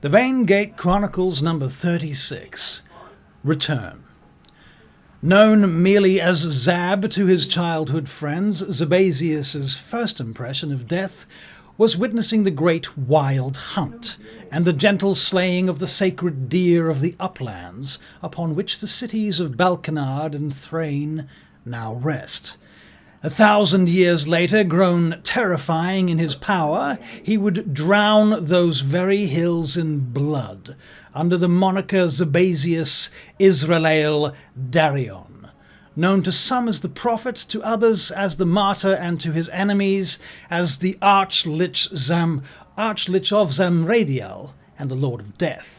The Vaingate Chronicles number 36. Return. Known merely as Zab to his childhood friends, Zebasius's first impression of death was witnessing the great wild hunt and the gentle slaying of the sacred deer of the uplands upon which the cities of Balkanard and Thrain now rest. 1,000 years later, grown terrifying in his power, he would drown those very hills in blood under the moniker Zebasius Israel Darion, known to some as the prophet, to others as the martyr, and to his enemies as the Archlich of Zamradiel and the Lord of Death.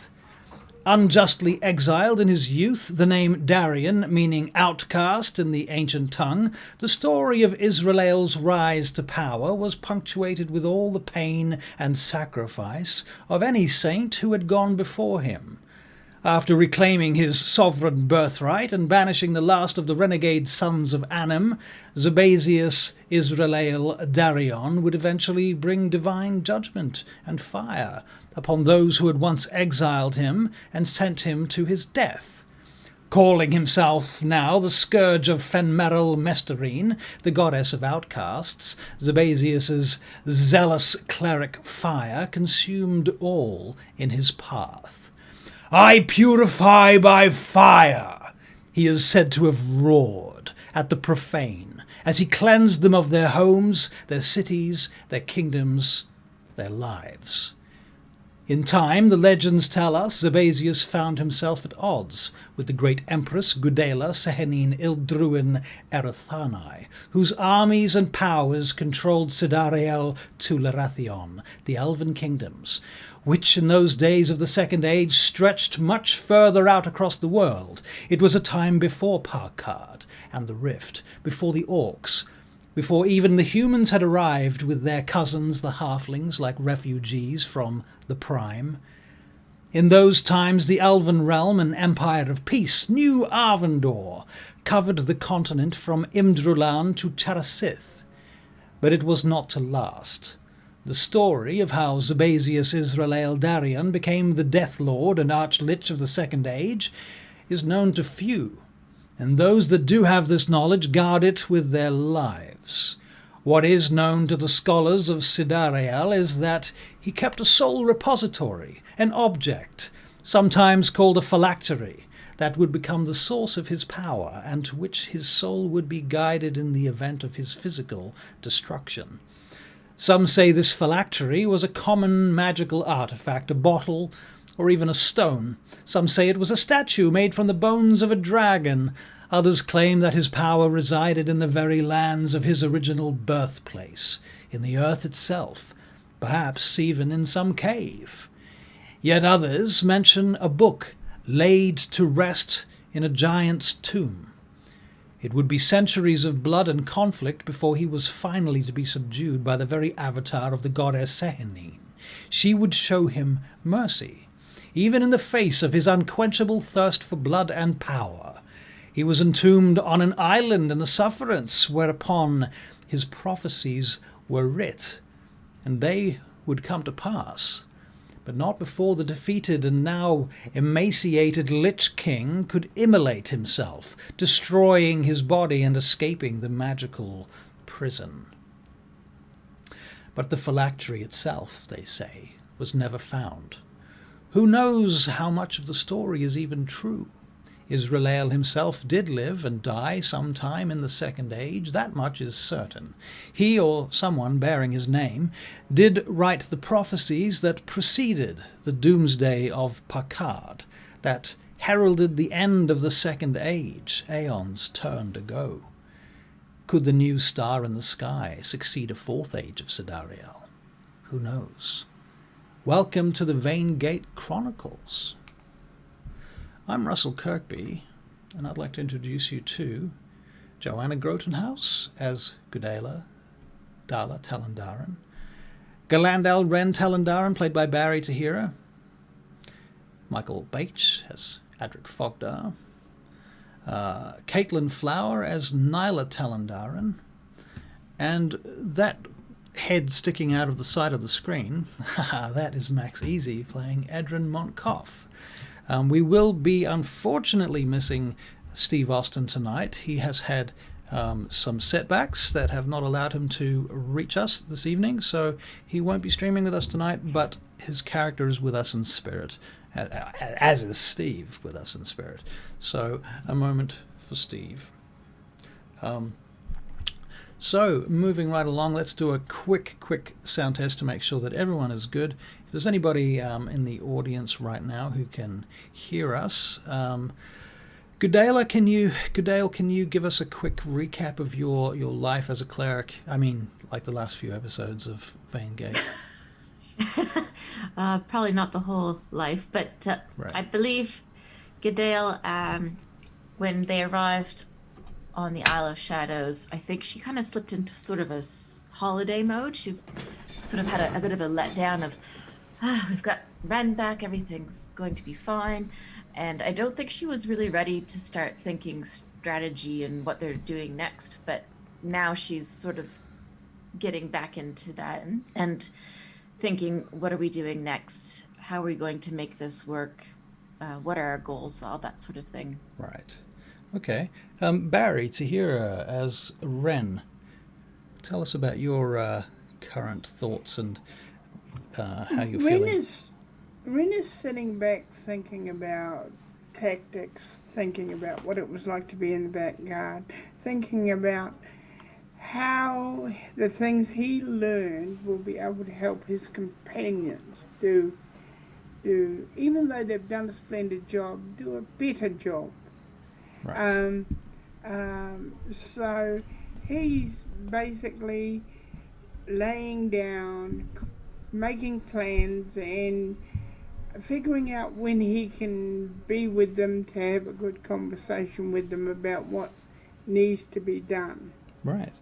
Unjustly exiled in his youth, the name Darion meaning outcast in the ancient tongue, the story of Israel's rise to power was punctuated with all the pain and sacrifice of any saint who had gone before him. After reclaiming his sovereign birthright and banishing the last of the renegade sons of Anim, Zebasius Israel Darion would eventually bring divine judgment and fire upon those who had once exiled him and sent him to his death. Calling himself now the scourge of Fenmeril Mesterine, the goddess of outcasts, Zebasius's zealous cleric fire consumed all in his path. "I purify by fire," he is said to have roared at the profane, as he cleansed them of their homes, their cities, their kingdoms, their lives. In time, the legends tell us, Zebasius found himself at odds with the great empress Gudela Sehenin Ildruin Erethanai, whose armies and powers controlled Sidarhael to Larathion, the elven kingdoms, which in those days of the Second Age stretched much further out across the world. It was a time before Parkard and the Rift, before the Orcs, before even the humans had arrived with their cousins the halflings like refugees from the Prime. In those times the elven realm and empire of peace, New Arvandor, covered the continent from Imdrulan to Charasith. But it was not to last. The story of how Zebasius Israel Darion became the Death Lord and Archlich of the Second Age is known to few, and those that do have this knowledge guard it with their lives. What is known to the scholars of Sidarhael is that he kept a soul repository, an object, sometimes called a phylactery, that would become the source of his power and to which his soul would be guided in the event of his physical destruction. Some say this phylactery was a common magical artifact, a bottle, or even a stone. Some say it was a statue made from the bones of a dragon. Others claim that his power resided in the very lands of his original birthplace, in the earth itself, perhaps even in some cave. Yet others mention a book laid to rest in a giant's tomb. It would be centuries of blood and conflict before he was finally to be subdued by the very avatar of the goddess Sehenin. She would show him mercy, even in the face of his unquenchable thirst for blood and power. He was entombed on an island in the Sufferance, whereupon his prophecies were writ, and they would come to pass, but not before the defeated and now emaciated Lich King could immolate himself, destroying his body and escaping the magical prison. But the phylactery itself, they say, was never found. Who knows how much of the story is even true? Israel himself did live and die sometime in the Second Age, that much is certain. He, or someone bearing his name, did write the prophecies that preceded the doomsday of Parkard, that heralded the end of the Second Age, aeons turned ago. Could the new star in the sky succeed a fourth age of Sidarhael? Who knows? Welcome to the Vaingate Chronicles. I'm Russell Kirkby, and I'd like to introduce you to Joanna Grotenhouse as Gudela Dala Talandaran, Galandel Ren Talandaran, played by Barry Tahira, Michael Bache as Adrik Fogdar, Caitlin Flower as Nyla Talandaran, and that head sticking out of the side of the screen, that is Max Easy playing Edryn Montcoff. We will be unfortunately missing Steve Austin tonight. He has had some setbacks that have not allowed him to reach us this evening, so he won't be streaming with us tonight, but his character is with us in spirit, as is Steve with us in spirit. So a moment for Steve. So, moving right along, let's do a quick sound test to make sure that everyone is good. If there's anybody in the audience right now who can hear us, Goodale, can you give us a quick recap of your life as a cleric? I mean, like the last few episodes of Vaingate. Probably not the whole life, but Right. I believe Goodale, when they arrived on the Isle of Shadows, I think she kind of slipped into sort of a holiday mode. She sort of had a bit of a letdown of, we've got Ren back, everything's going to be fine. And I don't think she was really ready to start thinking strategy and what they're doing next. But now she's sort of getting back into that and thinking, what are we doing next? How are we going to make this work? What are our goals? All that sort of thing. Right. Okay. Barry, Tahira as Ren, tell us about your current thoughts and how you're feeling. Ren is sitting back thinking about tactics, thinking about what it was like to be in the back guard, thinking about how the things he learned will be able to help his companions do, even though they've done a splendid job, do a better job. Right. So he's basically laying down, making plans and figuring out when he can be with them to have a good conversation with them about what needs to be done. Right.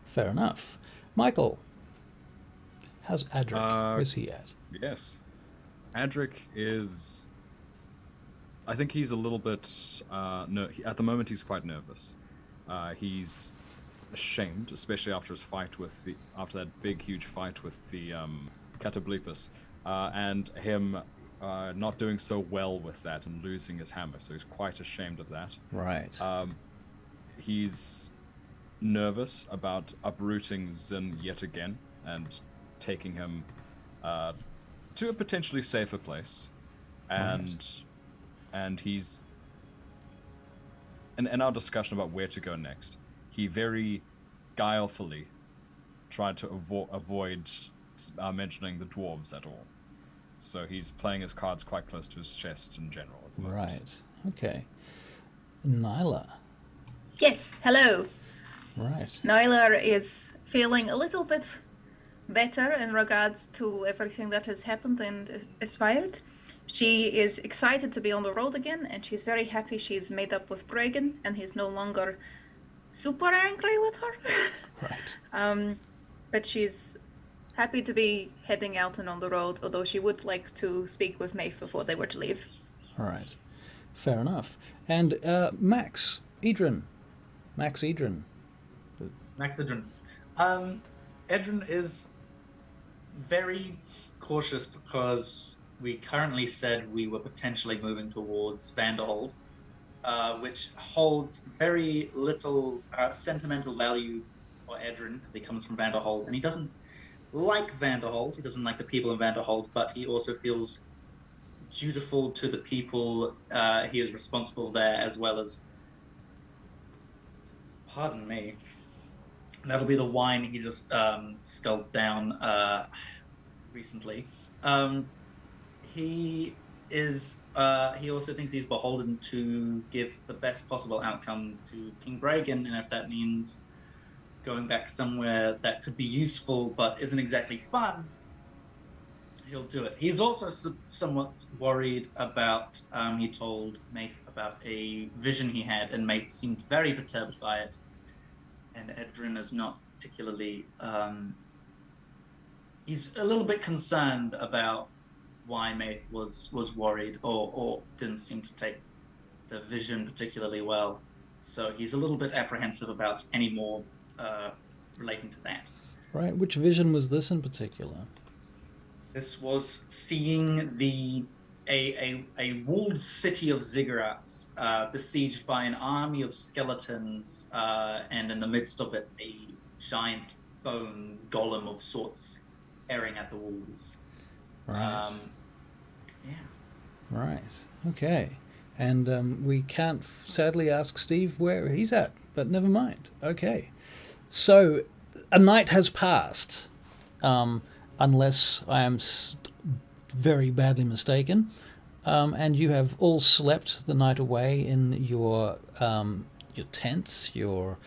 Fair enough. Michael, how's Adrik? Where's he at? Yes. Adrik is... I think he's a little bit... at the moment, he's quite nervous. He's ashamed, especially after his fight with after that big, huge fight with the Catablipus, and him not doing so well with that and losing his hammer. So he's quite ashamed of that. Right. He's nervous about uprooting Zinn yet again and taking him to a potentially safer place, and he's in our discussion about where to go next, he very guilefully tried to avoid mentioning the dwarves at all. So he's playing his cards quite close to his chest in general at the moment. Right. Okay. Nyla. Yes, hello. Right. Nyla is feeling a little bit better in regards to everything that has happened and aspired. She is excited to be on the road again, and she's very happy she's made up with Bregan, and he's no longer super angry with her. Right. But she's happy to be heading out and on the road, although she would like to speak with Maith before they were to leave. All right. Fair enough. And Max Edryn. Max Edryn. Edryn is very cautious because we currently said we were potentially moving towards Vanderhold, which holds very little sentimental value for Edryn because he comes from Vanderhold, and he doesn't like Vanderhold. He doesn't like the people in Vanderhold, but he also feels dutiful to the people he is responsible there, as well as, pardon me, that'll be the wine he just sculled down recently. He also thinks he's beholden to give the best possible outcome to King Bregan, and if that means going back somewhere that could be useful but isn't exactly fun, he'll do it. He's also somewhat worried about, he told Maith about a vision he had, and Maith seemed very perturbed by it. And Edryn is not particularly... he's a little bit concerned about why Maith was worried or didn't seem to take the vision particularly well. So he's a little bit apprehensive about any more relating to that. Right. Which vision was this in particular? This was seeing a walled city of ziggurats besieged by an army of skeletons, and in the midst of it, a giant bone golem of sorts tearing at the walls. Right. Yeah. Right. Okay. And we can't sadly ask Steve where he's at, but never mind. Okay. So a night has passed, unless I am very badly mistaken, and you have all slept the night away in your tents, your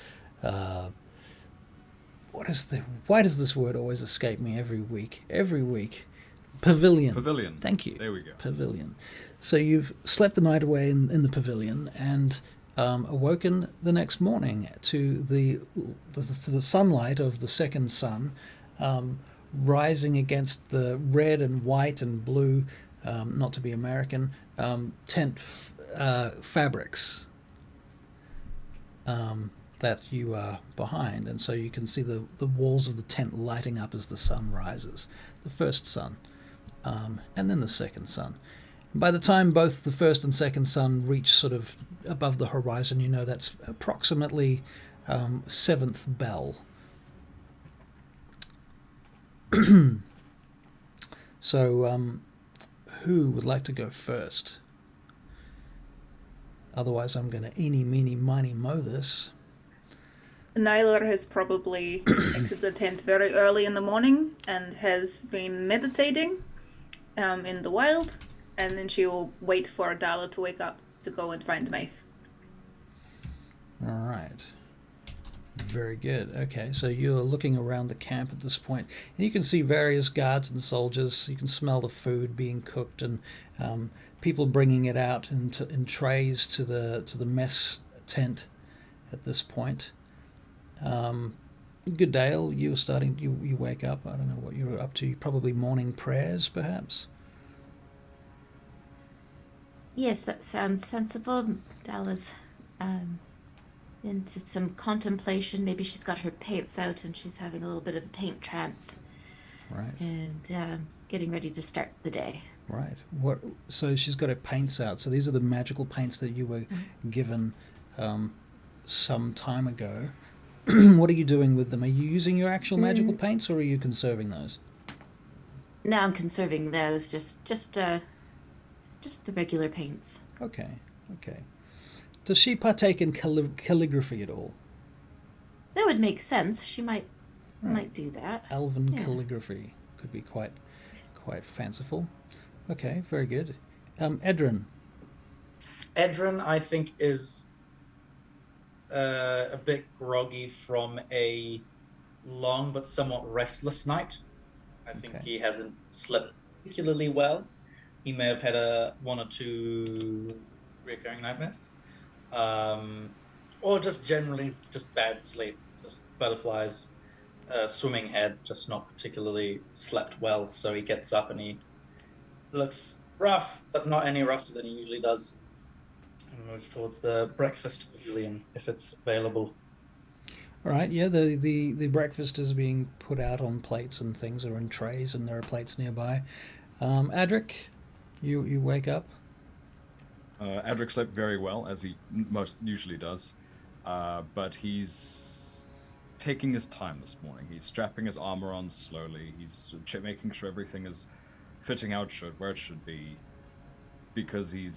why does this word always escape me every week? Every week. Pavilion. Pavilion. Thank you. There we go. Pavilion. So you've slept the night away in the pavilion and awoken the next morning to the sunlight of the second sun, rising against the red and white and blue, not to be American, tent fabrics that you are behind. And so you can see the walls of the tent lighting up as the sun rises. The first sun, and then the second sun. By the time both the first and second sun reach sort of above the horizon, you know that's approximately seventh bell. So, who would like to go first? Otherwise, I'm going to eeny, meeny, miny, moe this. Nyla has probably exited the tent very early in the morning and has been meditating in the wild, and then she will wait for Dala to wake up to go and find Maith. All right. Very good. Okay, so you're looking around the camp at this point, and you can see various guards and soldiers. You can smell the food being cooked, and people bringing it out in trays to the mess tent at this point. Good Dale, you wake up. I don't know what you were up to. Probably morning prayers, perhaps. Yes, that sounds sensible. Dala's into some contemplation. Maybe she's got her paints out and she's having a little bit of a paint trance. Right. And getting ready to start the day. Right. What? So she's got her paints out. So these are the magical paints that you were given some time ago. What are you doing with them? Are you using your actual magical paints, or are you conserving those? Now I'm conserving those. Just the regular paints. Okay. Does she partake in calligraphy at all? That would make sense. She might do that. Elven calligraphy could be quite fanciful. Okay, very good. Edryn. Edryn, I think, is a bit groggy from a long but somewhat restless night. I think he hasn't slept particularly well. He may have had one or two recurring nightmares. Or just generally just bad sleep. Just butterflies, swimming head, just not particularly slept well. So he gets up and he looks rough, but not any rougher than he usually does. And moves towards the breakfast pavilion if it's available. All right, yeah, the breakfast is being put out on plates and things, or in trays, and there are plates nearby. Adrik, you wake up. Adrik slept very well, as he most usually does, but he's taking his time this morning. He's strapping his armor on slowly. He's making sure everything is fitting out where it should be, because he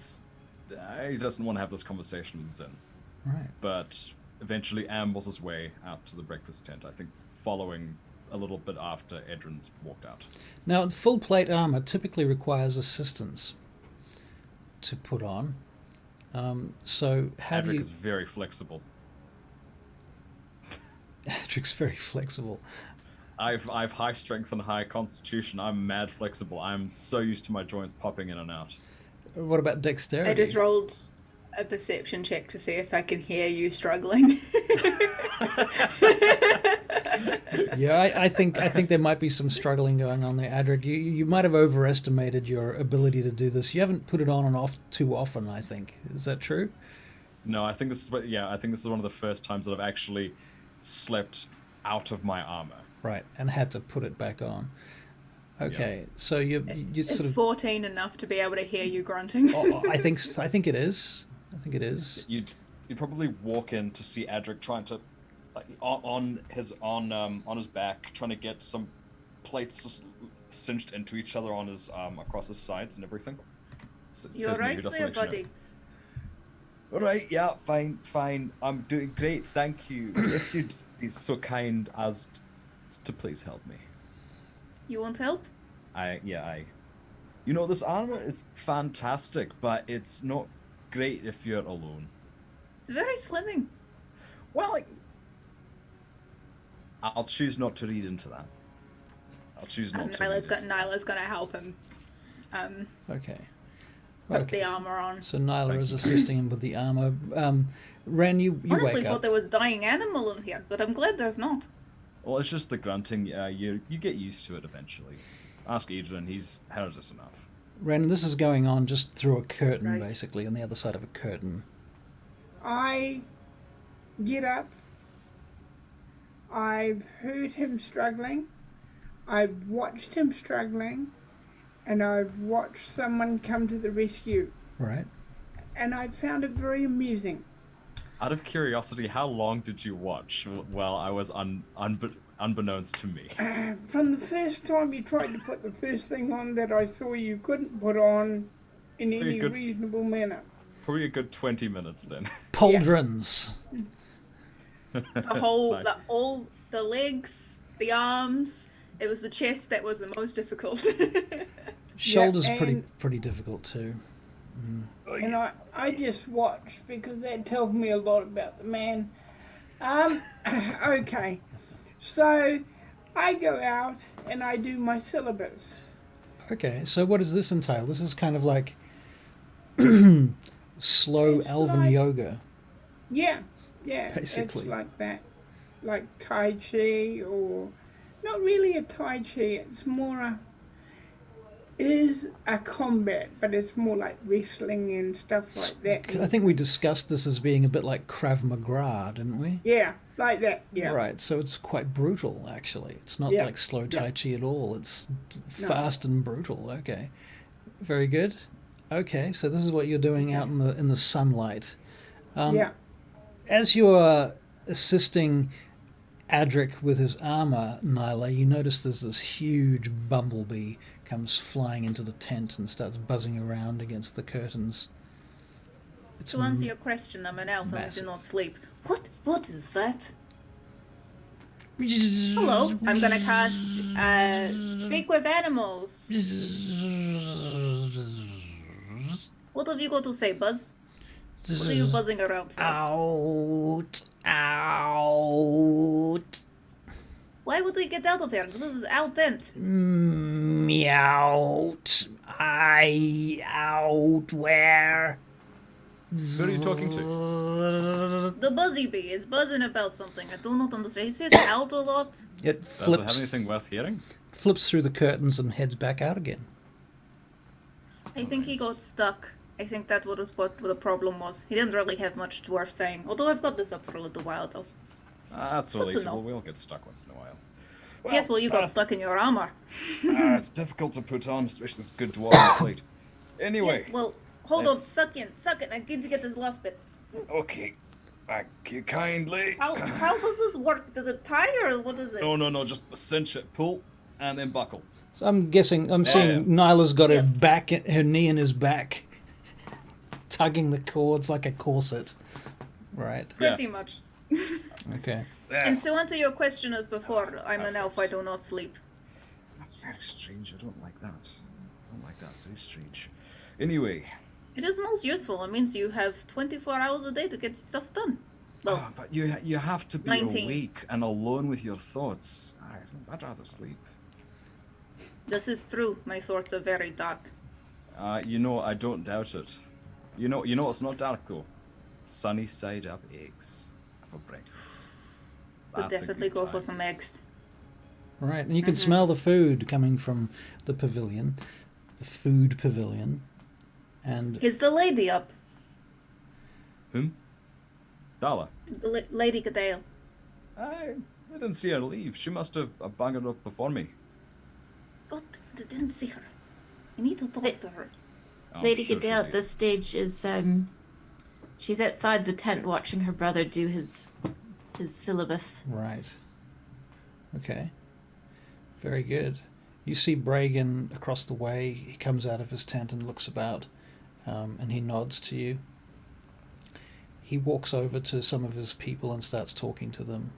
doesn't want to have this conversation with Zinn. Right. But eventually ambles his way out to the breakfast tent, I think following a little bit after Edryn's walked out. Now, full plate armor typically requires assistance to put on. So how do you... Adrik is very flexible. Adrik's very flexible. I've high strength and high constitution. I'm mad flexible. I'm so used to my joints popping in and out. What about dexterity? I just rolled a perception check to see if I can hear you struggling. Yeah, I think there might be some struggling going on there, Adrik. You might have overestimated your ability to do this. You haven't put it on and off too often, I think. Is that true? No, I think this is one of the first times that I've actually slept out of my armor. Right, and had to put it back on. Okay, so you Is sort of. 14 enough to be able to hear you grunting? I think it is. I think it is. You'd probably walk in to see Adrik trying to, like, on his back, trying to get some plates cinched into each other on his across his sides and everything. You're right there, buddy. All right, yeah, fine. I'm doing great, thank you. If you'd be so kind as to please help me. You want help? You know, this armor is fantastic, but it's not great if you're alone. It's very slimming. Well, I'll choose not to read into that. I'll choose not to. Nyla's gonna help him. Okay. Put the armor on. So Nyla is assisting him with the armor. Ren, you Honestly wake thought up. there was dying animal in here, but I'm glad there's not. Well, it's just the grunting. You get used to it eventually. Ask Edryn, he's heard it enough. Ren, this is going on just through a curtain, Right. basically, on the other side of a curtain. I get up. I've heard him struggling. I've watched him struggling. And I've watched someone come to the rescue. Right. And I found it very amusing. Out of curiosity, how long did you watch while I was unbeknownst to me? From the first time you tried to put the first thing on that I saw you couldn't put on in Very any good. reasonable manner. Probably a good 20 minutes then. Pauldrons. The whole, Nice. the legs, the arms. It was the chest that was the most difficult. Shoulders and- pretty difficult too. And I just watched because that tells me a lot about the man. Okay. So I go out and I do my syllabus. Okay, so what does this entail? This is kind of like slow It's elven like- yoga. Yeah. Basically. It's like that. Like Tai Chi or... Not really a Tai Chi, it's more it is a combat, but it's more like wrestling and stuff like that. I think we discussed this as being a bit like Krav Maga, didn't we? Yeah, like that, yeah. Right, so it's quite brutal, actually. It's not Yeah, like slow Tai yeah. Chi at all. It's No. fast and brutal. Okay, very good. Okay, so this is what you're doing out in the sunlight. Yeah. As you're assisting Adrik with his armor, Nyla, you notice there's this huge bumblebee comes flying into the tent and starts buzzing around against the curtains. It's To answer your question, I'm an elf and I do massive. not sleep. What is that? Hello, I'm gonna cast Speak with Animals. What have you got to say, Buzz? What are you buzzing around for? Out. Out. Why would we get out of here? This is our tent. Meowt. Out. Where? Who are you talking to? The Buzzy Bee is buzzing about something. I do not understand. He says out a lot. It Does it have flips. anything worth hearing? Flips through the curtains and heads back out again. I think he got stuck. I think that was what the problem was. He didn't really have much worth saying. Although I've got this up for a little while though. That's Good to releasable. know. We all get stuck once in a while. Yes, well you got stuck in your armor. It's difficult to put on, especially this good dwarven plate. Anyway, Yes, well, hold on, let's- suck in. I need to get this last bit. okay. Thank you kindly. How does this work? Does it tie or what is this? No, just cinch it, pull, and then buckle. So I'm seeing Nyla's got her back, her knee in his back, tugging the cords like a corset. Right. Pretty much. Okay. And to answer your question as before, I'm an elf, I do not sleep. That's very strange. I don't like that. It's very strange. Anyway, It is most useful. It means you have 24 hours a day to get stuff done. Well, but you have to be 19. awake and alone with your thoughts. I'd rather sleep. this is true. My thoughts are very dark. I don't doubt it. You know what's not dark though? Sunny side up eggs for breakfast. Would That's a definitely good go for time. some eggs. Right, and you can smell the food coming from the pavilion, the food pavilion, and Is the lady up? Whom? Dala. Lady Cadale. I didn't see her leave. She must have buggered up before me. God, I didn't see her. I need to talk to her. I'm Lady sure Goodale she'll at be. this stage is she's outside the tent watching her brother do his syllabus. Right. Okay. Very good. You see Bragan across the way. He comes out of his tent and looks about, and he nods to you. He walks over to some of his people and starts talking to them.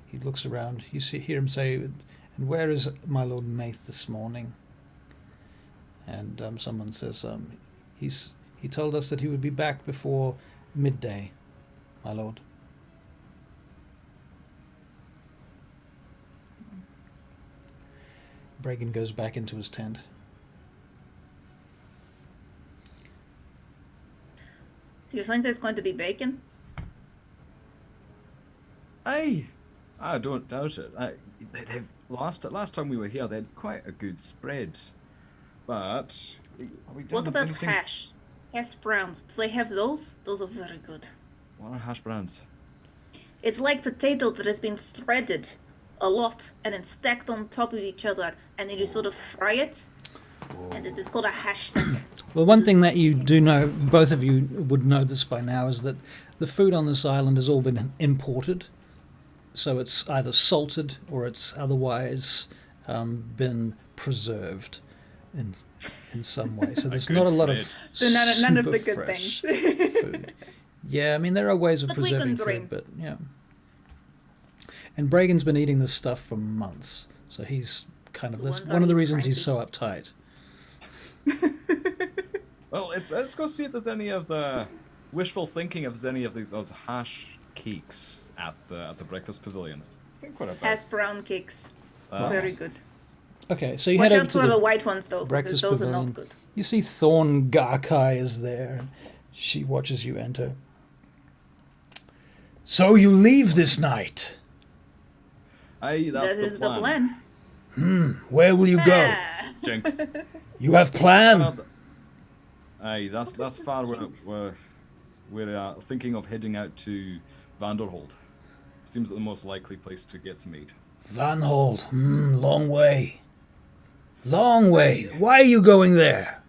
He looks around. You hear him say, "And where is my lord Maith this morning?" And someone says, he told us that he would be back before midday, my lord. Bragan goes back into his tent. Do you think there's going to be bacon? I don't doubt it. Last time we were here, they had quite a good spread. But we don't What have about anything... hash? Hash browns. Do they have those? Those are very good. What are hash browns? It's like potato that has been shredded a lot and then stacked on top of each other, and then you sort of fry it, and it is called a hash stick. Well, one thing that you do know, both of you would know this by now, is that the food on this island has all been imported. So it's either salted or it's otherwise been preserved in some way. So there's not a lot of So none of super the good fresh things. food. Yeah, I mean there are ways of But we can preserving dream. food, but yeah. And Bragan's been eating this stuff for months, so he's kind of The that's ones one of the are reasons he's cranky. so uptight. Well, let's go see if there's any of the wishful thinking. If there's any of those hash cakes at the breakfast pavilion. I think what about Hash brown cakes. that? Very good. Okay, so you Watch head over out to for the the white ones though, because breakfast those are pavilion. not good. You see Thorn Garkai is there. And she watches you enter. So you leave this night. Aye, that's That is the plan. Where will you go? Ah. Jinx. You have plan. Aye, that's What is this far. jinx? We're thinking of heading out to Vanderhold. Seems like the most likely place to get some meat. Vanderhold. Long way. Long way. Why are you going there?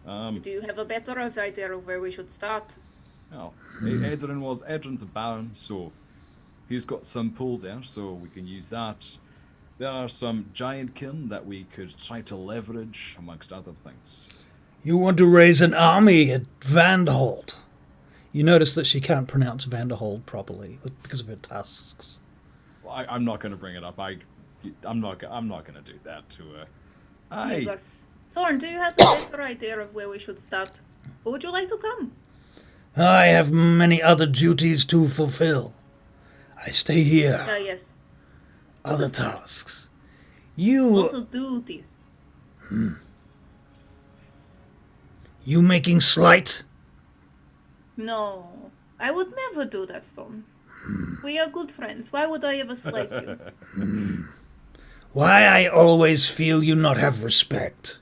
Do you have a better idea of where we should start? Well, Edryn's a baron, so he's got some pull there, so we can use that. There are some giant kin that we could try to leverage, amongst other things. You want to raise an army at Vanderhold. You notice that she can't pronounce Vanderhold properly because of her tusks. Well, I'm not going to bring it up. I'm not going to do that to her. Aye. Neither. Thorn, do you have a better idea of where we should start? Or would you like to come? I have many other duties to fulfill. I stay here. Yes. Other tasks. You Also duties. making slight? No. I would never do that, Thorn. We are good friends. Why would I ever slight you? Why I always feel you not have respect.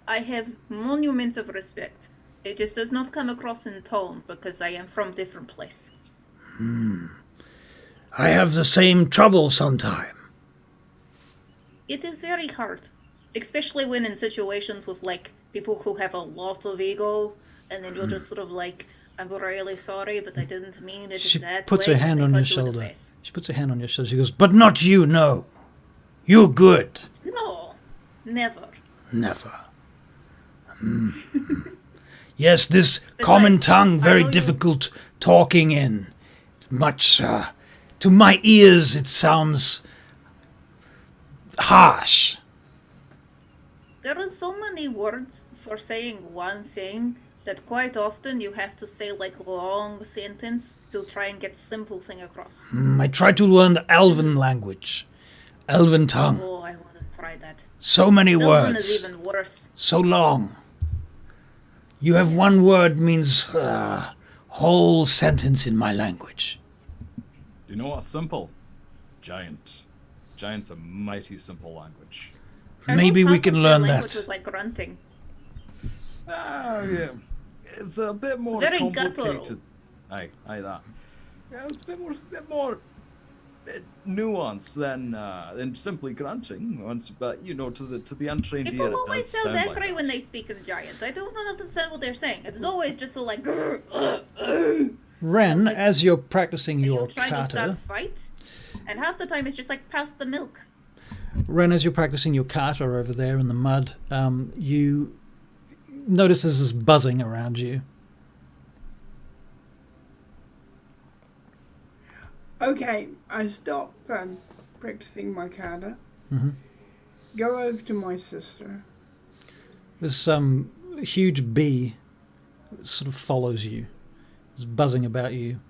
I have monuments of respect. It just does not come across in tone because I am from different place. I have the same trouble sometime. It is very hard. Especially when in situations with like people who have a lot of ego and then you're just sort of like, I'm really sorry, but I didn't mean it She in that puts way. her hand and on they your punch you in the shoulder. face. She puts her hand on your shoulder. She goes, but not you, no. You're good. No, never. Never. Yes, this common Besides, tongue, I very owe you- difficult talking in. Much, to my ears, it sounds harsh. There are so many words for saying one thing that quite often you have to say like long sentence to try and get simple thing across. I try to learn the Elven language. Elven tongue. Oh, I wouldn't try that. So many Sylvan words. is even worse. So long. You have one word means whole sentence in my language. Do you know what's simple? Giant. Giant's a mighty simple language. I Maybe thought we half can of learn their that. language was like grunting. Ah, yeah. It's a bit more Very complicated. guttural. Aye, that. Yeah, it's a bit more nuanced than simply grunting. But to the untrained ear, People it always does sound sound angry like when that. they speak in Giant. I don't understand what they're saying. It's always just so like. Ren, Like- as you're practicing You'll your try to start kata, a fight, and half the time it's just like pass the milk. Ren, as you're practicing your kata over there in the mud, you notice there's this buzzing around you. Okay, I stop practicing my kata. Mhm. Go over to my sister. There's some huge bee that sort of follows you. It's buzzing about you.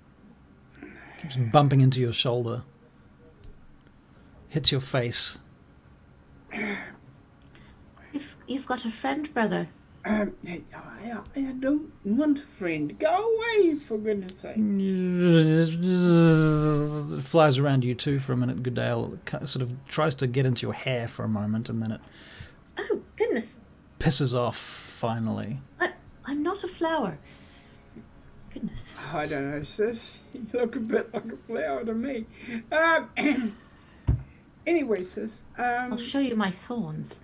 Keeps bumping into your shoulder. Hits your face. You've got a friend, brother. I don't want a friend. Go away, for goodness sake. It flies around you too for a minute. Goodale sort of tries to get into your hair for a moment, and then it Oh, goodness. pisses off finally. I'm not a flower. Goodness. I don't know, sis. You look a bit like a flower to me. Anyway, sis. I'll show you my thorns.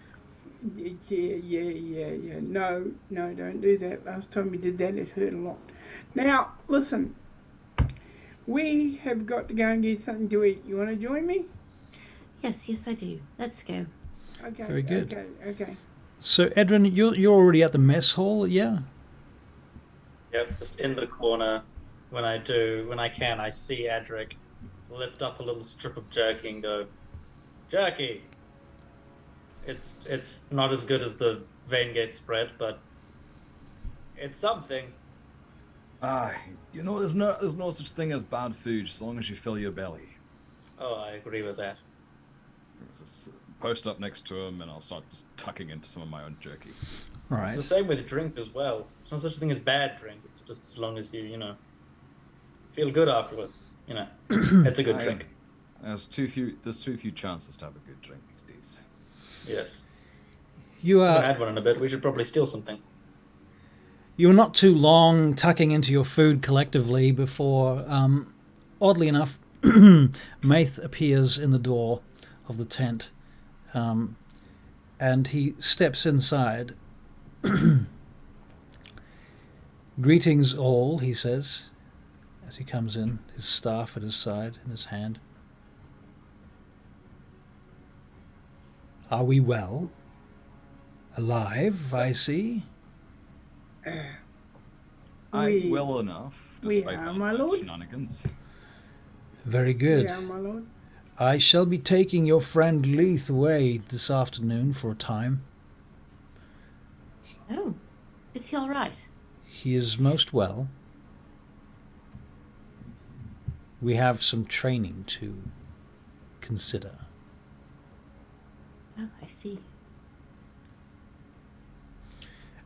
Yeah. No, don't do that. Last time we did that, it hurt a lot. Now, listen. We have got to go and get something to eat. You want to join me? Yes, I do. Let's go. Okay. Very good. Okay. So, Edryn, you're already at the mess hall, yeah? Yep, just in the corner. When I can, I see Adrik lift up a little strip of jerky and go, "Jerky." It's not as good as the Vaingate spread, but it's something. There's no such thing as bad food as long as you fill your belly. Oh, I agree with that. Just post up next to him, and I'll start just tucking into some of my own jerky. All It's the right. same with drink as well. It's not such a thing as bad drink. It's just as long as you feel good afterwards. It's a good drink. There's too few chances to have a good drink these days. Yes. You I haven't are had one in a bit. We should probably steal something. you're not too long tucking into your food collectively before, oddly enough, Maith appears in the door of the tent, and he steps inside. "Greetings all," he says, as he comes in, his staff at his side in his hand. "Are we well? Alive, I see." I'm well enough, we despite are, last my night's lord. shenanigans. "Very good. Yeah, my lord. I shall be taking your friend Leith away this afternoon for a time. Oh, is he all right? He is most well. We have some training to consider." Oh, I see.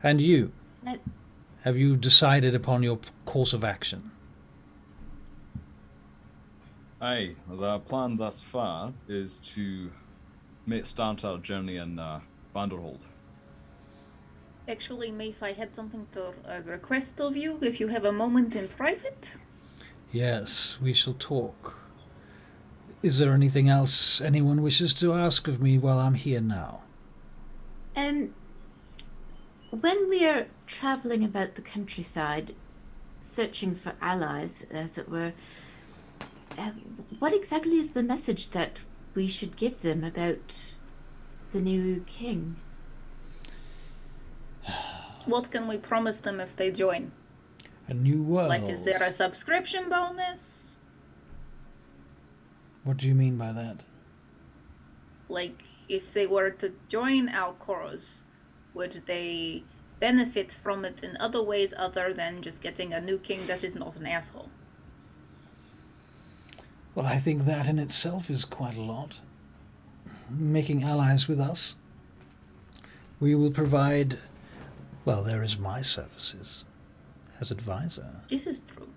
"And you, No, have you decided upon your course of action?" Aye, the plan thus far is to start our journey in Vanderhold. Actually, Maith, I had something to request of you. If you have a moment in private. "Yes, we shall talk. Is there anything else anyone wishes to ask of me while I'm here now?" when we're traveling about the countryside, searching for allies, as it were, what exactly is the message that we should give them about the new king? What can we promise them if they join? A new world. Like, is there a subscription bonus? What do you mean by that? Like, if they were to join our cause, would they benefit from it in other ways other than just getting a new king that is not an asshole? Well, I think that in itself is quite a lot. Making allies with us. We will provide, well, there is my services as advisor. This is true.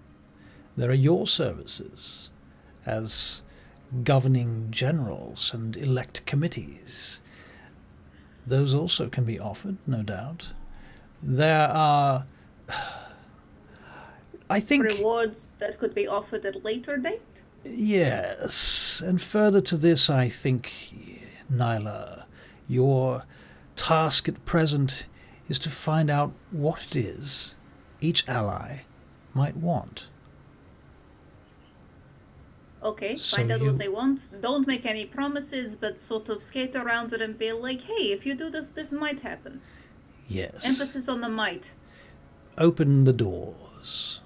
There are your services as governing generals and elect committees. Those also can be offered, no doubt. There are... I think... Rewards that could be offered at a later date? Yes. And further to this, I think, Nyla, your task at present is to find out what it is each ally might want. Okay, So find out you- what they want. Don't make any promises, but sort of skate around it and be like, hey, if you do this, this might happen. Yes. Emphasis on the might. Open the doors.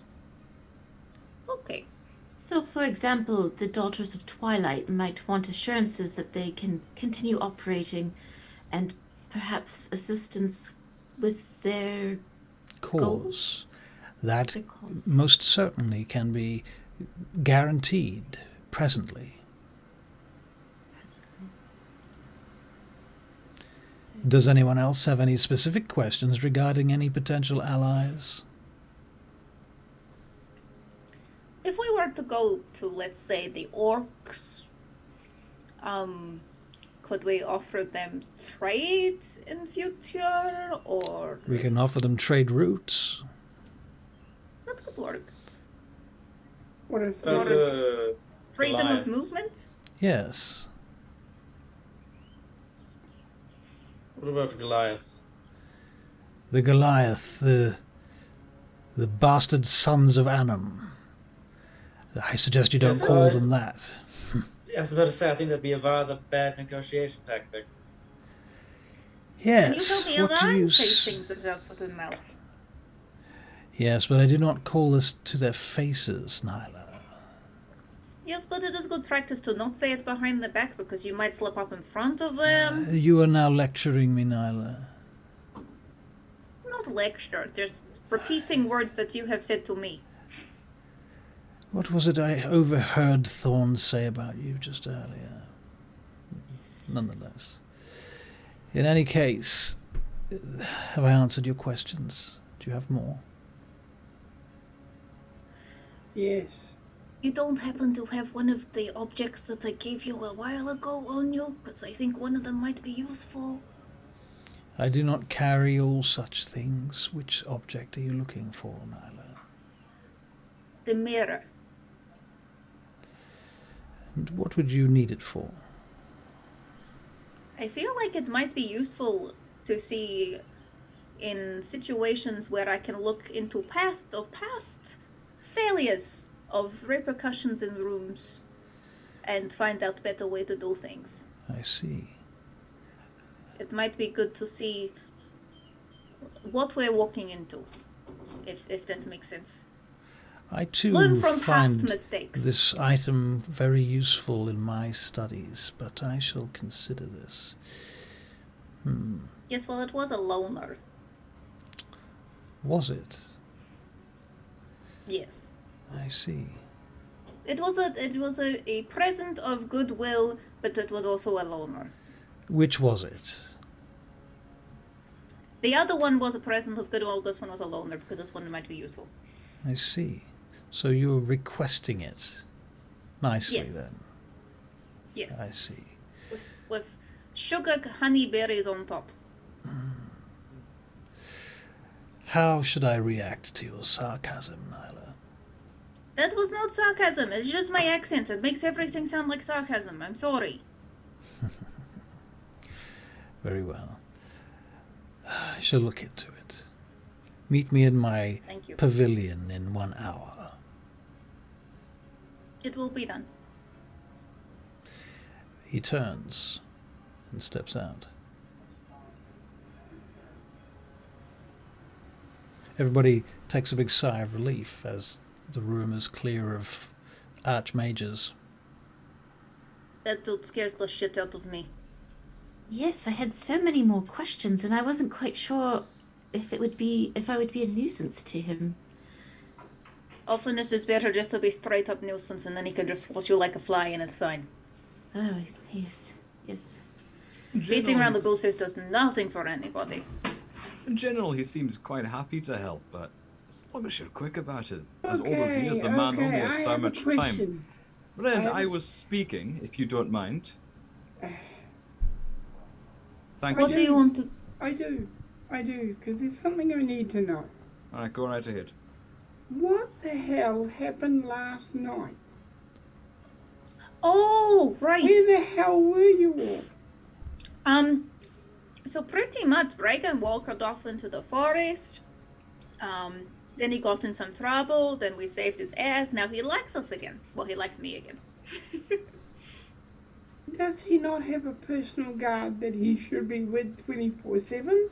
Okay. So, for example, the Daughters of Twilight might want assurances that they can continue operating and perhaps assistance with their Cause. Goals? That their cause. most certainly can be guaranteed presently. Does anyone else have any specific questions regarding any potential allies? If we were to go to, let's say, the orcs, could we offer them trade in future, or We can offer them trade routes. that could work? What if Freedom of Goliaths. movement? Yes. What about Goliaths? The Goliath, the bastard sons of Annam. I suggest you don't Yes, call I- them that. I was about to say, I think that'd be a rather bad negotiation tactic. Can you Yes. tell me What do I you say s- things that are foot and mouth? Yes, but I do not call this to their faces, Nyla. Yes, but it is good practice to not say it behind the back because you might slip up in front of them. You are now lecturing me, Nyla. Not lecture, just repeating words that you have said to me. What was it I overheard Thorn say about you just earlier? Nonetheless. In any case, have I answered your questions? Do you have more? yes. You don't happen to have one of the objects that I gave you a while ago on you? Because I think one of them might be useful. I do not carry all such things. Which object are you looking for, Nyla? The mirror. And what would you need it for? I feel like it might be useful to see in situations where I can look into past failures of repercussions in rooms and find out better way to do things. I see. It might be good to see what we're walking into, if that makes sense. I too Learn from find past mistakes. this item very useful in my studies, but I shall consider this. Yes, well, it was a loner. Was it? Yes. I see. It was a present of goodwill, but it was also a loner. Which was it? The other one was a present of goodwill, this one was a loner, because this one might be useful. I see. So you're requesting it. Nicely Yes. then. Yes. I see. With sugar honey berries on top. How should I react to your sarcasm, Nyla? That was not sarcasm, it's just my accent. It makes everything sound like sarcasm. I'm sorry. Very well. I shall look into it. Meet me in my Thank you. pavilion in 1 hour. It will be done. He turns and steps out. Everybody takes a big sigh of relief as the room is clear of archmages. That dude scares the shit out of me. Yes, I had so many more questions, and I wasn't quite sure if I would be a nuisance to him. Often it is better just to be straight up nuisance and then he can just force you like a fly and it's fine. Oh, yes, yes. Beating around the General, bushes does nothing for anybody. In general, he seems quite happy to help, but as long as you're quick about it. As old as Okay, he is, the man only okay, has I so have a much time. question. Ren, have I a- was speaking, if you don't mind. Thank What you. do you want to... I do, because there's something I need to know. Alright, go right ahead. what the hell happened last night? Oh, right. Where the hell were you all? So pretty much Reagan walked off into the forest. Then he got in some trouble. Then we saved his ass. Now he likes us again. Well, he likes me again. Does he not have a personal guard that he should be with 24/7?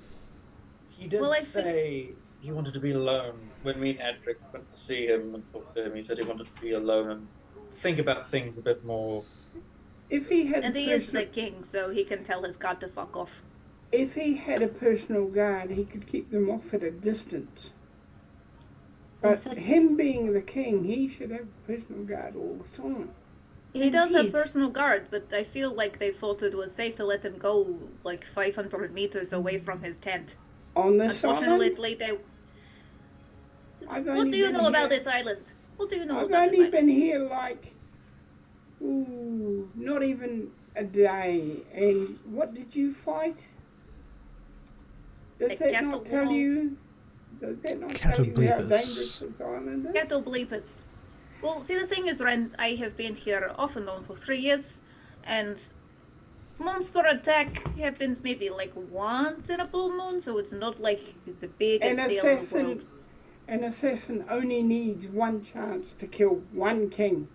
He did Well, I say he wanted to be alone. When me and Adrik went to see him and talked to him, he said he wanted to be alone and think about things a bit more. If he had And a he is personal, the king, so he can tell his god to fuck off. if he had a personal guard, he could keep them off at a distance. But Yes, him being the king, he should have a personal guard all the time. He does have Indeed. personal guard, but I feel like they thought it was safe to let him go like 500 meters away from his tent. On this Unfortunately, they... island, What do you know about this island? What do you know I've about this only island? been here like, not even a day. And what did you fight? Does The that cattle not tell wall. you? Does that not Cattle tell you how bleepers. dangerous this island is? Cattle bleepers. Well, see, the thing is, Ren, I have been here off and on for 3 years, and monster attack happens maybe like once in a blue moon, so it's not like the biggest An deal in the assassin, world. an assassin only needs one chance to kill one king.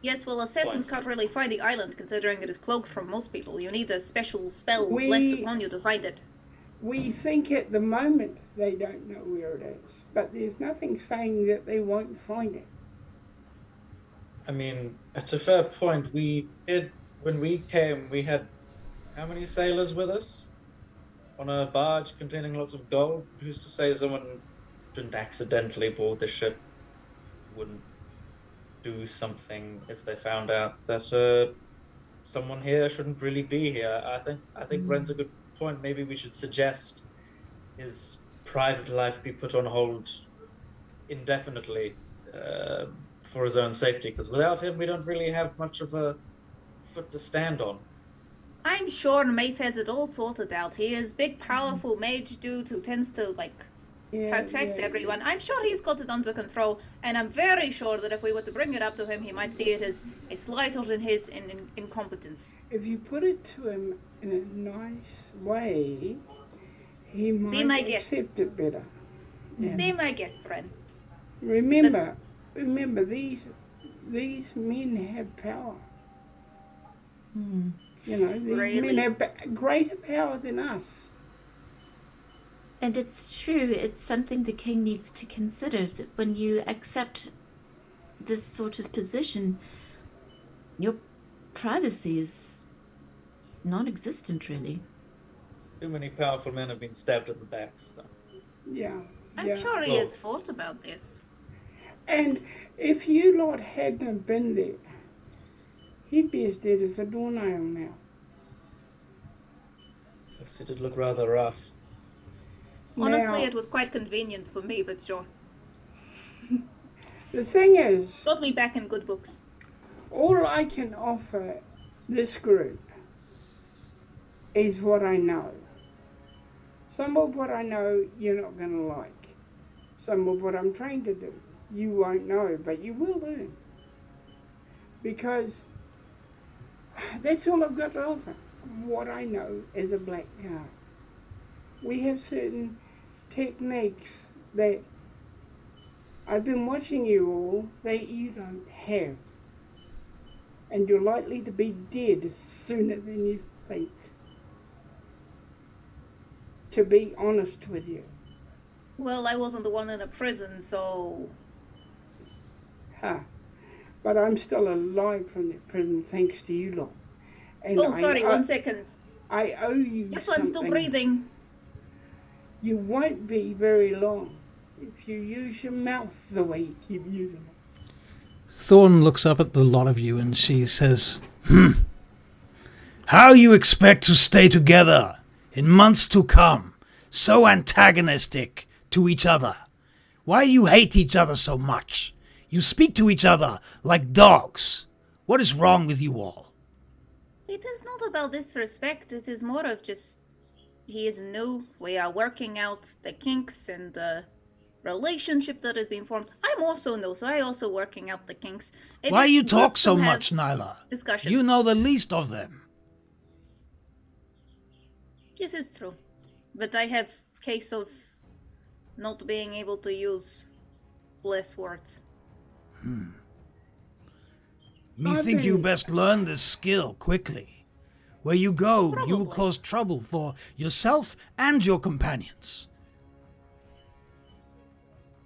Yes, well, assassins Fine. can't really find the island, considering it is cloaked from most people. You need a special spell We- blessed upon you to find it. We think at the moment they don't know where it is, but there's nothing saying that they won't find it. I mean, it's a fair point. When we came, we had how many sailors with us? On a barge containing lots of gold? Who's to say someone didn't accidentally board the ship wouldn't do something if they found out that someone here shouldn't really be here? I think Ren's a good point. Maybe we should suggest his private life be put on hold indefinitely for his own safety, because without him we don't really have much of a foot to stand on. I'm sure Maith has it all sorted out. He is big, powerful mage dude who tends to, like, protect everyone. I'm sure he's got it under control, and I'm very sure that if we were to bring it up to him, he might see it as a slight in his incompetence. If you put it to him in a nice way, he might my guest. accept it better. Yeah. Be my guest, Ren. Remember, these men have power. You know, these Really? men have greater power than us. And it's true, it's something the king needs to consider, that when you accept this sort of position, your privacy is non-existent, really. Too many powerful men have been stabbed in the back. So. Yeah. I'm yeah. sure he Well- has thought about this. And if you lot hadn't been there, he'd be as dead as a doornail now. Yes, it did look rather rough. Honestly, Now, it was quite convenient for me, but sure. the thing is, Got me back in good books. all I can offer this group is what I know. Some of what I know you're not going to like. Some of what I'm trained to do you won't know, but you will learn. Because that's all I've got to offer. What I know as a black guard. We have certain techniques that I've been watching you all that you don't have. And you're likely to be dead sooner than you think. To be honest with you. Well, I wasn't the one in a prison, so... But I'm still alive from that prison thanks to you lot. And Oh, sorry, 1 second. I owe you Yep, something. I'm still breathing. You won't be very long if you use your mouth the way you keep using it. Thorn looks up at the lot of you and she says, How you expect to stay together in months to come, so antagonistic to each other? Why you hate each other so much? You speak to each other like dogs. What is wrong with you all? It is not about disrespect, it is more of just... He is new, we are working out the kinks and the relationship that has been formed. I'm also new, so I also working out the kinks. Why is you good talk to so have much, Nyla? discussion. You know the least of them. This is true, but I have case of not being able to use less words. Me think you best learn this skill quickly. Where you go, you will Probably. cause trouble for yourself and your companions.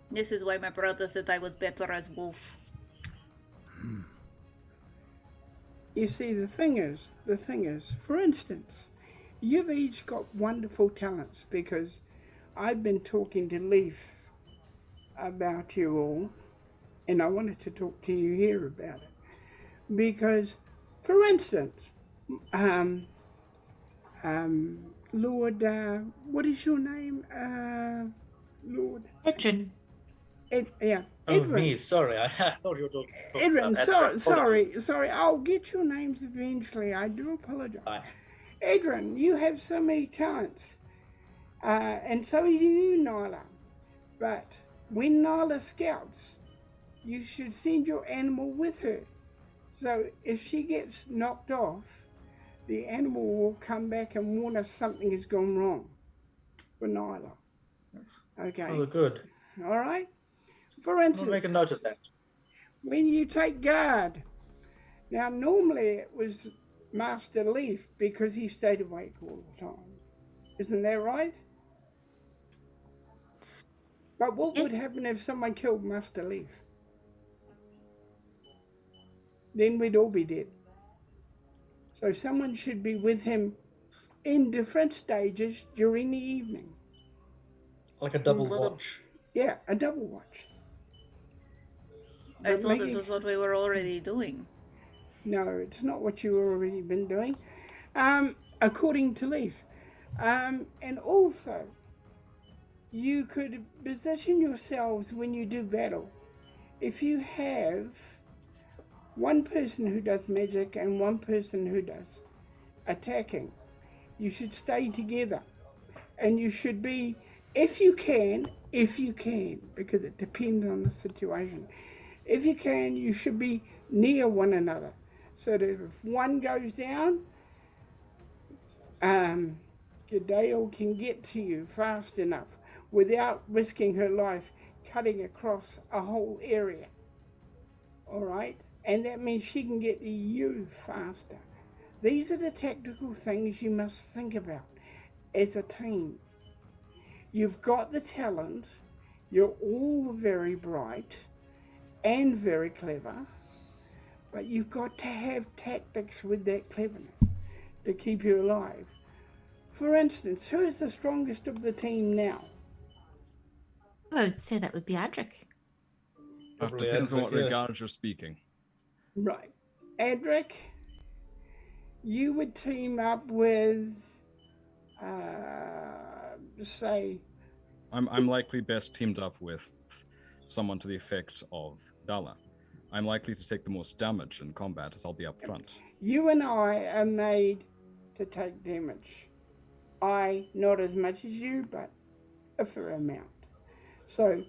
This is why my brother said I was better as wolf. You see, the thing is, for instance, you've each got wonderful talents because I've been talking to Leaf about you all, and I wanted to talk to you here about it. Because, for instance, Lord, what is your name? Lord? Edryn. Yeah, Oh, Edryn. me. Sorry, I thought you were talking Edryn, about Adrik. sorry. I'll get your names eventually. I do apologize. Fine. Edryn, you have so many talents, and so do you, Nyla. But when Nyla scouts, you should send your animal with her. So if she gets knocked off, the animal will come back and warn us something has gone wrong for Nyla. Okay. Oh, good. All right. For I'll instance, make a note of that. when you take guard, now normally it was Master Leaf because he stayed awake all the time. Isn't that right? But what would happen if someone killed Master Leaf? Then we'd all be dead. So someone should be with him in different stages during the evening. Like a double Little- watch. Yeah, a double watch. I But thought making- it was what we were already doing. No, it's not what you've already been doing, according to Leaf. And also, you could position yourselves when you do battle. If you have one person who does magic and one person who does attacking, you should stay together. And you should be, if you can, because it depends on the situation, if you can, you should be near one another. So that if one goes down, Gadale can get to you fast enough without risking her life cutting across a whole area. All right? And that means she can get to you faster. These are the tactical things you must think about as a team. You've got the talent, you're all very bright and very clever, but you've got to have tactics with that cleverness to keep you alive. For instance, who is the strongest of the team now? I would say that would be Adrik. That Probably depends on Adrik, what yeah. regards you're speaking. Right. Adrik, you would team up with, say, I'm likely best teamed up with someone to the effect of Dala. I'm likely to take the most damage in combat as I'll be up front. you and I are made to take damage. I, not as much as you, but a fair amount. So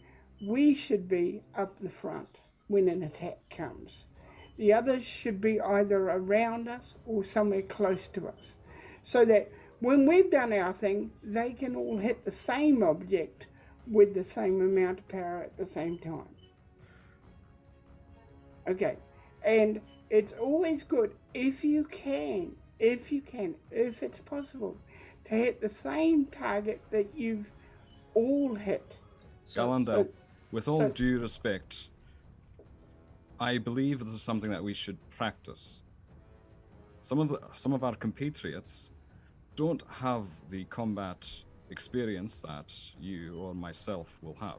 we should be up the front when an attack comes. The others should be either around us or somewhere close to us, so that when we've done our thing, they can all hit the same object with the same amount of power at the same time. Okay, and it's always good if it's possible, to hit the same target that you've all hit. Galandel, with all so- due respect, I believe this is something that we should practice. Some of our compatriots don't have the combat experience that you or myself will have.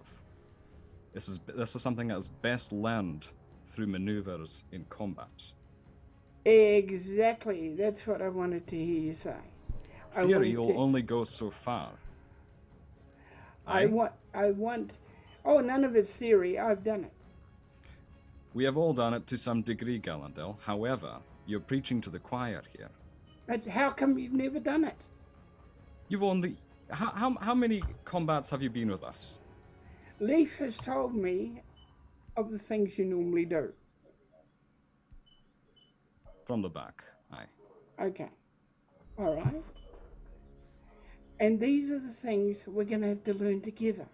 This is something that is best learned through maneuvers in combat. Exactly, that's what I wanted to hear you say. Theory will only go so far. I want. Oh, none of it's theory. I've done it. We have all done it to some degree, Galandel. However, you're preaching to the choir here. But how come you've never done it? You've only... How many combats have you been with us? Leaf has told me of the things you normally do. From the back, aye. Okay. All right. And these are the things we're going to have to learn together.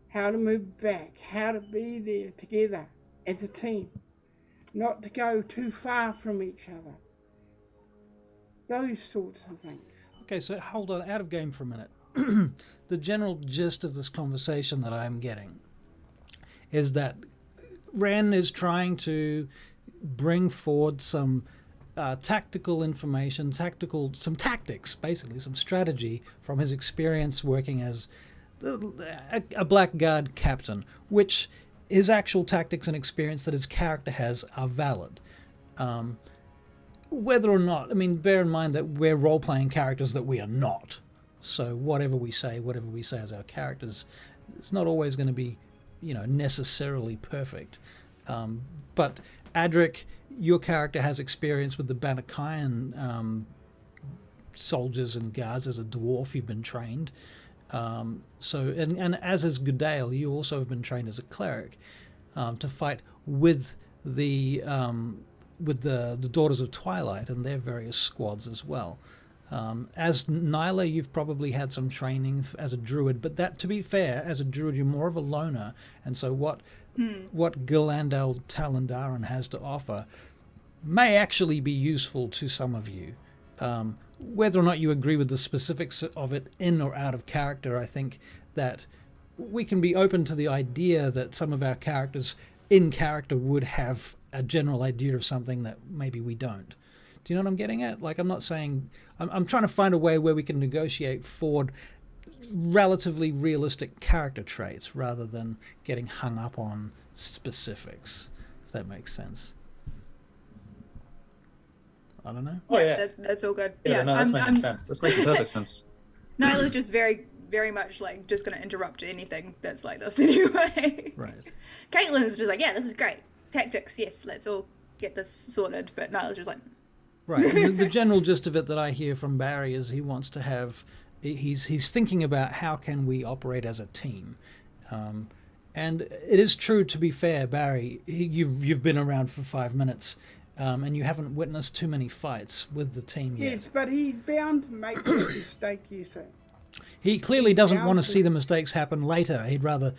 How to move back, how to be there together as a team, not to go too far from each other. Those sorts of things. Okay, so hold on, out of game for a minute. The general gist of this conversation that I'm getting is that Ren is trying to bring forward some tactical information, some tactics, basically, some strategy from his experience working as a blackguard captain, which his actual tactics and experience that his character has are valid. Whether or not, I mean, bear in mind that we're role-playing characters that we are not. So whatever we say as our characters, it's not always going to be, necessarily perfect. But Adrik, your character has experience with the Banakayan soldiers and guards as a dwarf. You've been trained. And as is Goodale, you also have been trained as a cleric to fight with the Daughters of Twilight and their various squads as well. As Nyla, you've probably had some training as a druid, but that, to be fair, as a druid, you're more of a loner, and so what Gilandel Talandaran has to offer may actually be useful to some of you. Whether or not you agree with the specifics of it in or out of character, I think that we can be open to the idea that some of our characters in character would have a general idea of something that maybe we don't. Do you know what I'm getting at? Like, I'm not saying... I'm trying to find a way where we can negotiate forward relatively realistic character traits rather than getting hung up on specifics, if that makes sense. I don't know. Oh, yeah. That's all good. Yeah, no, that's making sense. That's making perfect sense. Nyla's just very, very much like just going to interrupt anything that's like this anyway. Right. Caitlin's just like, yeah, this is great. Tactics, yes, let's all get this sorted. But Nyla's just like... Right. And the general gist of it that I hear from Barry is he wants to have... He's thinking about how can we operate as a team. And it is true, to be fair, Barry, you've been around for 5 minutes and you haven't witnessed too many fights with the team yet. Yes, but he's bound to make a mistake, you see. He clearly doesn't want to see the mistakes happen later. He'd rather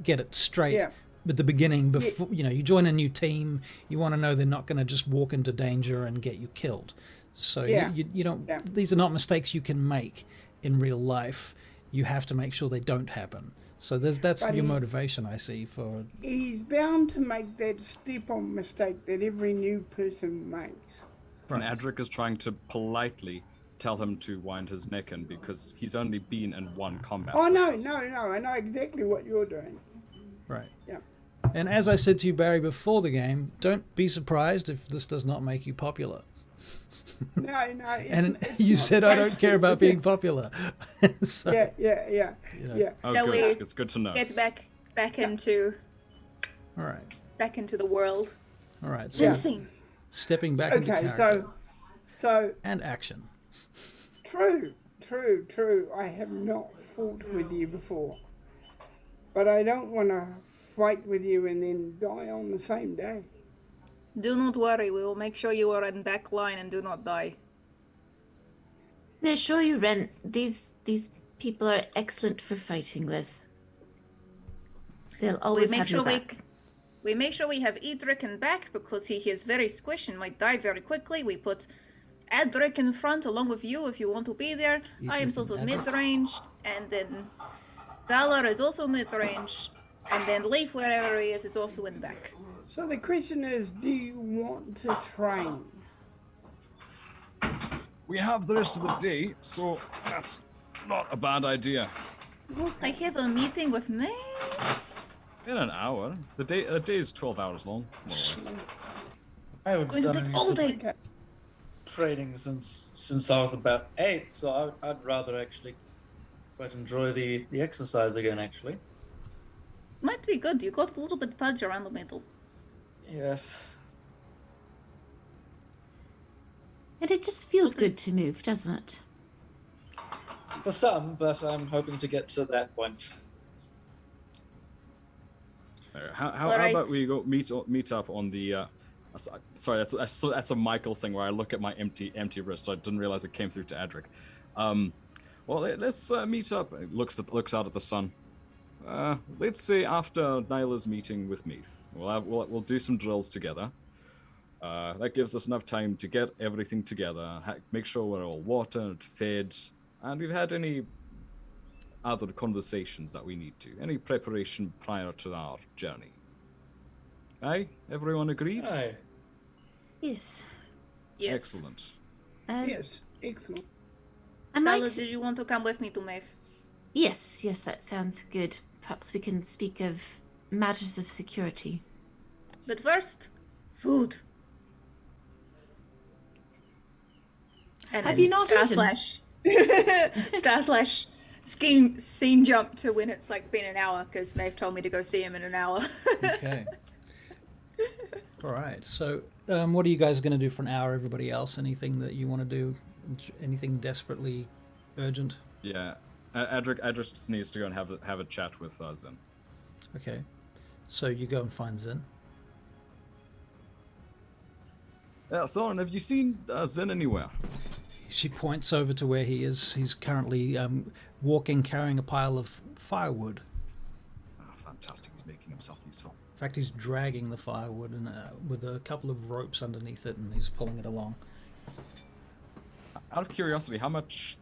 get it straight at the beginning. Before you join a new team, you want to know they're not going to just walk into danger and get you killed. So you don't. Yeah. These are not mistakes you can make in real life. You have to make sure they don't happen. So that's your motivation, I see, for... He's bound to make that step-on mistake that every new person makes. Right. And Adrik is trying to politely tell him to wind his neck in because he's only been in one combat. Oh, no, I know exactly what you're doing. Right. Yeah. And as I said to you, Barry, before the game, don't be surprised if this does not make you popular. No. And you said I don't care about being popular. So, yeah. Oh, Shall good. It's good to know. Get back into... All right. Back into the world. All right. So stepping back into character. So... And action. True. I have not fought with you before. But I don't want to fight with you and then die on the same day. Do not worry, we will make sure you are in back line and do not die. I assure you, Ren, these people are excellent for fighting with. They'll always have your back. We make sure we have Edric in back because he is very squish and might die very quickly. We put Adrik in front along with you if you want to be there. I am sort of mid-range, and then Dala is also mid-range, and then Leaf, wherever he is also in back. So the question is, do you want to train? We have the rest of the day, so that's not a bad idea. I have a meeting with Maith. In an hour. The day is 12 hours long, more or less. I haven't Going to done take any all sort day. of training since I was about 8, so I'd rather actually quite enjoy the exercise again, actually. Might be good. You got a little bit pudge around the middle. Yes. And it just feels good to move, doesn't it? for some, but I'm hoping to get to that point. How All right. about we go meet up on the? Sorry, that's a Michael thing where I look at my empty wrist. I didn't realize it came through to Adrik. Well, let's meet up. Looks out at the sun. Let's say after Nyla's meeting with Maith, we'll do some drills together. That gives us enough time to get everything together, make sure we're all watered, fed, and we've had any other conversations that we need to. Any preparation prior to our journey. Aye? Everyone agreed? Aye. Yes. Yes. Excellent. Yes, excellent. I Dala, might. did you want to come with me to Maith? Yes, that sounds good. Perhaps we can speak of matters of security. But first, food. And Have then you not eaten? / scene jump to when it's like been an hour because Maeve told me to go see him in an hour. Okay. All right. So, what are you guys going to do for an hour? Everybody else? Anything that you want to do? Anything desperately urgent? Yeah. Adrik just needs to go and have a chat with Zinn. Okay. So you go and find Zinn. Thorin, have you seen Zinn anywhere? She points over to where he is. He's currently walking, carrying a pile of firewood. Oh, fantastic. He's making himself useful. In fact, he's dragging the firewood and with a couple of ropes underneath it, and he's pulling it along. Out of curiosity, how much,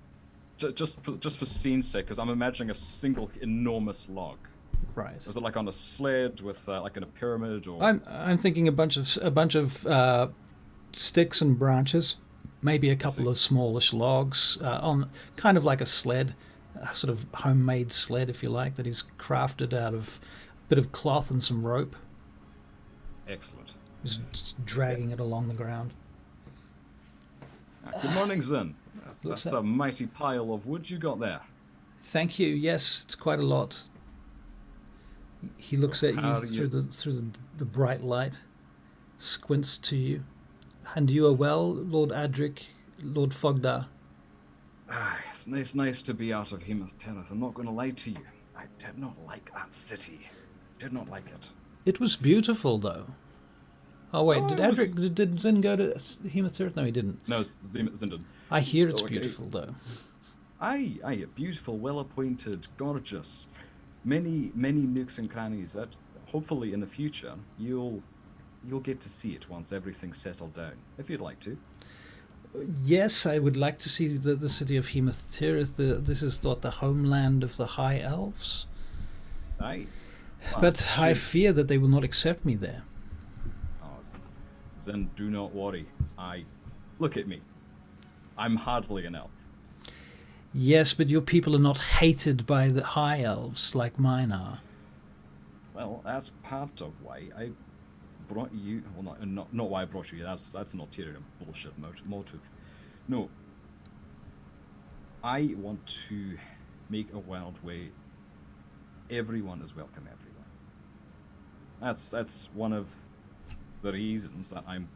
just for scene's sake, because I'm imagining a single enormous log. Right. Was it like on a sled with like in a pyramid, or? I'm thinking a bunch of sticks and branches, maybe a couple of smallish logs on kind of like a sled, a sort of homemade sled, if you like, that he's crafted out of a bit of cloth and some rope. Excellent. He's just dragging it along the ground. Good morning, Zinn. Looks That's a mighty pile of wood you got there. Thank you. Yes, it's quite a lot. He looks at you through the bright light, squints to you. And you are well, Lord Adrik, Lord Fogdar? It's nice to be out of Hemoth Tirith. I'm not going to lie to you. I did not like that city. Did not like it. It was beautiful, though. Oh, wait, did Zinn go to Hemoth Tirith? No, he didn't. No, Zinn didn't. I hear it's beautiful, though. Aye, beautiful, well-appointed, gorgeous. Many nooks and crannies that hopefully in the future you'll get to see it once everything's settled down, if you'd like to. Yes, I would like to see the city of Hemoth Tirith. This is thought the homeland of the High Elves. Aye. But I fear that they will not accept me there. Oh, then do not worry. Look at me. I'm hardly an elf. Yes, but your people are not hated by the High Elves like mine are. Well, that's part of why I brought you. Well, not why I brought you. That's an ulterior bullshit motive. No. I want to make a world where everyone is welcome everywhere. That's one of the reasons that I'm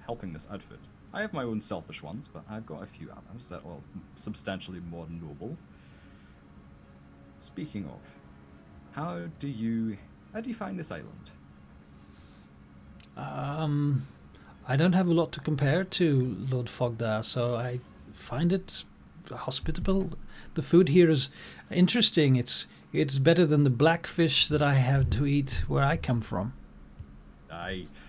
helping this outfit. I have my own selfish ones, but I've got a few others that are substantially more noble. Speaking of, how do you find this island? I don't have a lot to compare it to, Lord Fogdar, so I find it hospitable. The food here is interesting. It's better than the blackfish that I have to eat where I come from.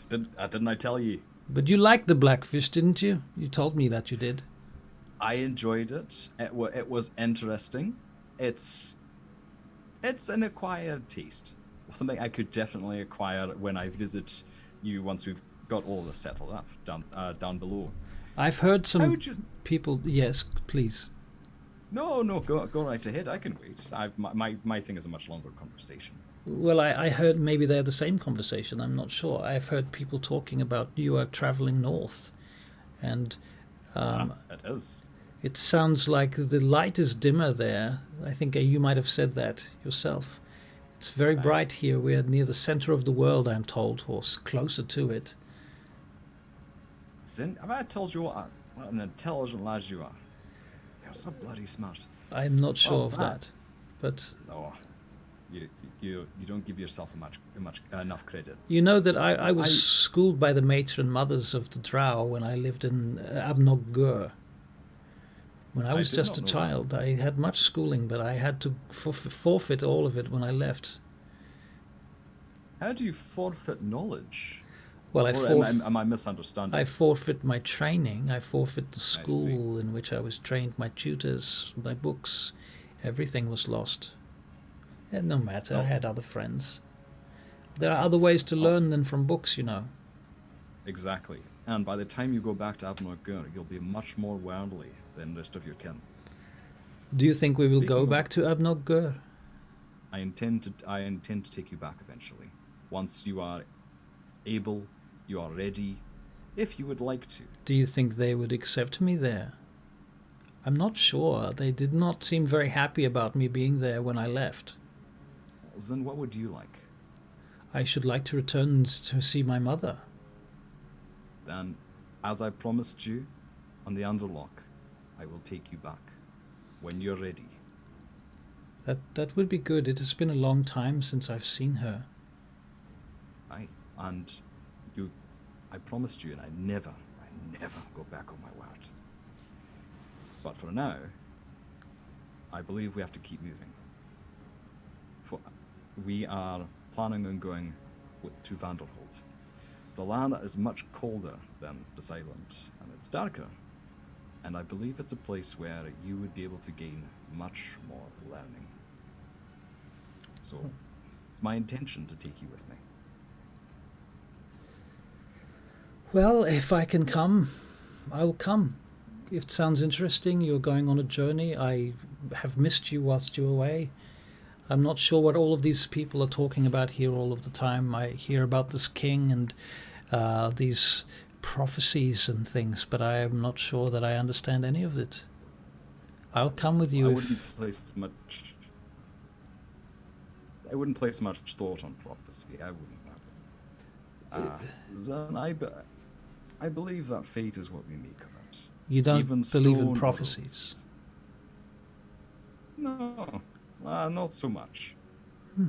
Didn't I tell you? But you liked the blackfish, didn't you? You told me that you did. I enjoyed it. It was interesting. It's an acquired taste. Something I could definitely acquire when I visit you once we've got all this settled up down below. I've heard some people. Yes, please. No, go right ahead. I can wait. My thing is a much longer conversation. Well, I heard maybe they're the same conversation. I'm not sure. I've heard people talking about you are traveling north, and it is. It sounds like the light is dimmer there. I think you might have said that yourself. It's very bright here. We're near the center of the world, I'm told, or closer to it. Zinn, have I told you what an intelligent lad you are? You're so bloody smart. I'm not sure Well, of that. But Oh, you don't give yourself enough credit. you know that I was I- schooled by the matron mothers of the Drow when I lived in Abnog Gur. When I I was did just a not know that. child, I had much schooling, but I had to forfeit all of it when I left. How do you forfeit knowledge? Well, Or am I misunderstanding? I forfeit my training. I forfeit the see. school in which I was trained, my tutors, my books. Everything was lost. And no matter, I Oh. had other friends. There are other ways to learn than from books, you know. Exactly. And by the time you go back to Abnor-Gur, you'll be much more worldly than the rest of your kin. Do you think we will Speaking go of- back to Abnog Gur? I intend to take you back eventually. Once you are able, you are ready, if you would like to. Do you think they would accept me there? I'm not sure. They did not seem very happy about me being there when I left. Then what would you like? I should like to return to see my mother. Then, as I promised you on the Underlock, I will take you back when you're ready. That would be good. It has been a long time since I've seen her. Aye, and I promised you, and I never go back on my word. But for now, I believe we have to keep moving. We are planning on going to Vanderhold. It's a land that is much colder than this island, and it's darker. And I believe it's a place where you would be able to gain much more learning. So, it's my intention to take you with me. Well, if I can come, I will come. It sounds interesting. You're going on a journey. I have missed you whilst you're away. I'm not sure what all of these people are talking about here all of the time. I hear about this king and these prophecies and things, but I am not sure that I understand any of it. I'll come with you I if... wouldn't place much thought on prophecy. I wouldn't. Then I believe that fate is what we make of it. You don't Even believe in stone prophecies? No, not so much. Hmm.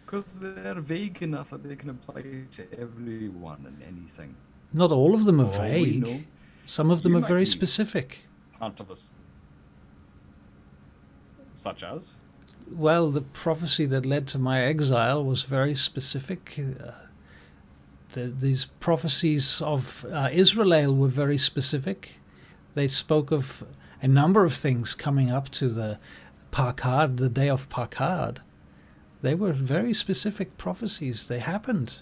Because they're vague enough that they can apply to everyone and anything. Not all of them are For all we vague. know, Some of them you are might very be specific. part of us. Such as? Well, the prophecy that led to my exile was very specific. These prophecies of Israel were very specific. They spoke of a number of things coming up to the Parkard, the day of Parkard. They were very specific prophecies. They happened.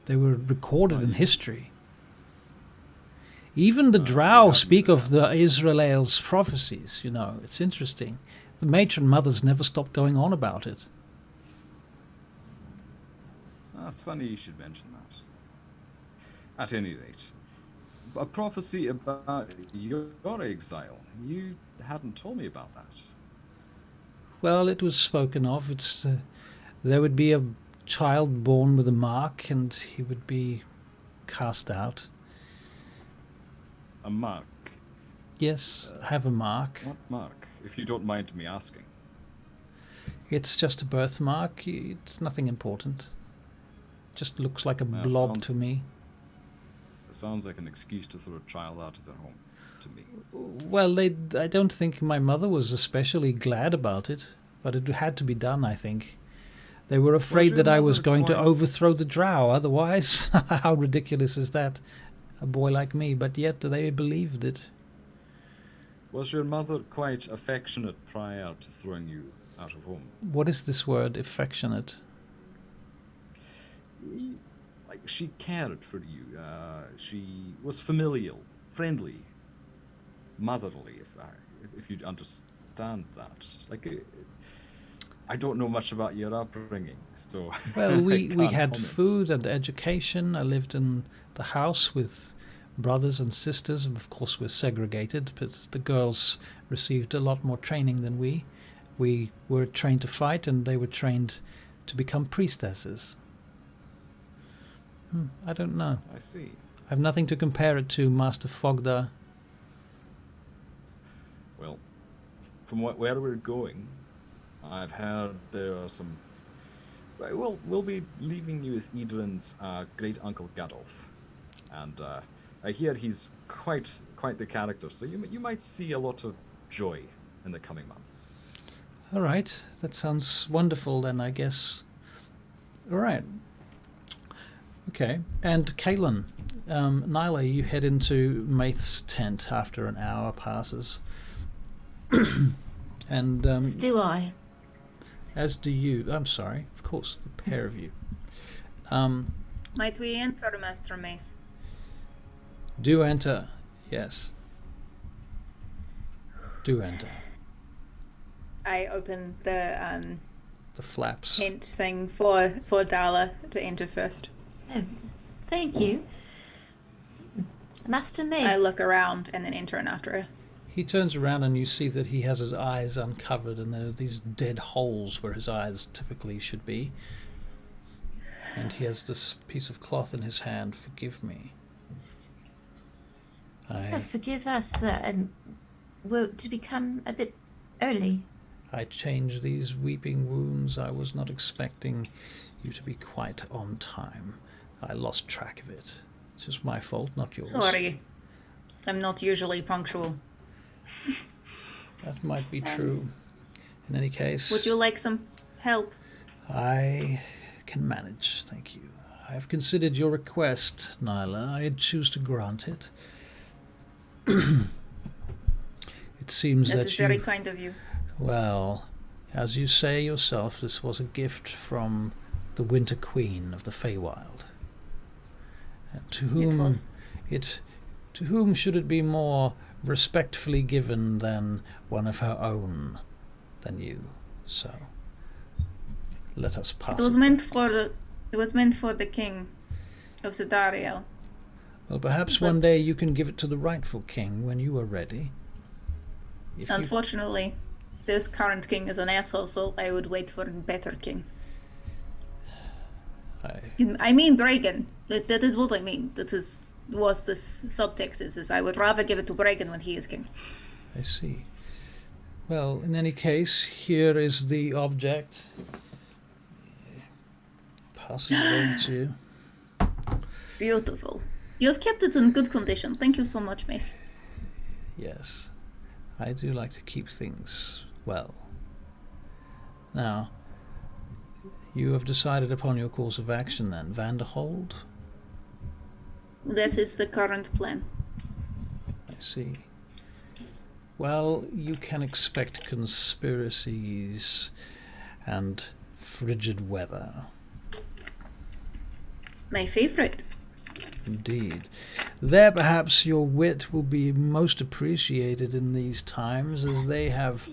They were recorded in history. Even the Drow speak of the Israel's prophecies, you know. It's interesting. The matron mothers never stopped going on about it. That's funny you should mention that. At any rate, a prophecy about your exile. You hadn't told me about that. Well, it was spoken of. It's there would be a child born with a mark, and he would be cast out. A mark. Yes, have a mark. What mark? If you don't mind me asking. It's just a birthmark. It's nothing important. Just looks like a Well, blob sounds- to me. It sounds like an excuse to throw a child out of their home, to me. Well, I don't think my mother was especially glad about it, but it had to be done, I think. They were afraid your that I was mother going to quite- overthrow the Drow. Otherwise, how ridiculous is that? A boy like me, but yet they believed it. Was your mother quite affectionate prior to throwing you out of home? What is this word, affectionate? Like, she cared for you. She was familial, friendly, motherly, if you'd understand that. Like, I don't know much about your upbringing, so... Well, we can't had comment. food and education. I lived in the house with brothers and sisters. Of course, we're segregated, but the girls received a lot more training than we. We were trained to fight, and they were trained to become priestesses. I don't know. I see. I have nothing to compare it to, Master Fogda. Well, from where we're going, I've heard there are some. We'll be leaving you with Edryn's great uncle Gadolf, and I hear he's quite the character. So you might see a lot of joy in the coming months. All right, that sounds wonderful. Then I guess. All right. Okay, and Caitlin, Nyla, you head into Maith's tent after an hour passes, and As do I. as do you. I'm sorry, of course, the pair of you. Might we enter, Master Maith? Do enter, yes. Do enter. I open the The flaps. tent thing for Dala to enter first. Oh, thank you. Master Maith. I look around and then enter in after her. He turns around and you see that he has his eyes uncovered and there are these dead holes where his eyes typically should be. And he has this piece of cloth in his hand. Forgive me. Oh, forgive us to become a bit early. I changed these weeping wounds. I was not expecting you to be quite on time. I lost track of it. It's just my fault, not yours. Sorry. I'm not usually punctual. That might be true. In any case, Would you like some help? I can manage, thank you. I have considered your request, Nyla. I choose to grant it. It seems That that is you... very kind of you. Well, as you say yourself, this was a gift from the Winter Queen of the Feywild. And to whom should it be more respectfully given than one of her own, than you? So let us pass. It was meant for the king of Sidarhael. Well, perhaps one day you can give it to the rightful king when you are ready. Unfortunately, the current king is an asshole, so I would wait for a better king. I mean Bragan. That is what I mean. That is what this subtext is I would rather give it to Bragan when he is king. I see. Well, in any case, here is the object. Pass it over to you. Beautiful. You have kept it in good condition. Thank you so much, Maith. Yes, I do like to keep things well. Now, you have decided upon your course of action then, Vanderhold? That is the current plan. I see. Well, you can expect conspiracies and frigid weather. My favorite. Indeed. There perhaps your wit will be most appreciated in these times, as they have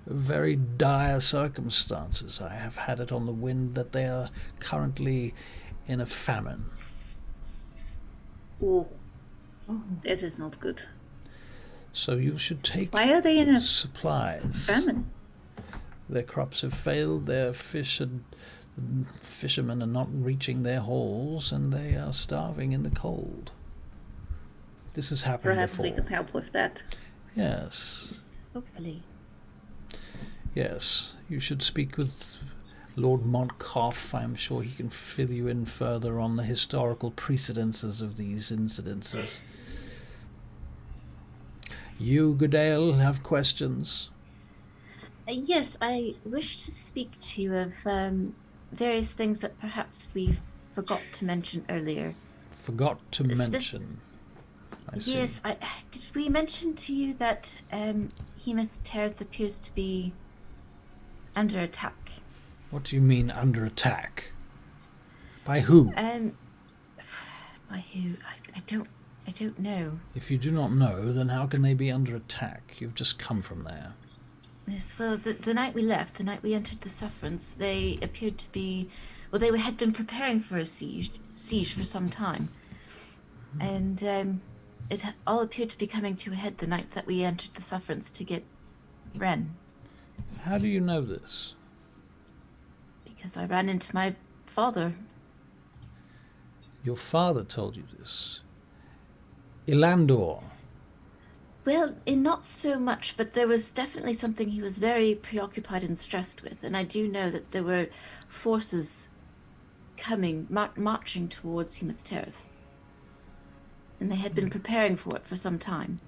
very dire circumstances. I have had it on the wind that they are currently in a famine. Oh, that is not good. So you should take Why are they in a supplies. famine? Their crops have failed, their fishermen are not reaching their hauls, and they are starving in the cold. This has happened Perhaps before. we can help with that. Yes. Hopefully. Yes, you should speak with Lord Montcoff. I'm sure he can fill you in further on the historical precedences of these incidences. You, Goodale, have questions? Yes, I wish to speak to you of various things that perhaps we forgot to mention earlier. Forgot to mention. I see. Yes, did we mention to you that Hemoth Terrath appears to be under attack? What do you mean, under attack? By who? By who? I don't know. If you do not know, then how can they be under attack? You've just come from there. Yes, well, the night we left, the night we entered the Sufferance, they appeared to be, well, they had been preparing for a siege for some time. And it all appeared to be coming to a head the night that we entered the Sufferance to get Ren. How do you know this? Because I ran into my father. Your father told you this. Ilandor. Well, not so much, but there was definitely something he was very preoccupied and stressed with. And I do know that there were forces coming, marching towards Hemeth Terrath. And they had been preparing for it for some time,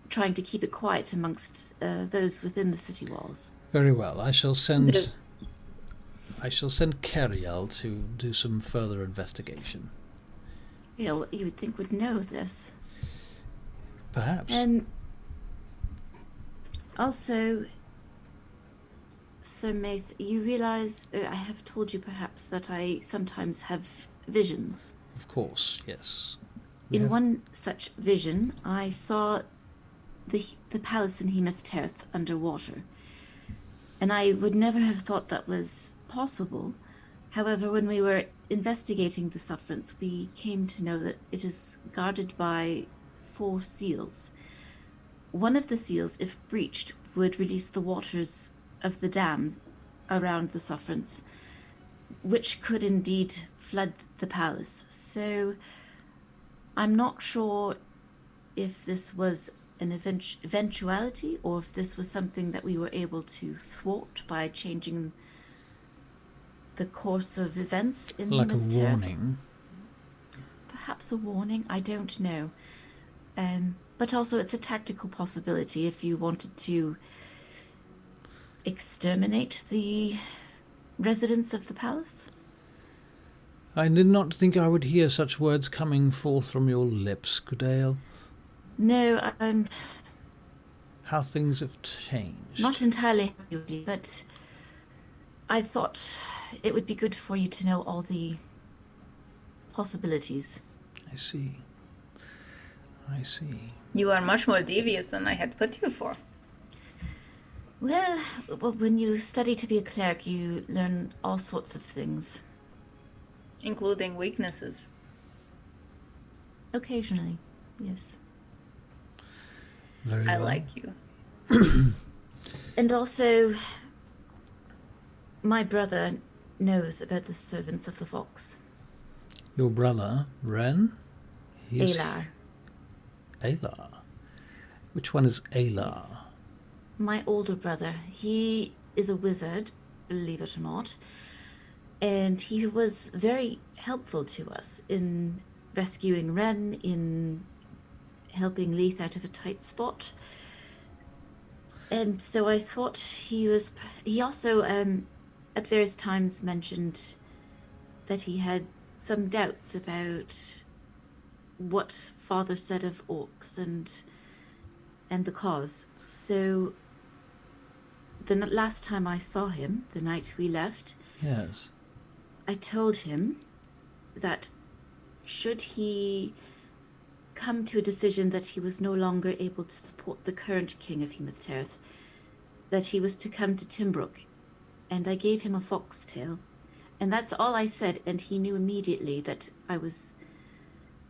trying to keep it quiet amongst those within the city walls. Very well. I shall send Cariel to do some further investigation. You know, you would think would know this. Perhaps. Also, Sir Maith, you realize, I have told you perhaps that I sometimes have visions. Of course, yes. In one such vision, I saw the palace in Hemeth Terrath underwater. And I would never have thought that was possible. However, when we were investigating the sufferance, we came to know that it is guarded by 4 seals. One of the seals, if breached, would release the waters of the dam around the sufferance, which could indeed flood the palace. So I'm not sure if this was an eventuality or if this was something that we were able to thwart by changing the course of events in like a Hemeth Terrath. warning. Perhaps a warning, I don't know. But also it's a tactical possibility if you wanted to exterminate the residents of the palace. I did not think I would hear such words coming forth from your lips, Goodale. No, I'm How things have changed. not entirely happy with you, but I thought it would be good for you to know all the possibilities. I see. You are much more devious than I had put you for. Well, when you study to be a cleric, you learn all sorts of things. Including weaknesses. Occasionally, yes. Very I well. like you. And also, my brother knows about the servants of the fox. Your brother, Ren? Alar. Alar. Which one is Alar? Yes. My older brother. He is a wizard, believe it or not. And he was very helpful to us in rescuing Ren, in helping Leith out of a tight spot. And so I thought he also at various times mentioned that he had some doubts about what father said of orcs and the cause. So the last time I saw him, the night we left, Yes. I told him that should he come to a decision that he was no longer able to support the current king of Hemeth Terrath, that he was to come to Timbrook. And I gave him a foxtail. And that's all I said, and he knew immediately that I was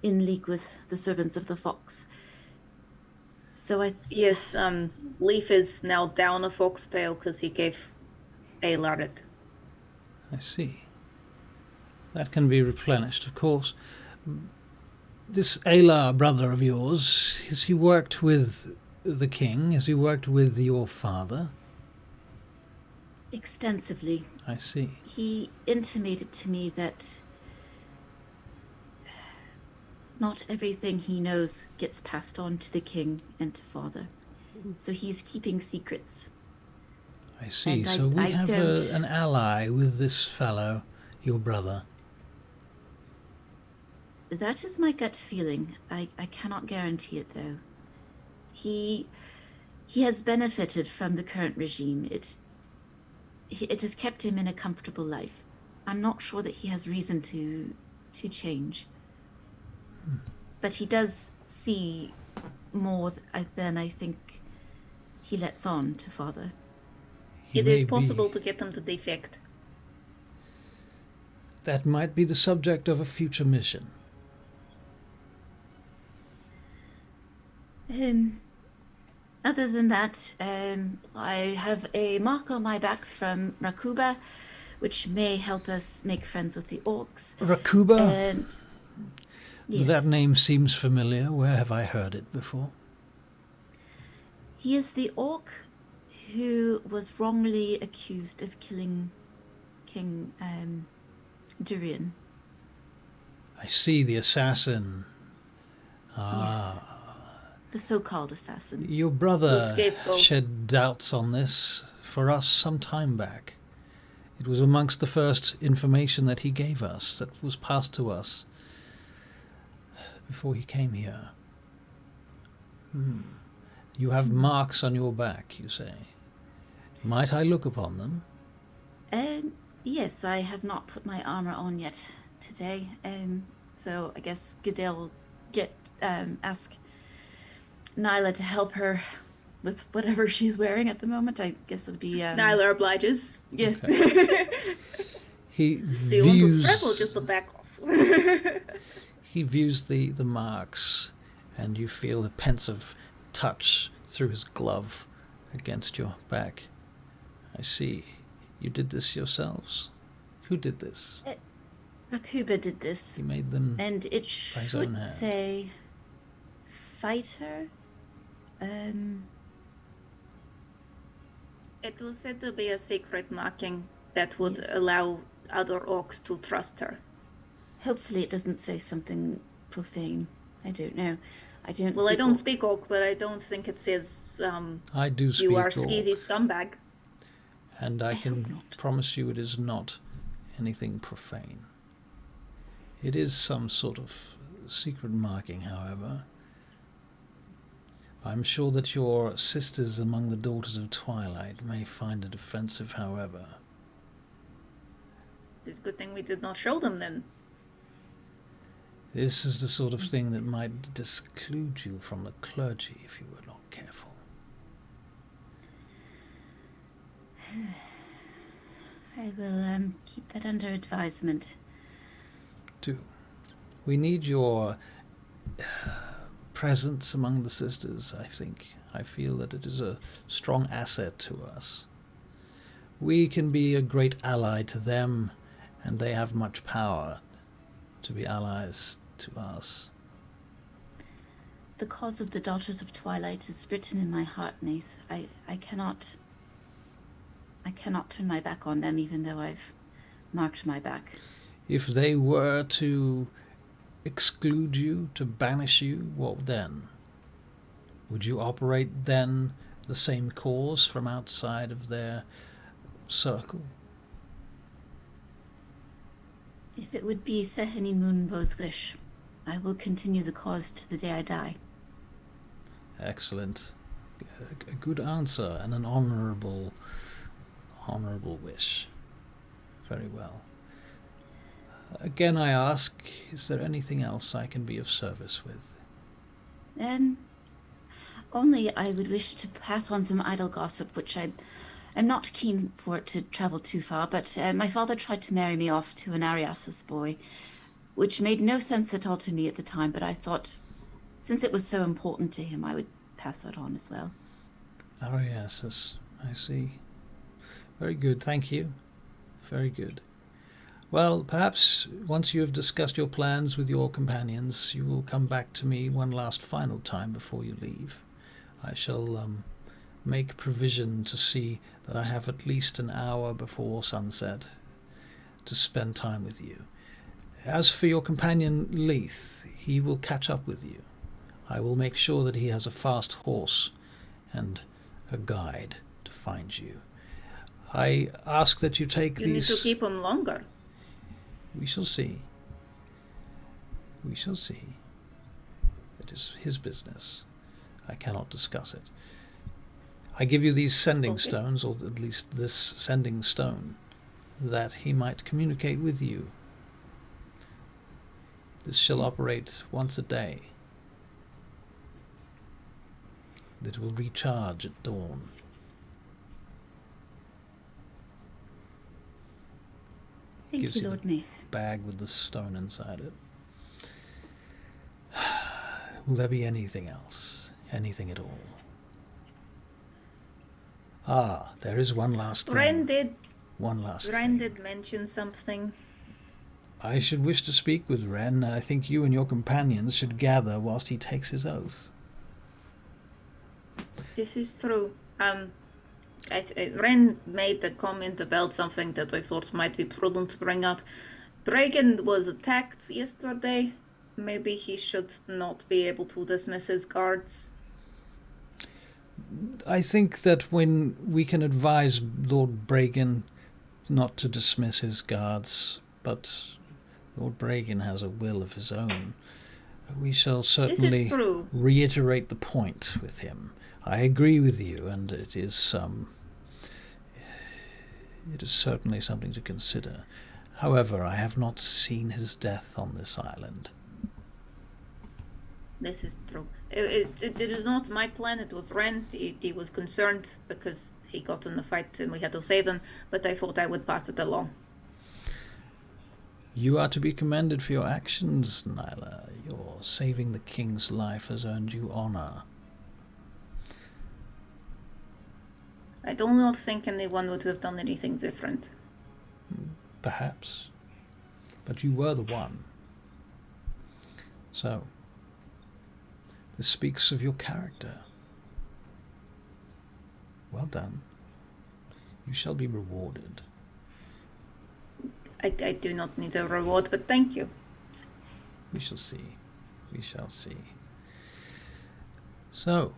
in league with the servants of the fox. So Yes, Leaf is now down a foxtail because he gave Alar it. I see. That can be replenished, of course. This Alar brother of yours, has he worked with the king? Has he worked with your father? extensively. I see. He intimated to me that not everything he knows gets passed on to the king and to father. So he's keeping secrets. I see. And So we I have don't- an ally with this fellow, your brother. That is my gut feeling. I cannot guarantee it, though. He has benefited from the current regime. It has kept him in a comfortable life. I'm not sure that he has reason to change. But he does see more than I think he lets on to father. He It may is be- possible to get them to defect. That might be the subject of a future mission. Other than that, I have a mark on my back from Rakuba, which may help us make friends with the orcs. Rakuba? And yes, That name seems familiar. Where have I heard it before? He is the orc who was wrongly accused of killing King Edryn. I see, the assassin. Yes. The so-called assassin. Your brother The scapegoat. shed doubts on this for us some time back. It was amongst the first information that he gave us, that was passed to us before he came here. You have marks on your back, you say. Might I look upon them? Yes, I have not put my armour on yet today. So I guess Gadale will ask Nyla to help her with whatever she's wearing at the moment. I guess it'll be Nyla obliges. Yeah. Okay. He Do you want to strap or just the back off? He views the marks, and you feel a pensive touch through his glove against your back. I see. You did this yourselves? Who did this? Rakuba did this. He made them And it by his own should hand. say fighter. It was said to be a secret marking that would allow other orcs to trust her. Hopefully it doesn't say something profane. I don't know. I don't Well, I speak don't orc. speak orc, but I don't think it says I do speak you are orc, skeezy scumbag. and I hope can not. promise you it is not anything profane. It is some sort of secret marking, however. I'm sure that your sisters among the Daughters of Twilight may find it offensive, however. It's a good thing we did not show them then. This is the sort of thing that might disclude you from the clergy if you were not careful. I will keep that under advisement. Do. We need your presence among the sisters, I think. I feel that it is a strong asset to us. We can be a great ally to them, and they have much power to be allies to us. The cause of the Daughters of Twilight is written in my heart, Maith. I cannot turn my back on them, even though I've marked my back. If they were to exclude you, to banish you, what then? Would you operate then the same cause from outside of their circle? If it would be Seheni Moonbow's wish, I will continue the cause to the day I die. Excellent. A good answer and an honourable wish. Very well. Again, I ask, is there anything else I can be of service with? Only I would wish to pass on some idle gossip, which I'm not keen for it to travel too far, but my father tried to marry me off to an Ariasis boy, which made no sense at all to me at the time, but I thought, since it was so important to him, I would pass that on as well. Ariasis, I see. Very good, thank you. Very good. Well, perhaps once you have discussed your plans with your companions, you will come back to me one last final time before you leave. I shall make provision to see that I have at least an hour before sunset to spend time with you. As for your companion Leith, he will catch up with you. I will make sure that he has a fast horse and a guide to find you. I ask that you take You these... need to keep him longer. We shall see. We shall see. It is his business. I cannot discuss it. I give you these sending Okay. stones, or at least this sending stone, that he might communicate with you. This shall operate once a day. It will recharge at dawn. Thank Gives you, you Lord the Maith. bag with the stone inside it. Will there be anything else? Anything at all? Ah, there is one last thing. One last Ren thing. did mention something. I should wish to speak with Ren. I think you and your companions should gather whilst he takes his oath. This is true. Ren made the comment about something that I thought might be prudent to bring up. Dragon was attacked yesterday. Maybe he should not be able to dismiss his guards. I think that when we can advise Lord Bragan not to dismiss his guards, but Lord Bragan has a will of his own, we shall certainly reiterate the point with him. I agree with you, and it is certainly something to consider. However, I have not seen his death on this island. This is true. It is not my plan. It was Ren. He was concerned because he got in the fight and we had to save him, but I thought I would pass it along. You are to be commended for your actions, Nyla. Your saving the king's life has earned you honor. I do not think anyone would have done anything different. Perhaps. But you were the one. So, this speaks of your character. Well done. You shall be rewarded. I do not need a reward, but thank you. We shall see. We shall see. So,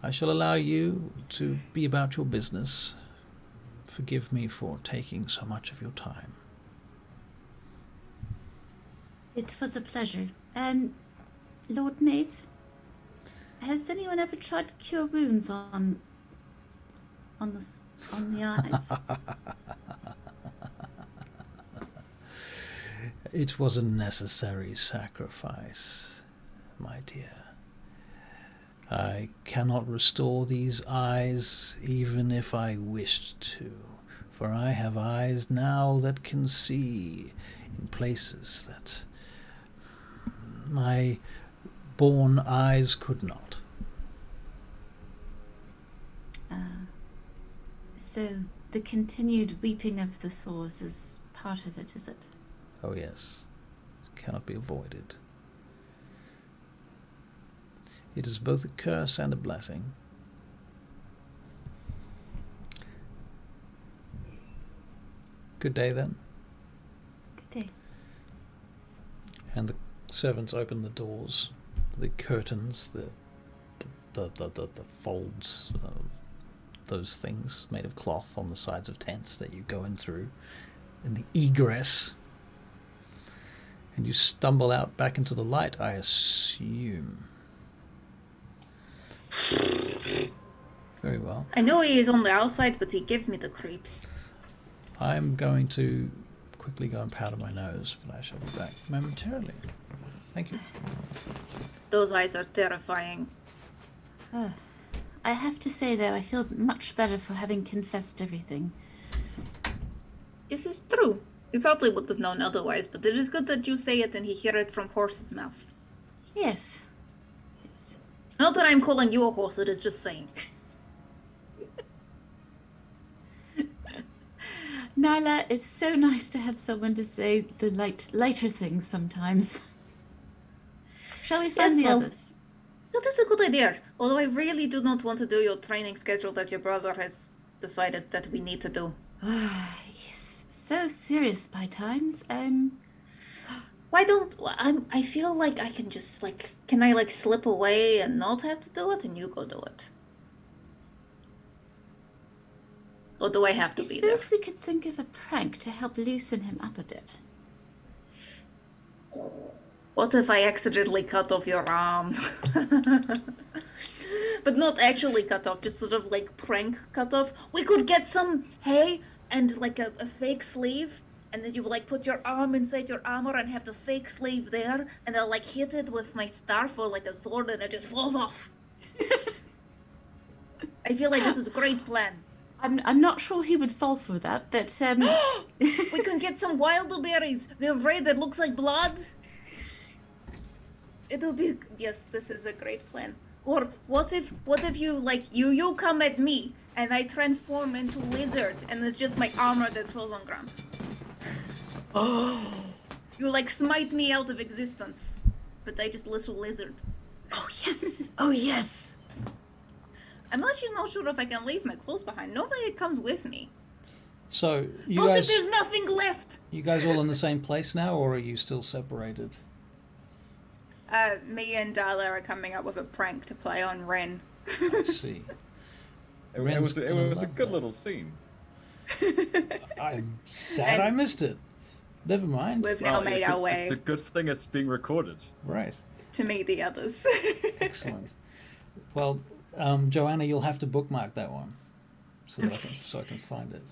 I shall allow you to be about your business. Forgive me for taking so much of your time. It was a pleasure. Lord Maith, has anyone ever tried to cure wounds on the eyes? It was a necessary sacrifice, my dear. I cannot restore these eyes even if I wished to, for I have eyes now that can see in places that my born eyes could not. So the continued weeping of the sores is part of it, is it? Oh yes, it cannot be avoided. It is both a curse and a blessing. Good day then. Good day. And the servants open the doors, the curtains, the folds, those things made of cloth on the sides of tents that you go in through, and the egress. And you stumble out back into the light, I assume. Very well. I know he is on the outside, but he gives me the creeps. I'm going to quickly go and powder my nose, but I shall be back momentarily. Thank you. Those eyes are terrifying. I have to say, though, I feel much better for having confessed everything. This is true. You probably would have known otherwise, but it is good that you say it and he hear it from horse's mouth. Yes. Not that I'm calling you a horse, it is just saying. Nyla, it's so nice to have someone to say the lighter things sometimes. Shall we find the others? That is a good idea. Although I really do not want to do your training schedule that your brother has decided that we need to do. He's so serious by times. Why don't I feel like I can just can I slip away and not have to do it and you go do it? Or do I have to be there? I suppose we could think of a prank to help loosen him up a bit. What if I accidentally cut off your arm? But not actually cut off, just sort of prank cut off. We could get some hay and a fake sleeve, and then you would put your arm inside your armor and have the fake sleeve there, and I'll hit it with my staff or a sword and it just falls off. I feel like this is a great plan. I'm not sure he would fall for that, but We can get some wilderberries. They're red, it looks like blood. It'll be yes, this is a great plan. Or what if you you come at me and I transform into lizard and it's just my armor that falls on ground. Oh. You smite me out of existence. But I just little lizard. Oh yes. Oh yes. I'm actually not sure if I can leave my clothes behind. Normally it comes with me. So you What guys, if there's nothing left? you guys all in the same place now, or are you still separated? Me and Dala are coming up with a prank to play on Ren. I see. It Ren's was gonna a love good that. little scene. I'm sad I missed it. Never mind. We've now made our way It's a good thing it's being recorded. Right. to meet the others. Excellent. Well, Joanna, you'll have to bookmark that one so that I can find it.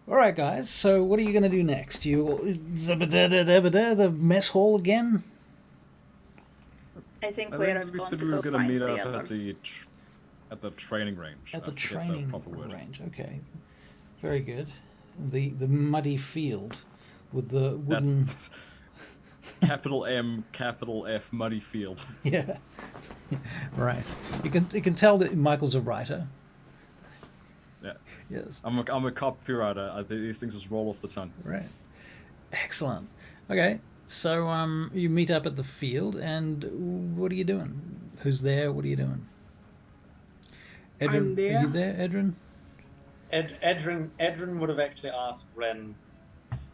All right, guys. So what are you going to do next? The mess hall again? I think I we're think we going said to we were go going to find meet the up others. at the training range. At the I forget training proper word. range. Okay. Very good. The muddy field with the wooden. That's capital M, capital F, muddy field. Yeah. Right. You can tell that Michael's a writer. Yeah, Yes. I'm a copywriter. These things just roll off the tongue. Right. Excellent. Okay. So you meet up at the field, and what are you doing? Who's there? What are you doing? Edryn, I'm there. Are you there, Edryn? Edryn would have actually asked Ren,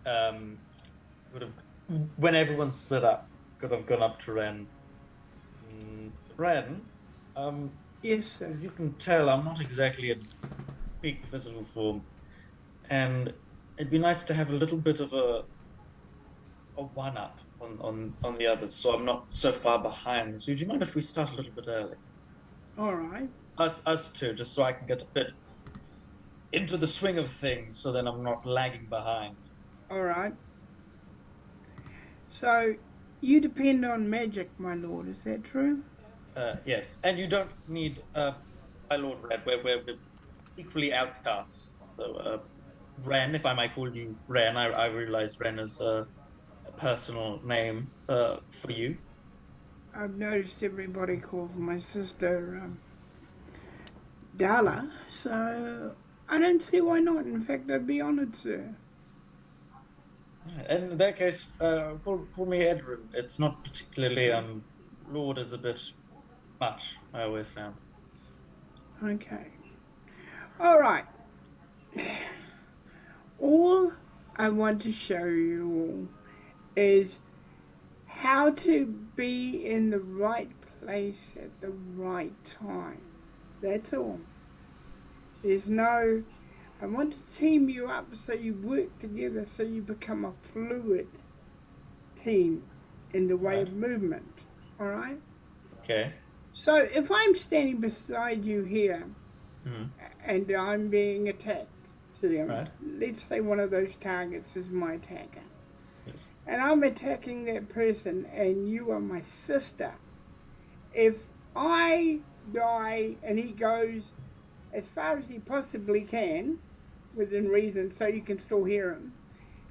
would have, when everyone split up, could have gone up to Ren. Ren, Yes, sir. as you can tell, I'm not exactly in peak physical form, and it'd be nice to have a little bit of a one-up on the others, so I'm not so far behind. So would you mind if we start a little bit early? All right. Us two, just so I can get a bit into the swing of things, so then I'm not lagging behind. All right. So, you depend on magic, my lord. Is that true? Yes, and you don't need my Lord Red. We're equally outcasts. So, Ren, if I might call you Ren, I realize Ren is a personal name for you. I've noticed everybody calls my sister Dala, so I don't see why not. In fact, I'd be honoured, sir. And in that case, call me Edryn. It's not particularly Lord is a bit much. I always found. Okay. All right. All I want to show you all is how to be in the right place at the right time. That's all. There's no... I want to team you up so you work together, so you become a fluid team in the way of movement. All right? Okay. So if I'm standing beside you here Mm-hmm. and I'm being attacked, so Right. let's say one of those targets is my attacker, Yes. and I'm attacking that person and you are my sister, if I die and he goes as far as he possibly can, within reason, so you can still hear him,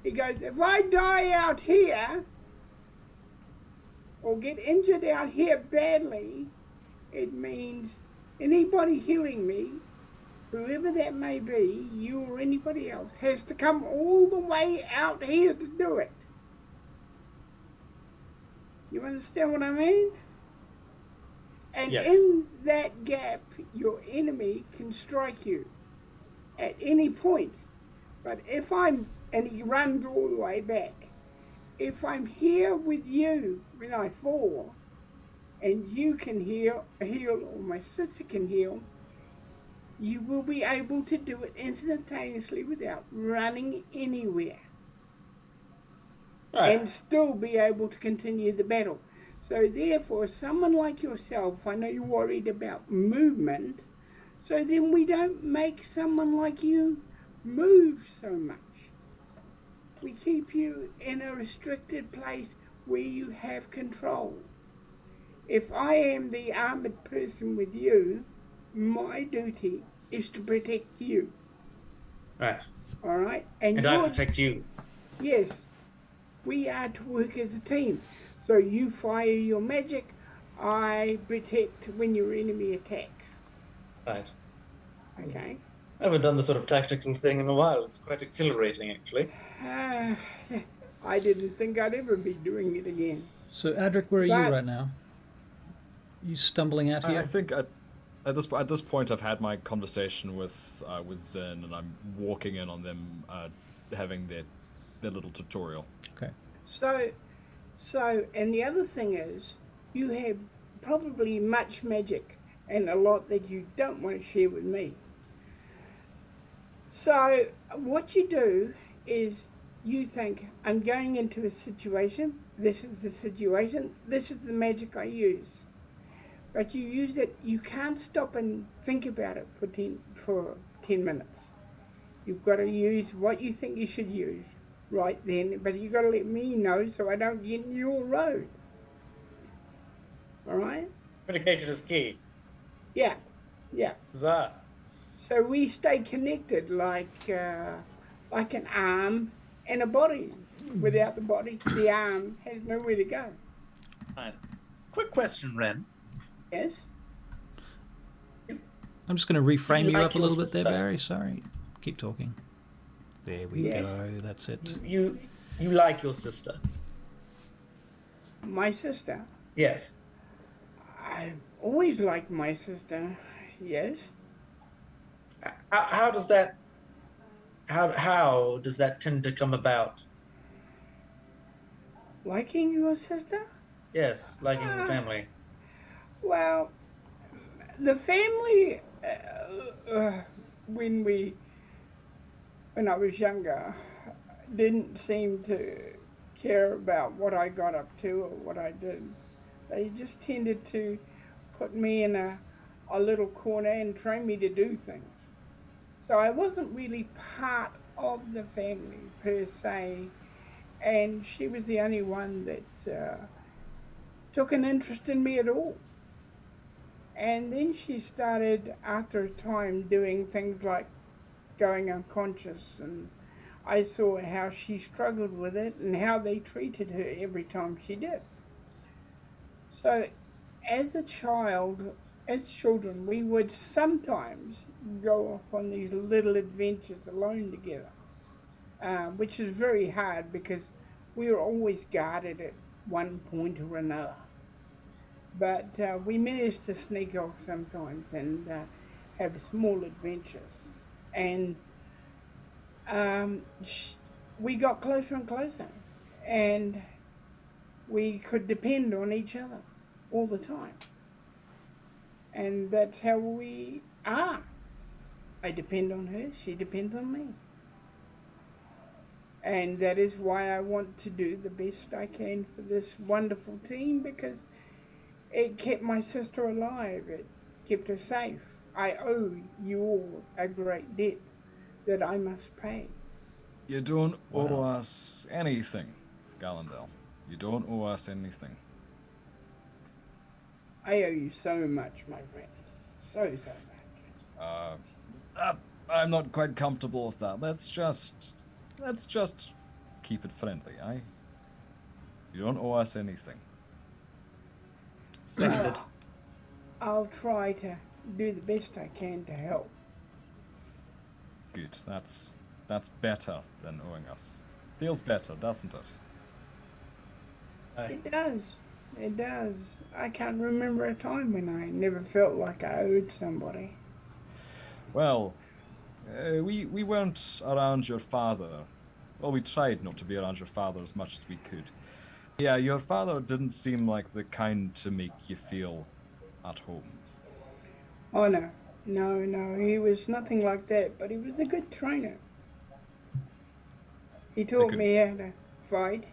he goes, if I die out here or get injured out here badly, it means anybody healing me, whoever that may be, you or anybody else, has to come all the way out here to do it. You understand what I mean? And Yes. in that gap, your enemy can strike you at any point. But if I'm, and he runs all the way back, if I'm here with you when I fall, and you can heal, or my sister can heal, you will be able to do it instantaneously without running anywhere. Right. And still be able to continue the battle. So therefore, someone like yourself, I know you're worried about movement, so then we don't make someone like you move so much. We keep you in a restricted place where you have control. If I am the armoured person with you, my duty is to protect you. Right. All right? And I your protect you. Yes, we are to work as a team. So you fire your magic, I protect when your enemy attacks. Right. Okay? I haven't done this sort of tactical thing in a while. It's quite exhilarating, actually. I didn't think I'd ever be doing it again. So, Adrik, where are you But- right now? You stumbling out I here? think at this point, I've had my conversation with Zinn, and I'm walking in on them having their little tutorial. Okay. So, and the other thing is, you have probably much magic and a lot that you don't want to share with me. So, what you do is you think, I'm going into a situation, this is the situation, this is the magic I use. But you use it, you can't stop and think about it for 10 minutes. You've got to use what you think you should use right then, but you've got to let me know so I don't get in your road. All right? Communication is key. Yeah. Huzzah. So we stay connected like an arm and a body. Without the body, the arm has nowhere to go. Right. Quick question, Ren. Yes? I'm just going to reframe you like up a little your bit there, sister? Barry. Sorry. Keep talking. There we Yes. go. That's it. You like your sister? My sister. Yes. I've always liked my sister. Yes. How does that? How does that tend to come about? Liking your sister? Yes, liking the family. Well, the family, when I was younger, didn't seem to care about what I got up to or what I did. They just tended to put me in a little corner and train me to do things. So I wasn't really part of the family per se, and she was the only one that took an interest in me at all. And then she started, after a time, doing things like going unconscious, and I saw how she struggled with it and how they treated her every time she did. So as children, we would sometimes go off on these little adventures alone together, which is very hard because we were always guarded at one point or another. But we managed to sneak off sometimes and have small adventures. And we got closer and closer. And we could depend on each other all the time. And that's how we are. I depend on her, she depends on me. And that is why I want to do the best I can for this wonderful team, because it kept my sister alive, it kept her safe. I owe you all a great debt that I must pay. You don't owe us anything, Gallandale. You don't owe us anything. I owe you so much, my friend. So much. I'm not quite comfortable with that. Let's just keep it friendly, eh? You don't owe us anything. Seconded. I'll try to do the best I can to help. Good. That's better than owing us. Feels better, doesn't it? It does. It does. I can't remember a time when I never felt like I owed somebody. Well, we weren't around your father. Well, we tried not to be around your father as much as we could. Yeah, your father didn't seem like the kind to make you feel at home. Oh, no. No, he was nothing like that, but he was a good trainer. He taught me how to fight,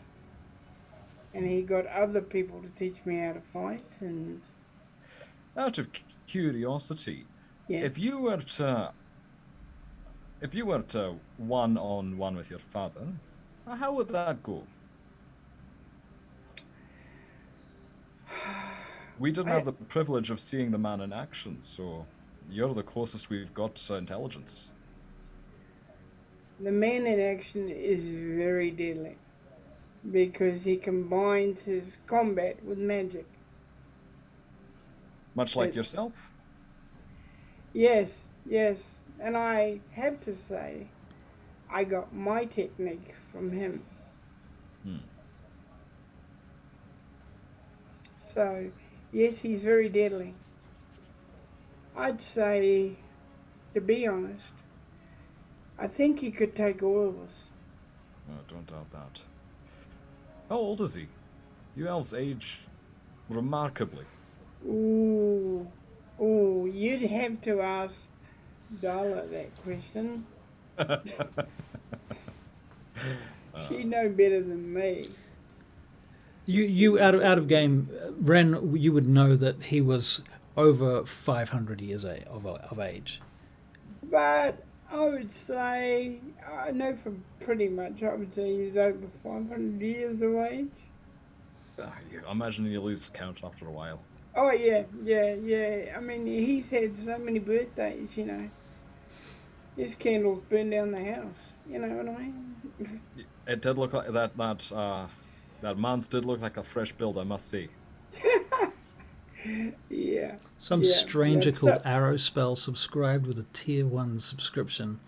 and he got other people to teach me how to fight, and... Out of curiosity, Yeah. if you were to one-on-one with your father, how would that go? We didn't have the privilege of seeing the man in action, so you're the closest we've got to intelligence. The man in action is very deadly, because he combines his combat with magic. Much like yourself? Yes, and I have to say, I got my technique from him. So, yes, he's very deadly. I'd say, to be honest, I think he could take all of us. Oh, don't doubt that. How old is he? You elves age remarkably. Ooh, you'd have to ask Dala that question. She'd know better than me. You out of game, Ren. You would know that he was over 500 years of age. But I would say, I know from pretty much, I would say he's over 500 years of age. I imagine you lose count after a while. Oh, yeah. I mean, he's had so many birthdays, you know. His candles burn down the house, you know what I mean? It did look like that man's did look like a fresh build, I must say. Yeah. Some Yeah, stranger yeah, called so- Arrow Spell subscribed with a tier 1 subscription.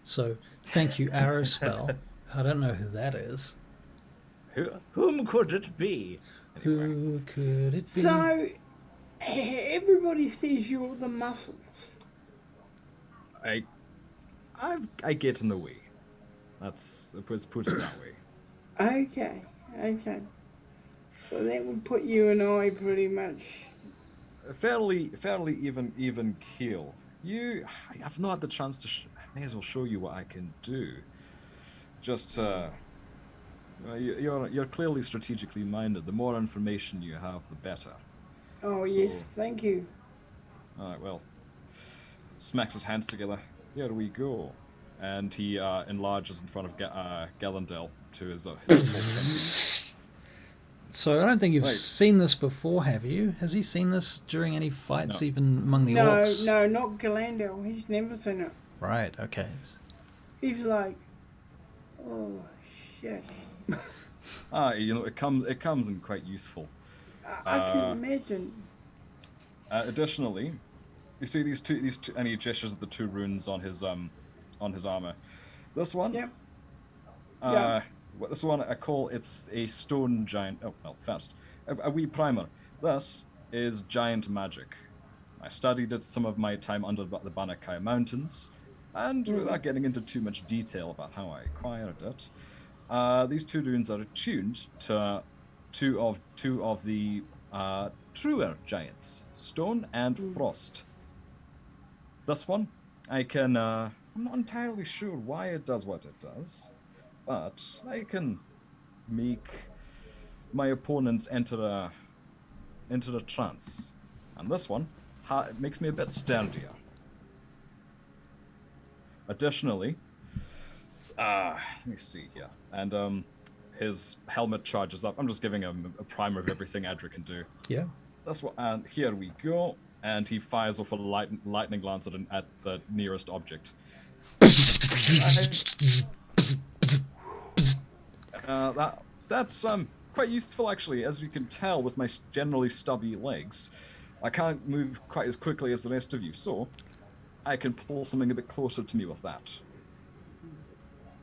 So thank you, Arrow Spell. I don't know who that is. Whom could it be? Anyway, Who could it be? So, everybody says you're the muscles. I get in the way. Let's put it that way. Okay. So that would put you and I pretty much. Fairly even keel. I've not had the chance to. May as well show you what I can do. Just you're clearly strategically minded. The more information you have, the better. Oh, So- yes, thank you. All right, well, smacks his hands together. Here we go, and he enlarges in front of Gallandel to his. So I don't think you've Right. seen this before, have you? Has he seen this during any fights, No. even among the No, orcs? not Galandel. He's never seen it. Right, okay. He's like, oh, shit. It comes in quite useful. I can imagine. Additionally, you see these two, and he gestures at the two runes on his armor. This one, Yep. this one I call it's a stone giant. Oh well, first a wee primer. This is giant magic. I studied it some of my time under the Banakai Mountains, and without getting into too much detail about how I acquired it, these two runes are attuned to two of the truer giants, Stone and Frost. This one, I can. I'm not entirely sure why it does what it does, but I can make my opponents enter a trance, and this one it makes me a bit sturdier. Additionally, let me see here, and his helmet charges up. I'm just giving him a primer of everything Adrik can do. Yeah. That's what, and here we go. And he fires off a lightning lance at the nearest object. That's quite useful actually, as you can tell with my generally stubby legs. I can't move quite as quickly as the rest of you, so I can pull something a bit closer to me with that.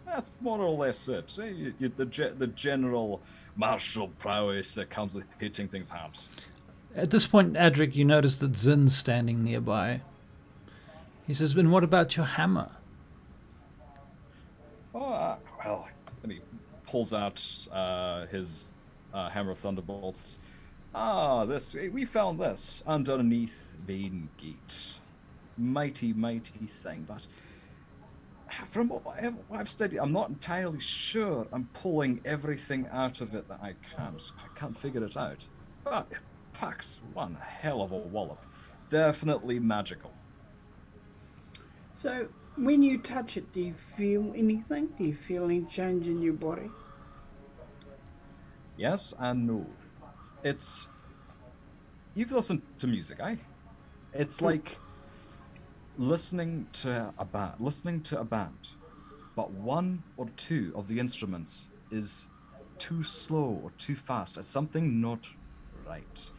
That's more or less it. The general martial prowess that comes with hitting things hard. At this point, Adrik, you notice that Zinn's standing nearby. He says, "And what about your hammer?" Oh, well, and he pulls out his hammer of thunderbolts. We found this underneath Vaingate. Mighty thing, but from what I've studied, I'm not entirely sure I'm pulling everything out of it that I can. I can't figure it out. But it packs one hell of a wallop. Definitely magical. So, when you touch it, do you feel anything? Do you feel any change in your body? Yes and no. It's... You can listen to music, eh? It's like listening to a band, but one or two of the instruments is too slow or too fast. It's something not right.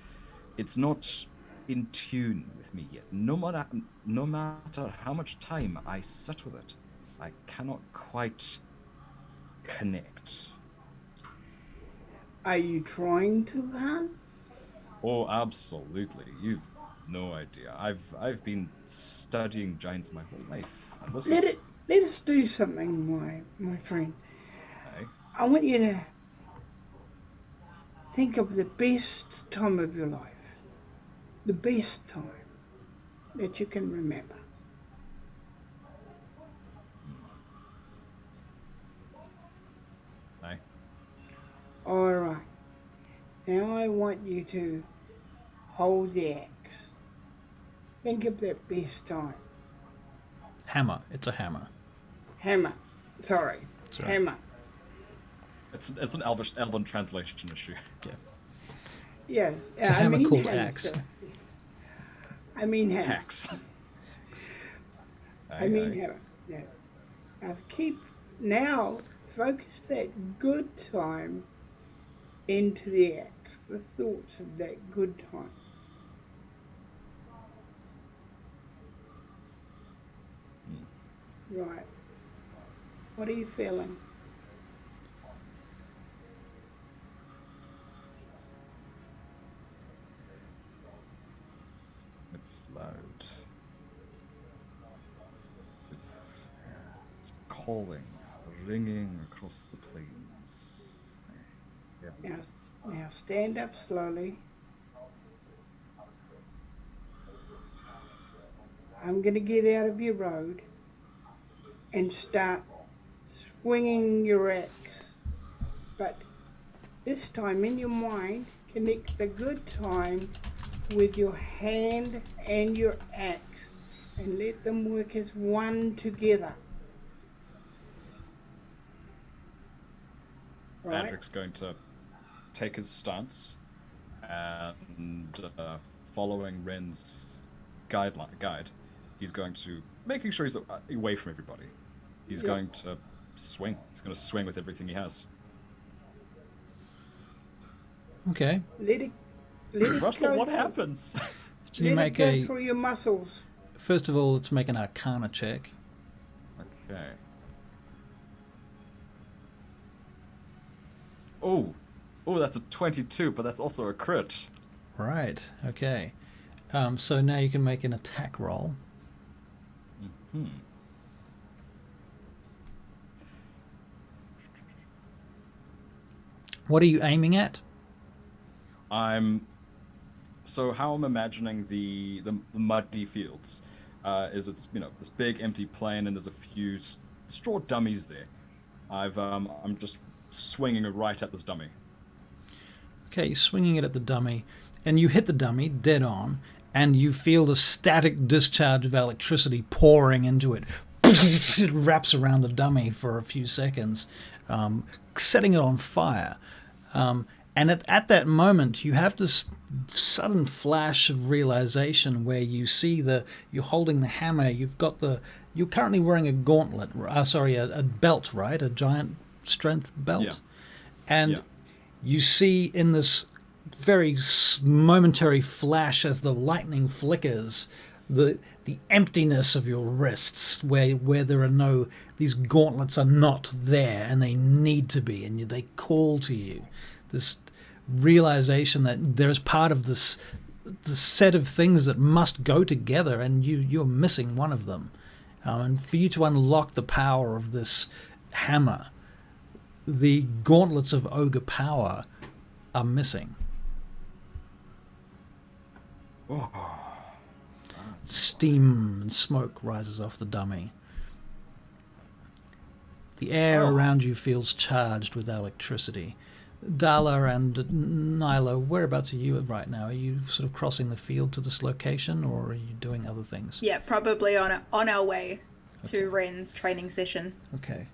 It's not in tune with me yet. No matter how much time I sit with it, I cannot quite connect. Are you trying too hard? Oh, absolutely. You've no idea. I've been studying giants my whole life. And this Let us do something, my friend. Okay. I want you to think of the best time of your life. The best time that you can remember. Aye. All right. Now I want you to hold the axe. Think of that best time. Hammer. It's a hammer. Hammer. Sorry. Sorry. Hammer. It's an Elven translation issue. Yeah. Yes. It's a hammer called hammer, axe. sir. I mean hammer. Hacks. I mean hammer. Yeah. Now focus that good time into the axe. The thoughts of that good time. Right. What are you feeling? It's loud. It's calling, ringing across the plains. Yeah. Now stand up slowly. I'm going to get out of your road and start swinging your axe. But this time in your mind, connect the good time with your hand and your axe and let them work as one together. Right? Adric's going to take his stance and following Ren's guide, he's going to, making sure he's away from everybody. He's going to swing. He's going to swing with everything he has. Okay. Let it Russell, go what through. happens? Can you Let make it go through your muscles. First of all, let's make an Arcana check. Okay. Oh, that's a 22, but that's also a crit. Right. Okay. So now you can make an attack roll. What are you aiming at? So how I'm imagining the muddy fields is it's this big empty plain and there's a few straw dummies there. I'm just swinging it right at this dummy. Okay, you're swinging it at the dummy, and you hit the dummy dead on, and you feel the static discharge of electricity pouring into it. It wraps around the dummy for a few seconds, setting it on fire. And at that moment, you have this sudden flash of realization where you see you're holding the hammer. You're currently wearing a gauntlet. A belt, right? A giant strength belt. Yeah. And you see in this very momentary flash as the lightning flickers, the emptiness of your wrists, where there are these gauntlets are not there, and they need to be, and they call to you. This realization that there's part of the set of things that must go together, and you're missing one of them. And for you to unlock the power of this hammer, the gauntlets of ogre power are missing. Steam and smoke rises off the dummy. The air around you feels charged with electricity. Dala and Nyla, whereabouts are you right now? Are you sort of crossing the field to this location, or are you doing other things? Yeah, probably on our way to Ren's training session. Okay.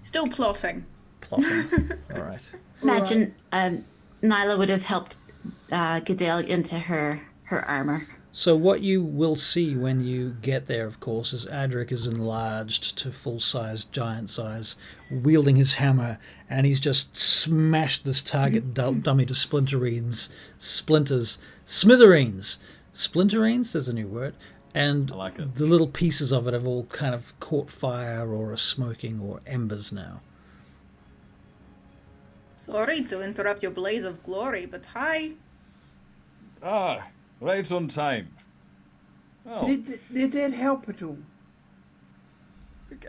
Still plotting. Plotting. All right. Imagine Nyla would have helped Gadale into her armor. So what you will see when you get there, of course, is Adrik is enlarged to full-size, giant size, wielding his hammer, and he's just smashed this target dummy to smithereens. Splinterines? There's a new word. And I like it. The little pieces of it have all kind of caught fire or are smoking or embers now. Sorry to interrupt your blaze of glory, but hi. Right on time. Oh, Did that help at all?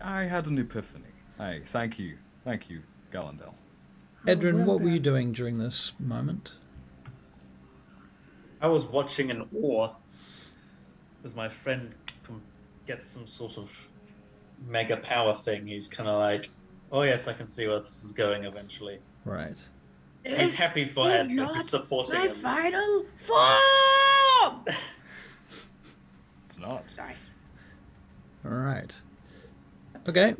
I had an epiphany. Hey, thank you, Gallandel. Edryn, well what were you done. doing during this moment? I was watching in awe as my friend gets some sort of mega power thing. He's kind of like, oh yes, I can see where this is going eventually. Right. He's happy for Adrik. He's supporting him. Final form! It's not. Sorry. All right. Okay.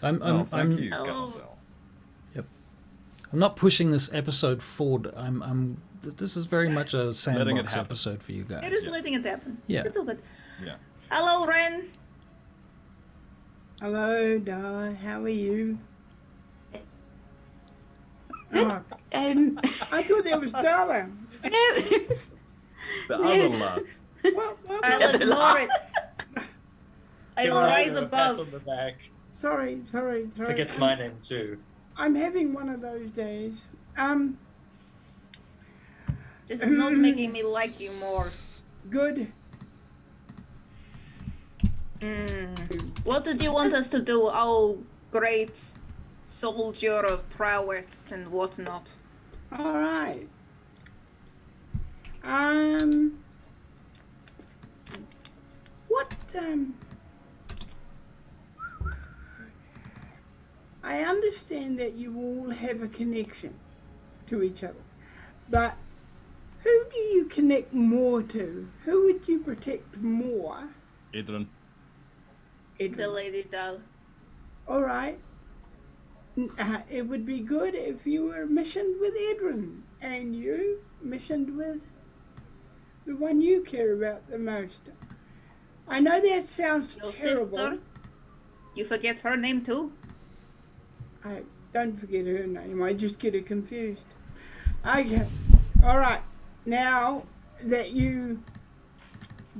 Thank you, Oh. Gallandel. I'm not pushing this episode forward. This is very much a Letting it sandbox happen. episode for you guys. It is letting it happen. Yeah. It's all good. Yeah. Hello, Ren. Hello, Dala. How are you? Oh, I thought that was Dala. The other laugh. What? I'll ignore it. I Give will Ryder rise a pat on the above. back. Sorry. Forgets my name too. I'm having one of those days. This is not making me like you more. Good. What did you want us to do, oh great soldier of prowess and whatnot? All right. What, I understand that you all have a connection to each other, but who do you connect more to? Who would you protect more? Edryn. Edryn. The Lady Dal. All right. It would be good if you were missioned with Edryn, and you missioned with the one you care about the most. I know that sounds Your terrible. sister? You forget her name too? I don't forget her name. I just get her confused. Okay. All right. Now that you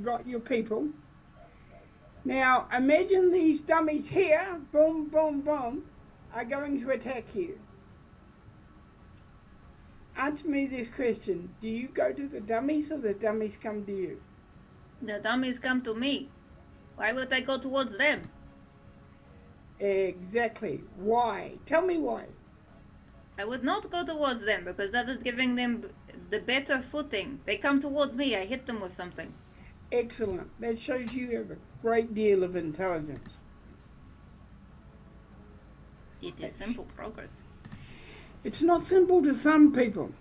got your people, now imagine these dummies here, boom, boom, boom, are going to attack you. Answer me this question. Do you go to the dummies or the dummies come to you? The dummies come to me. Why would I go towards them? Exactly. Why? Tell me why. I would not go towards them because that is giving them the better footing. They come towards me, I hit them with something. Excellent. That shows you have a great deal of intelligence. It is simple progress. It's not simple to some people.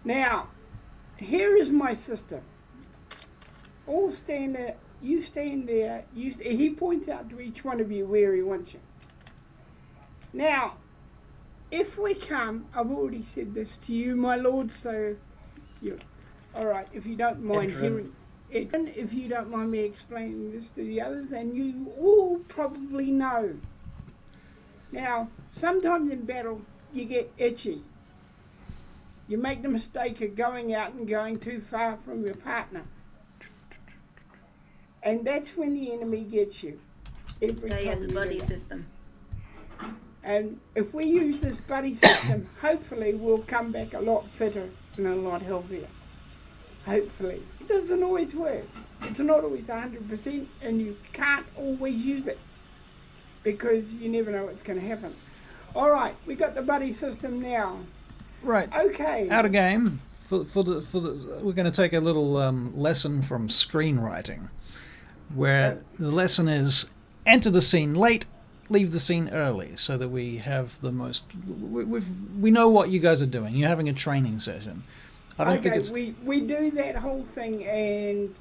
Now, here is my system. All stand there. You stand there. He points out to each one of you where he wants you. Now, if we come, I've already said this to you, my lord, so you. All right, if you don't mind hearing, Edryn, if you don't mind me explaining this to the others, then you all probably know. Now, sometimes in battle, you get itchy. You make the mistake of going out and going too far from your partner. And that's when the enemy gets you. Every They time has a you do buddy that. system. And if we use this buddy system, hopefully we'll come back a lot fitter and a lot healthier. Hopefully. It doesn't always work. It's not always 100%, and you can't always use it because you never know what's going to happen. All right, we got the buddy system now. Right. Okay. Out of game. For the we're going to take a little lesson from screenwriting, where the lesson is enter the scene late, leave the scene early, so that we have the most. We know what you guys are doing. You're having a training session. I don't think it's. we do that whole thing, and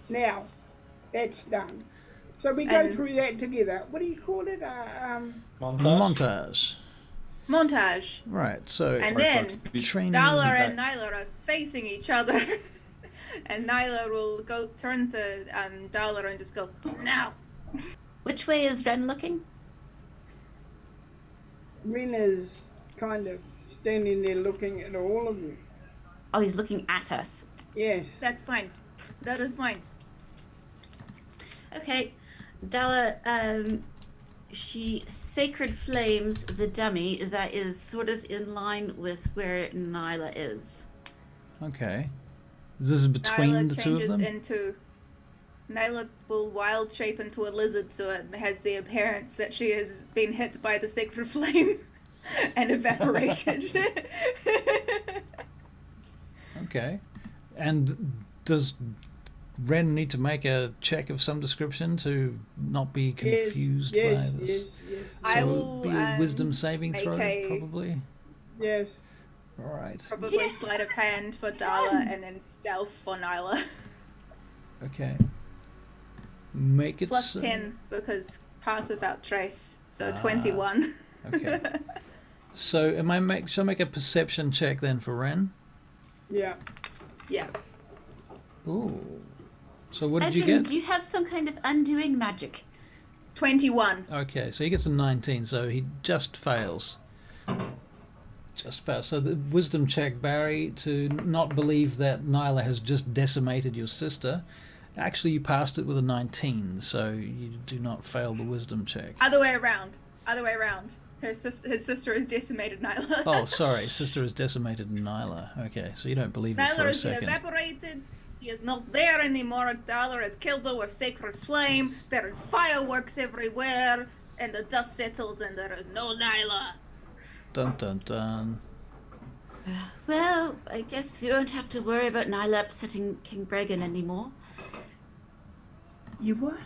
now that's done. So we go And- through that together. What do you call it? Montage. Montage. Right. So And then training. Dala and Nyla are facing each other. And Nyla will go turn to Dala and just go, now. Which way is Ren looking? Ren is kind of standing there looking at all of you. Oh, he's looking at us. Yes. That's fine. That is fine. Okay. Dala, she sacred flames the dummy that is sort of in line with where Nyla is. Okay. This is between Nyla the two of changes them? into. Nyla will wild shape into a lizard, so it has the appearance that she has been hit by the sacred flame and evaporated. Okay. And does Ren need to make a check of some description to not be confused by this? Yes. I So will it'll be a wisdom saving make throw, a- probably. Yes. All right. Probably sleight of hand for Dala and then stealth for Nyla. Okay. Make it Plus so. 10 because pass without trace, so 21. Okay. So shall I make a perception check then for Ren? Yeah. Yeah. Ooh. So what did Edryn, you get? do you have some kind of undoing magic? 21. Okay, so he gets a 19, so he just fails. Just fails. So the wisdom check, Barry, to not believe that Nyla has just decimated your sister. Actually, you passed it with a 19, so you do not fail the wisdom check. Other way around. His sister has decimated Nyla. Oh, sorry, sister has decimated Nyla. Okay, so you don't believe it for Nyla a has been second. evaporated. She is not there anymore. Dala has killed her with sacred flame. There is fireworks everywhere, and the dust settles, and there is no Nyla. Dun dun dun. Well, I guess we won't have to worry about Nyla upsetting King Bregan anymore. You what?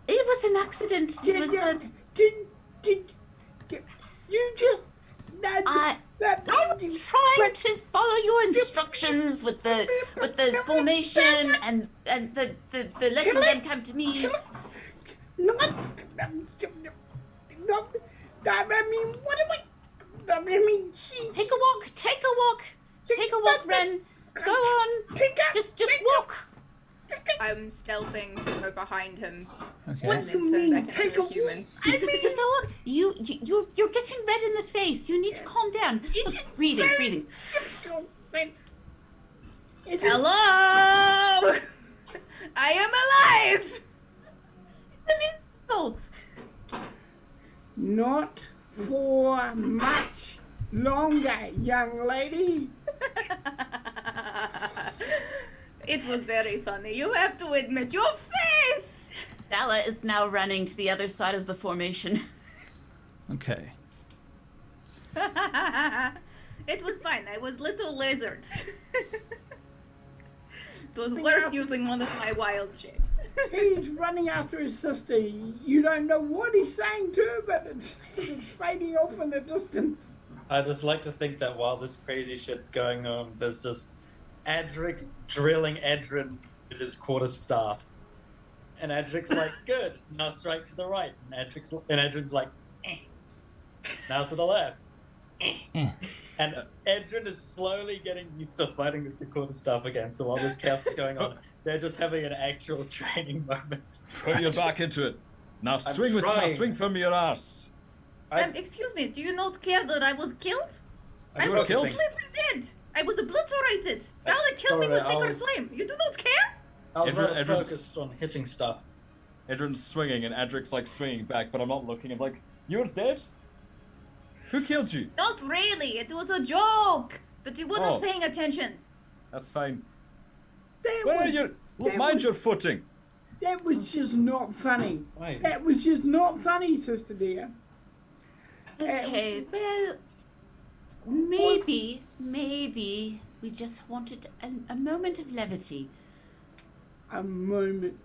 It was an accident. It was a... Did you just... I was trying to follow your instructions with the formation and the letting them come to me. I mean, what am I mean, geez. Take a walk, Ren. Go on. Just walk. I'm stealthing to go behind him. Okay. And then turn back into a human. Take a walk. You're getting red in the face. You need to calm down. Look, breathing. Hello! I am alive! It's a miracle. Not for much longer, young lady. It was very funny. You have to admit your face! Dala is now running to the other side of the formation. Okay. It was fine. I was little lizard. It was worth using one of my wild shapes. He's running after his sister. You don't know what he's saying to her, but it's fading off in the distance. I just like to think that while this crazy shit's going on, there's just Adrik drilling Edryn with his quarterstaff. And Adrik's like, good, now strike to the right. And Edryn's like, eh. Now to the left. Eh. And Edryn is slowly getting used to fighting with the quarterstaff again, so while this chaos is going on, they're just having an actual training moment. Put your back into it. Now swing from your arse. Excuse me, do you not care that I was killed? I were was killed? completely dead. I was obliterated. Dala killed me sorry, with I sacred was- flame. You do not care? I was rather Edryn's- focused on hitting stuff. Edryn's swinging and Adric's like swinging back, but I'm not looking. I'm like, you're dead? Who killed you? Not really. It was a joke. But you were Oh. not paying attention. That's fine. That Where are was, you? that Mind was- your footing. That was just not funny. Wait. That was just not funny, sister dear. Okay, well, maybe we just wanted a moment of levity. A moment.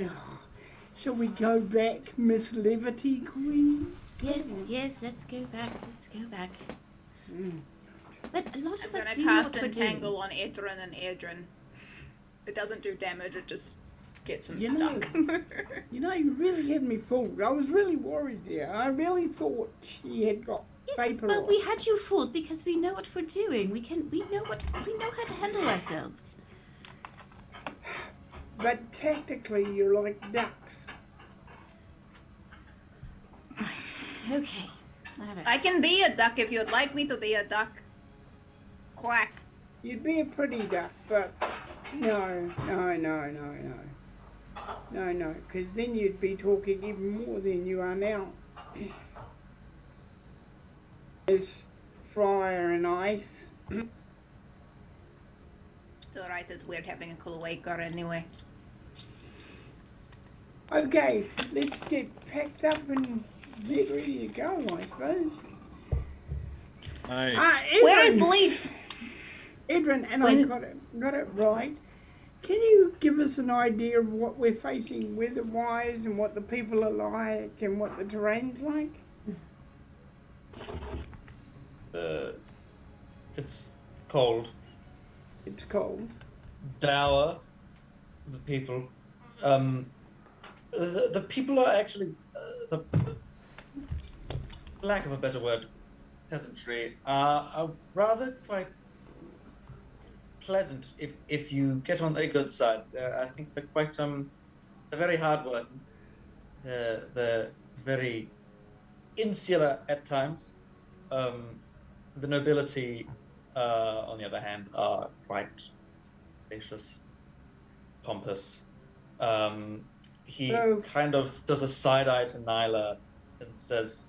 Ugh. Shall we go back, Miss Levity Queen? Yes, let's go back. But a lot I'm of us gonna do know cast what we're Entangle doing. on Edryn and Edryn. It doesn't do damage, it just gets them You know- stuck. You know, you really had me fooled. I was really worried there. I really thought she had got Yes, paper but on. we had you fooled because we know what we're doing. We know how to handle ourselves. But tactically, you're like ducks. Okay. All right. I can be a duck if you'd like me to be a duck. Quack. You'd be a pretty duck, but no, because then you'd be talking even more than you are now. There's fire and ice It's alright that we're having a cool waker anyway. Okay, let's get packed up and get ready to go, I suppose. Where is Leaf? Edryn, and I got it right. Can you give us an idea of what we're facing weather-wise and what the people are like and what the terrain's like? It's cold. It's cold. Dour. The people. The people are actually, lack of a better word, peasantry, are rather quite pleasant if you get on their good side. I think they're quite they're very hardworking. They're very insular at times. The nobility, on the other hand, are quite gracious, pompous. He kind of does a side eye to Nyla and says,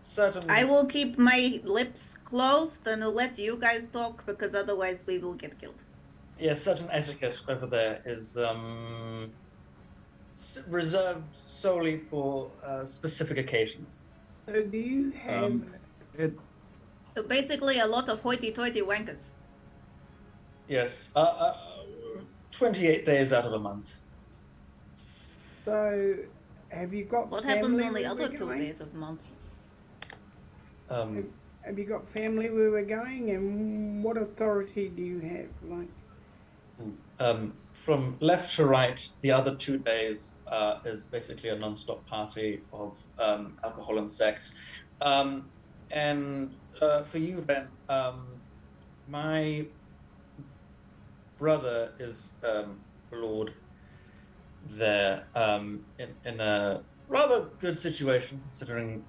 certain... I will keep my lips closed and let you guys talk, because otherwise we will get killed. Yeah, certain etiquette over there is reserved solely for specific occasions. So do you have... So basically a lot of hoity-toity wankers. Yes, 28 days out of a month. So, have you got What family happens on the where other we're 2 going? days of the month? Have you got family where we're going, and what authority do you have? Like, From left to right, the other 2 days is basically a non-stop party of alcohol and sex. And for you, Ben, my brother is Lord there in a rather good situation, considering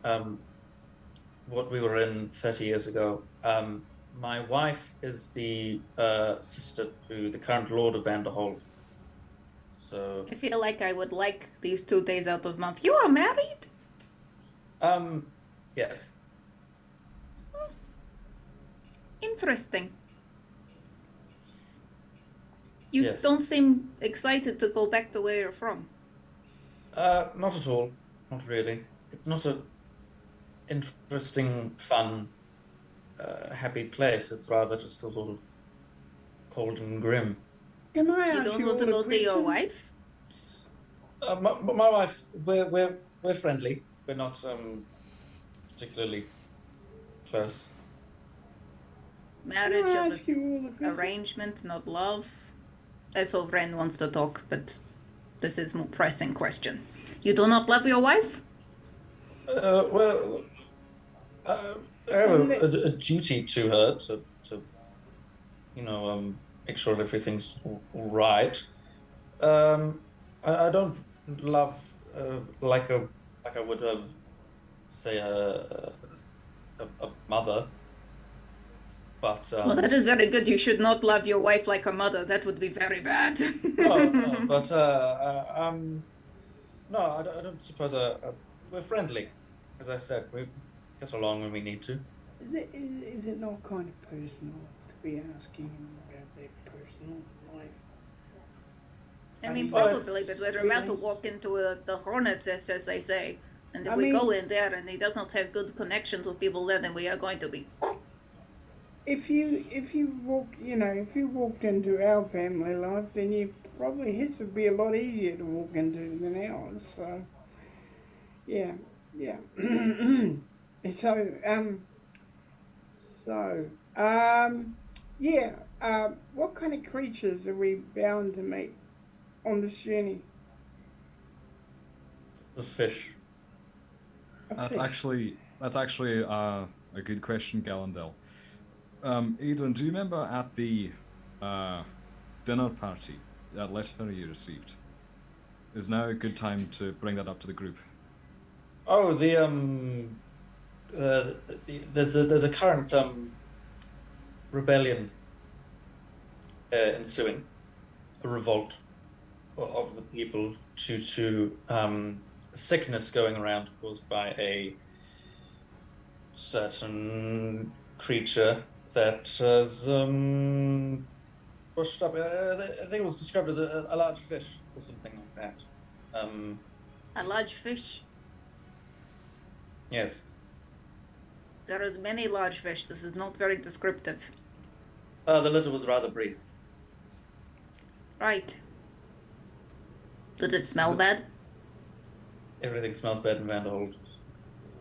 what we were in 30 years ago. My wife is the sister to the current Lord of Vanderhold. So I feel like I would like these 2 days out of the month. You are married? yes. Interesting. You Yes. don't seem excited to go back to where you're from. Not at all. Not really. It's not a interesting, fun, happy place. It's rather just a sort of cold and grim. can I You ask don't you want to all a go see your question? wife? My wife, we're friendly. We're not particularly close. Marriage Can I of ask you all a question? arrangement, not love. Sovereign wants to talk, but this is more pressing question. You do not love your wife? Well, I have a duty to her to make sure everything's all right. I don't love like I would say a mother, but Well, that is very good. You should not love your wife like a mother. That would be very bad. no, but no, I don't suppose we're friendly. As I said, we get along when we need to. Is it not kind of personal to be asking about their personal life? I mean, Well, probably, but we're about to walk into the hornet's nest, as they say. And if I we mean- go in there and he does not have good connections with people there, then we are going to be... If you walked into our family life, then his would be a lot easier to walk into than ours. So, yeah. What kind of creatures are we bound to meet on this journey? The fish. A That's fish. actually a good question, Gallandel. Edryn, do you remember at the dinner party that letter you received? Is now a good time to bring that up to the group? Oh, there's a current rebellion ensuing, a revolt of the people due to sickness going around caused by a certain creature that has pushed up. I think it was described as a large fish or something like that. A large fish. Yes. There is many large fish. This is not very descriptive. The letter was rather brief. Right. Did it smell bad? Everything smells bad in Vanderhold.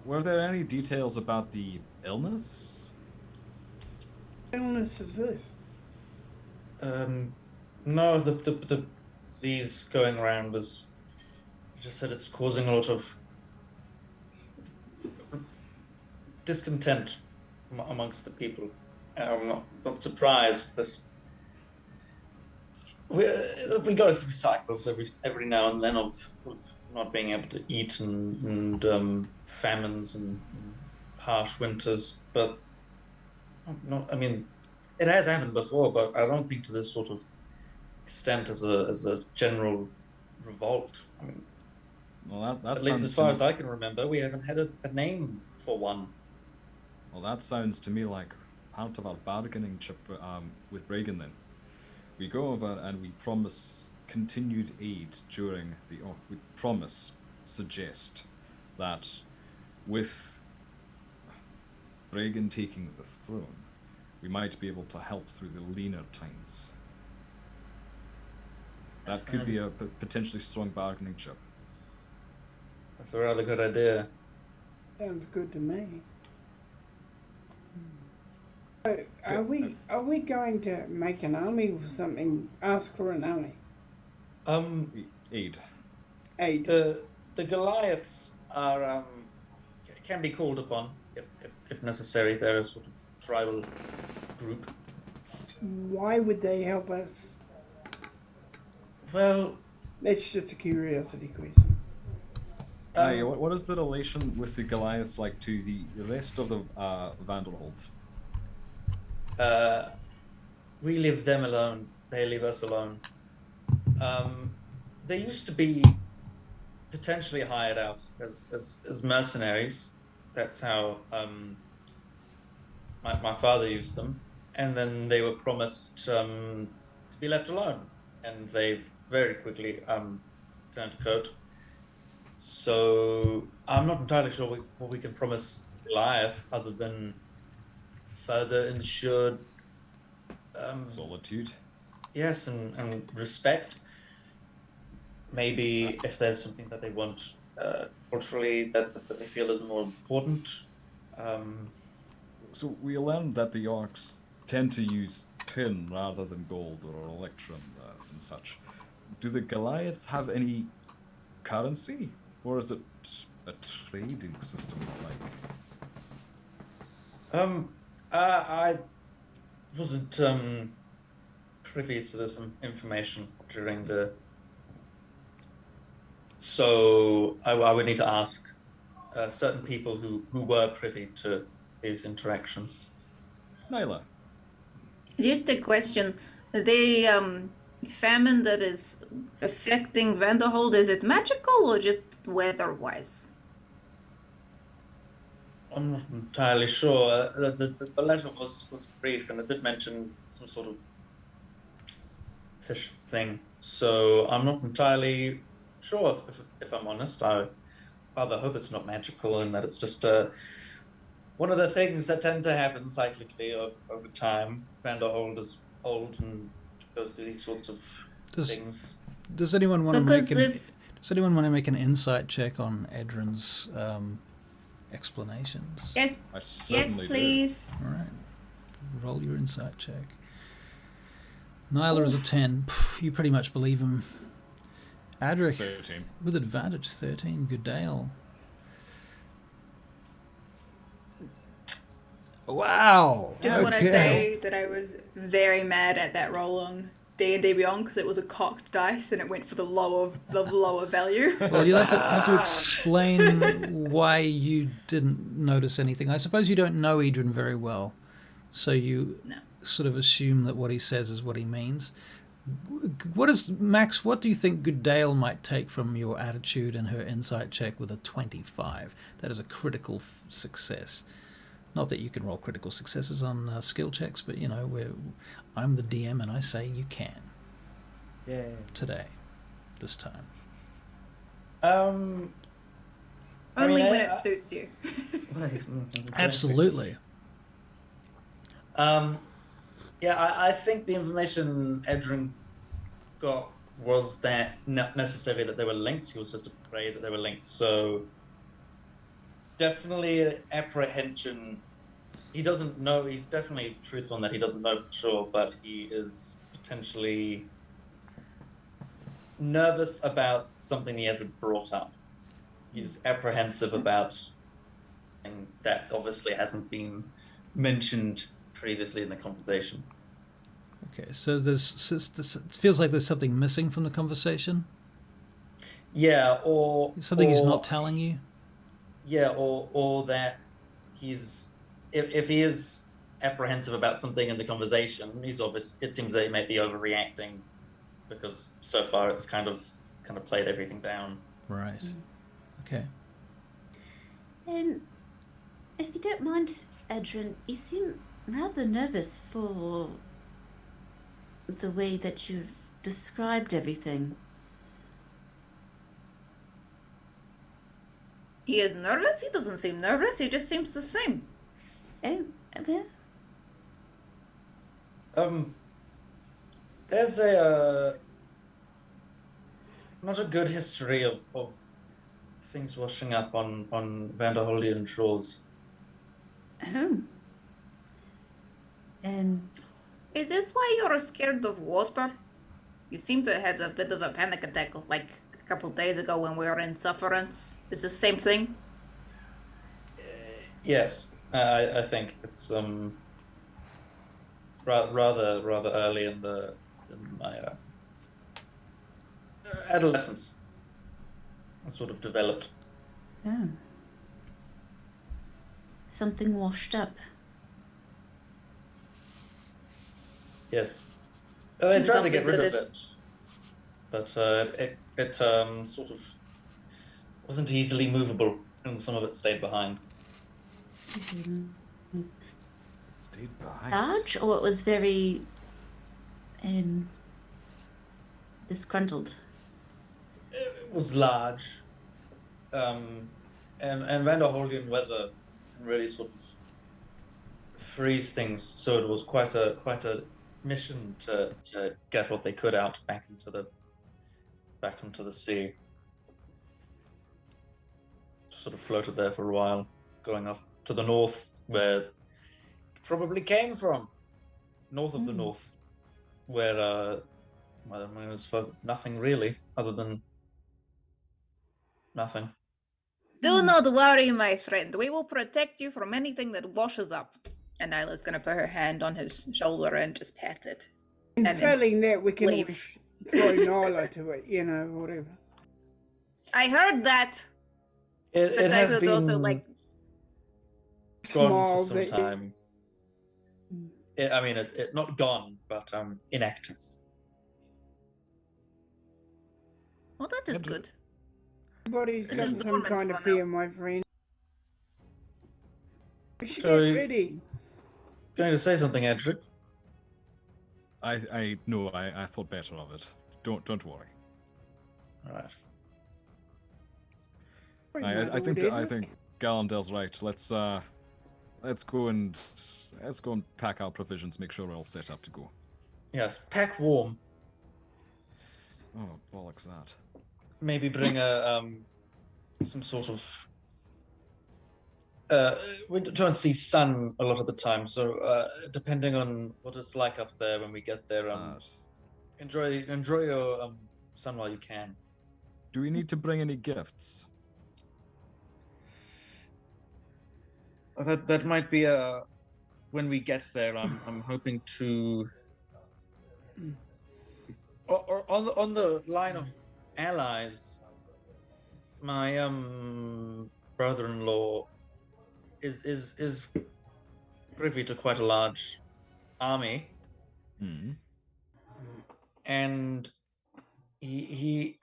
Were there any details about the illness? What illness is this? No, the disease going around was just said it's causing a lot of discontent amongst the people. I'm not surprised. We go through cycles every now and then of not being able to eat and famines and harsh winters, but I mean, it has happened before, but I don't think to this sort of extent as a general revolt. I mean, Well, that at least sounds as to far me- as I can remember, we haven't had a name for one. Well, that sounds to me like part of our bargaining chip with Reagan then. We go over and we promise continued aid during we suggest that with Reagan taking the throne, we might be able to help through the leaner times. That could be a potentially strong bargaining chip. That's a rather good idea. Sounds good to me. So, are we going to make an army or something? Ask for an army. Aid. Aid. The Goliaths are can be called upon if necessary. They're a sort of tribal group. Why would they help us? Well, That's just a curiosity question. What is the relation with the Goliaths like to the rest of the Vanderhold? we leave them alone. They leave us alone. They used to be potentially hired out as mercenaries. That's how my father used them. And then they were promised to be left alone. And they very quickly turned coat. So I'm not entirely sure what we can promise Goliath other than further ensured Solitude. yes, and respect. Maybe if there's something that they want culturally that they feel is more important. So we learned that the orcs tend to use tin rather than gold or electrum and such. Do the Goliaths have any currency, or is it a trading system like? I wasn't privy to this information during the. So I would need to ask certain people who were privy to these interactions. Nyla. Just a question. The famine that is affecting Vanderhold, is it magical or just weather-wise? I'm not entirely sure. The letter was brief and it did mention some sort of fish thing. So I'm not entirely sure if I'm honest. I rather hope it's not magical and that it's just one of the things that tend to happen cyclically over time. Vanderhold is old and goes through these sorts of things. Does anyone want to Because Does anyone want to make an insight check on Edryn's explanations? Yes, I yes, certainly please. All right. Roll your insight check. Nyla is a 10. Pff, you pretty much believe him. Adrik, 13. with advantage, 13. Goodale. Wow. Just want to Okay. say that I was very mad at that roll on D&D Beyond because it was a cocked dice and it went for the lower value. Well, you'll have to explain why you didn't notice anything. I suppose you don't know Edryn very well, so you No. sort of assume that what he says is what he means. Max, what do you think Goodale might take from your attitude and her insight check with a 25? That is a critical success. Not that you can roll critical successes on skill checks, but I'm the DM and I say you can. Yeah. Today, this time. Only when it suits you. Absolutely. I think the information Edryn got was that not necessarily that they were linked. He was just afraid that they were linked. So definitely apprehension. He doesn't know. He's definitely truthful in that he doesn't know for sure, but he is potentially nervous about something he hasn't brought up. He's apprehensive about, and that obviously hasn't been mentioned previously in the conversation. Okay, so it feels like there's something missing from the conversation. Yeah, or something he's not telling you. Yeah, or that he's if he is apprehensive about something in the conversation, he's obvious. It seems that he may be overreacting because so far it's kind of played everything down. Right. Okay. And if you don't mind, Edryn, you seem rather nervous for the way that you've described everything. He is nervous? He doesn't seem nervous. He just seems the same. Oh, okay. There's not a good history of things washing up on Vanderholdian shores. Oh. Is this why you're scared of water? You seem to have had a bit of a panic attack like a couple of days ago when we were in Sufferance. Is the same thing? Yes, I think it's rather early in my adolescence. I sort of developed. Oh. Something washed up. Yes. They tried to get rid of it, but it sort of wasn't easily movable, and some of it stayed behind. Stayed behind. Large, or it was very disgruntled? It was large, and Vanderholdian weather can really sort of freeze things. So it was quite a mission to get what they could out back into the sea. Sort of floated there for a while, going off to the north where it probably came from, north of the north, where it was for nothing really, other than nothing. Do not worry, my friend. We will protect you from anything that washes up. And Nyla's going to put her hand on his shoulder and just pat it. And then failing that, we can leave. always throw Nyla to it, whatever. I heard that. It has would been also like gone Small for some that- time. It not gone, but inactive. well, that is good. Everybody's It got is some dormant kind of for now. fear, my friend. We should So- get ready. Going to say something, Adrik? I thought better of it. Don't worry. All right. Bring I that think wood, I Edric. think Galandel's right. Let's go and pack our provisions. Make sure we're all set up to go. Yes, pack warm. Oh, bollocks that. Maybe bring a some sort of. We don't see sun a lot of the time, so depending on what it's like up there when we get there, enjoy your sun while you can. Do we need to bring any gifts? That might be when we get there. I'm hoping to. Or on the line of allies, my brother-in-law is privy to quite a large army, and we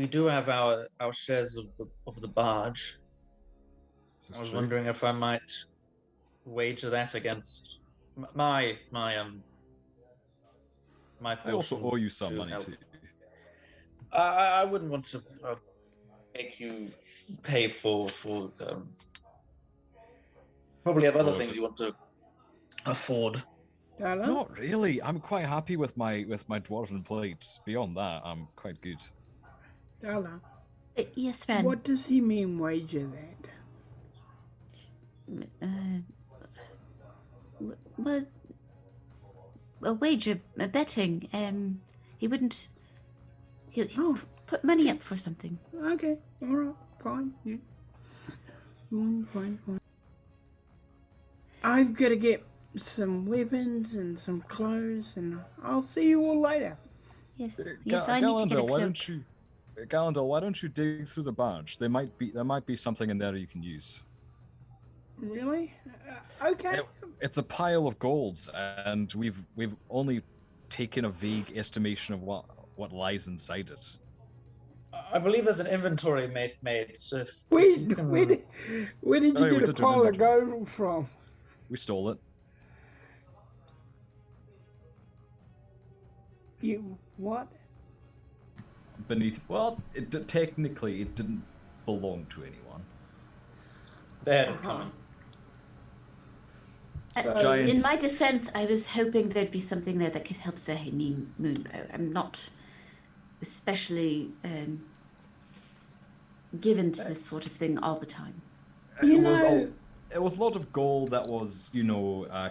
do have our shares of the barge. This is I was true. wondering if I might wager that against my I also portion owe you some to money help. too. I wouldn't want to make you pay for probably have other Oh, things you want to afford. Dala? Not really. I'm quite happy with my dwarven plate. Beyond that, I'm quite good. Dala, Yes, Van. what does he mean wager that? Well, a wager, a betting. He wouldn't. He'll Oh. put money up for something. Okay, alright, fine. Yeah. Fine. I've got to get some weapons and some clothes, and I'll see you all later. Yes, yes. I need to get a why cloak. don't you, Gallandal, why don't you dig through the barge? There might be something in there you can use. Really? Okay. It's a pile of gold, and we've only taken a vague estimation of what lies inside it. I believe there's an inventory Maith made. So if Where you did can- you Oh, yeah, we get a did do an pile of inventory. gold from? We stole it. You what? Beneath. Well, technically it didn't belong to anyone. They had it coming. Giants. In my defense, I was hoping there'd be something there that could help Zahini Moonbow. I'm not especially given to this sort of thing all the time. It was a lot of gold that was,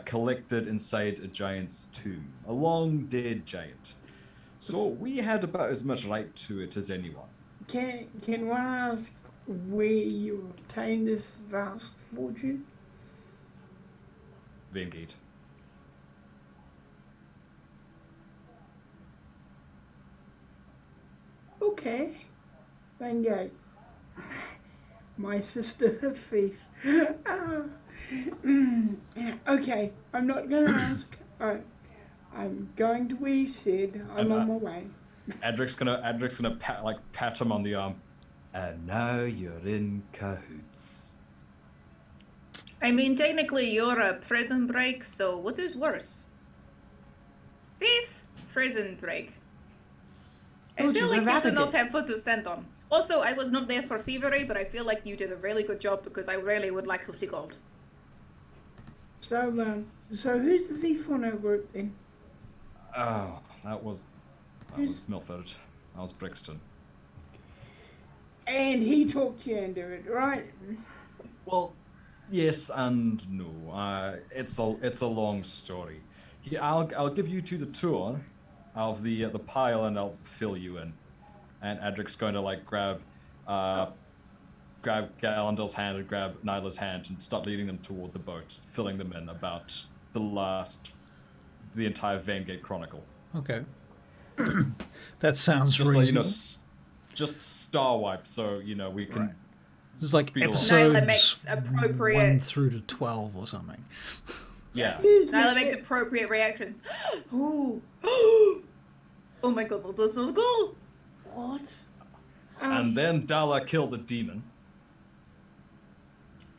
collected inside a giant's tomb, a long dead giant. So we had about as much right to it as anyone. Can one ask where you obtained this vast fortune? Vaingate. Okay. Vaingate. My sister the thief. Okay, I'm not gonna ask. I'm going to where you said. I'm on my way. Adric's gonna pat him on the arm. And now you're in cahoots. I mean, technically, you're a prison break, so what is worse? This prison break. I Told feel you, like we're you rather did not good. have foot to stand on. Also, I was not there for thievery, but I feel like you did a really good job because I really would like to see gold. So who's the thief on our group then? Oh, that was Milford. That was Brixton. And he talked you into it, right? Well, yes and no. It's a long story. I'll give you two the tour of the pile, and I'll fill you in. And Adric's going to grab Gallandal's hand and grab Nyla's hand and start leading them toward the boat, filling them in about the entire Vaingate Chronicle. Okay. That sounds Just reasonable. just star wipe, so we can. Right. It's like speed along. Nyla makes episodes appropriate- 1 through to 12 or something. Yeah. Nyla makes appropriate reactions. Oh, oh my god, that's so cool. What? And then Dala killed a demon.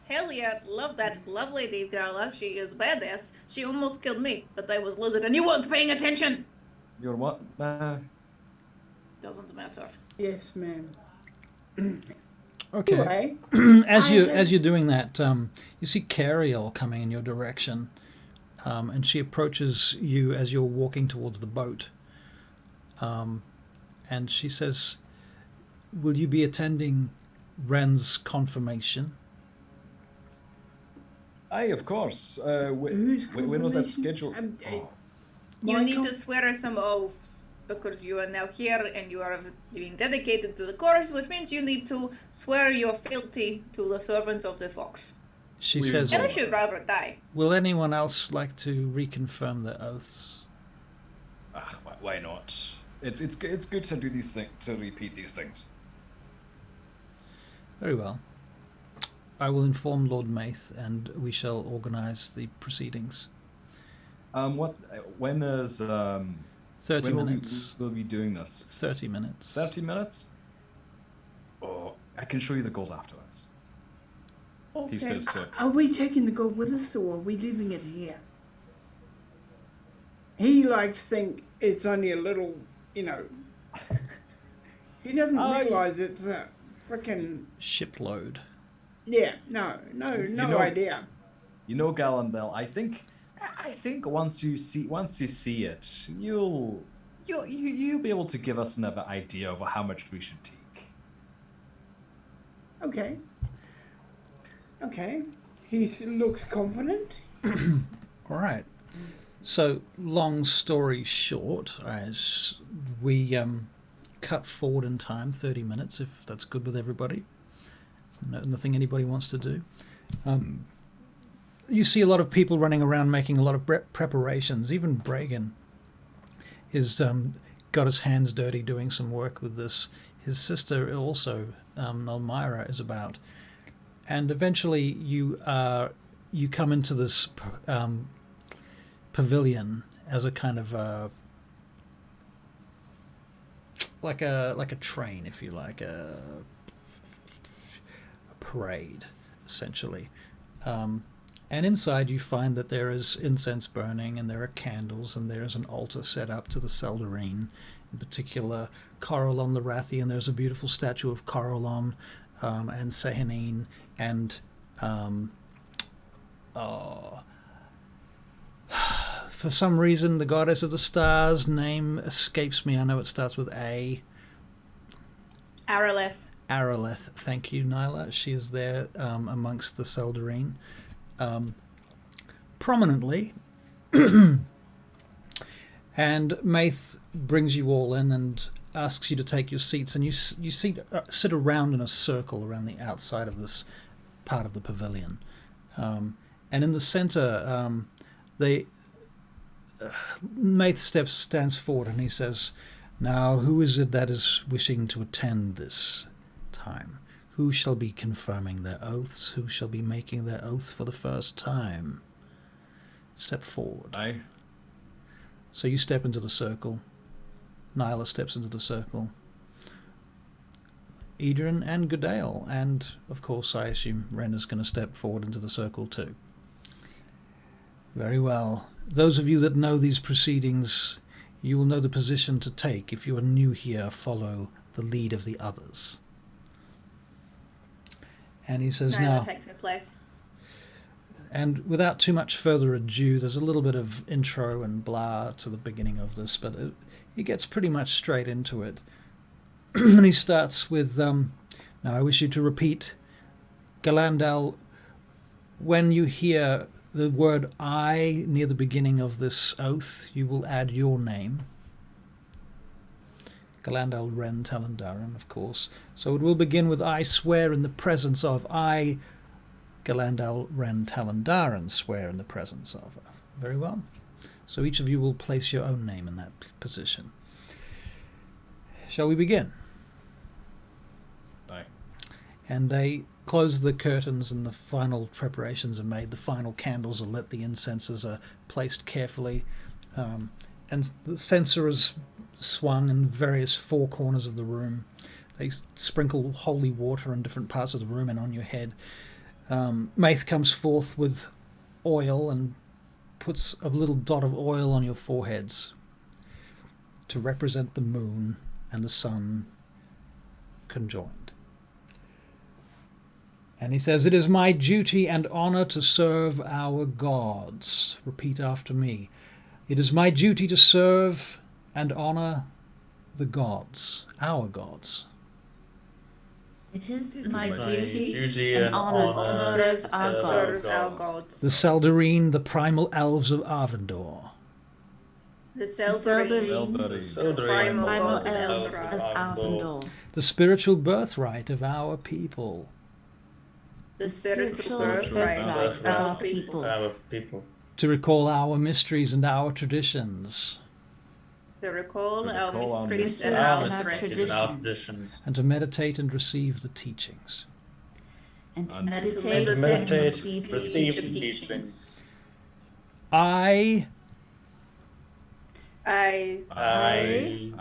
Hell yeah, love that. Love Lady Dala. She is badass. She almost killed me, but I was lizard and you weren't paying attention. You're what? Doesn't matter. Yes, ma'am. Okay. Anyway, As you're doing that, you see Cariel coming in your direction, and she approaches you as you're walking towards the boat. And she says, "Will you be attending Ren's confirmation?" Aye, of course. Who's when was that confirmation? scheduled? You need Michael? to swear some oaths because you are now here and you are being dedicated to the course, which means you need to swear your fealty to the servants of the fox. She We says, And I should rather die. "Will anyone else like to reconfirm their oaths?" Why not? It's good to do these things, to repeat these things. Very well. I will inform Lord Maith, and we shall organise the proceedings. When is 30 when minutes. We'll be doing this. 30 minutes. 30 minutes? Oh, I can show you the gold afterwards. Okay. He says to. Are we taking the gold with us, or are we leaving it here? He likes to think it's only a little, you know. He doesn't realise it's a freaking Shipload. yeah. No know- idea. You know, Gallandel, I think once you see it, you'll be able to give us another idea of how much we should take. Okay. He looks confident. All right. So, long story short, as we cut forward in time, 30 minutes, if that's good with everybody. Nothing anybody wants to do. You see a lot of people running around making a lot of preparations. Even Bragan is got his hands dirty doing some work with this. His sister also, Elmira, is about. And eventually you come into this pavilion as a kind of like a train, if you like, a parade, essentially. And inside you find that there is incense burning, and there are candles, and there is an altar set up to the Sidarhael, in particular Corolon the Rathian. There's a beautiful statue of Corolon and Sehanine, and for some reason the goddess of the stars name escapes me. I know it starts with A. Araleth, thank you, Nyla. She is there amongst the Sidarhael. Prominently. And Maith brings you all in and asks you to take your seats, and you sit around in a circle around the outside of this part of the pavilion. And in the center, Maith stands forward and he says, "Now, who is it that is wishing to attend this time? Who shall be confirming their oaths? Who shall be making their oath for the first time? Step forward." Aye. So you step into the circle. Nyla steps into the circle. Edryn and Goodale, and of course I assume Ren is going to step forward into the circle too. Very well. Those of you that know these proceedings, you will know the position to take. If you are new here, follow the lead of the others. And he says, Nyla now, takes her place. and without too much further ado, there's a little bit of intro and blah to the beginning of this, but he gets pretty much straight into it. And he starts with, now I wish you to repeat, Gallandal, when you hear the word I near the beginning of this oath, you will add your name. Gallandal Ren Talandaran, of course. So it will begin with I swear in the presence of I, Gallandal Ren Talandaran, swear in the presence of. Very well. So each of you will place your own name in that position. Shall we begin? Aye. And they close the curtains and the final preparations are made. The final candles are lit. The incenses are placed carefully. And the censer is swung in various four corners of the room. They sprinkle holy water in different parts of the room and on your head. Maith comes forth with oil and puts a little dot of oil on your foreheads to represent the moon and the sun conjoined. And he says, "It is my duty and honor to serve our gods." Repeat after me. It is my duty to serve and honor the gods, our gods. It is my my duty duty and and honor honor to serve our to gods. serve Our gods. The Sidarhael, the primal elves of Arvandor. The Seldarine, Seldarine, primal primal gods of elves Eldra. of Arvandor. The spiritual birthright of our people. The spiritual spiritual birthright birthright of of our our people. Our people. To recall our mysteries and our traditions. To recall To our recall our mysteries mysteries and our and our traditions. And our traditions. traditions. And to meditate and receive the teachings. And to And to meditate meditate and Meditate, receive receive the the teachings. teachings. I, I,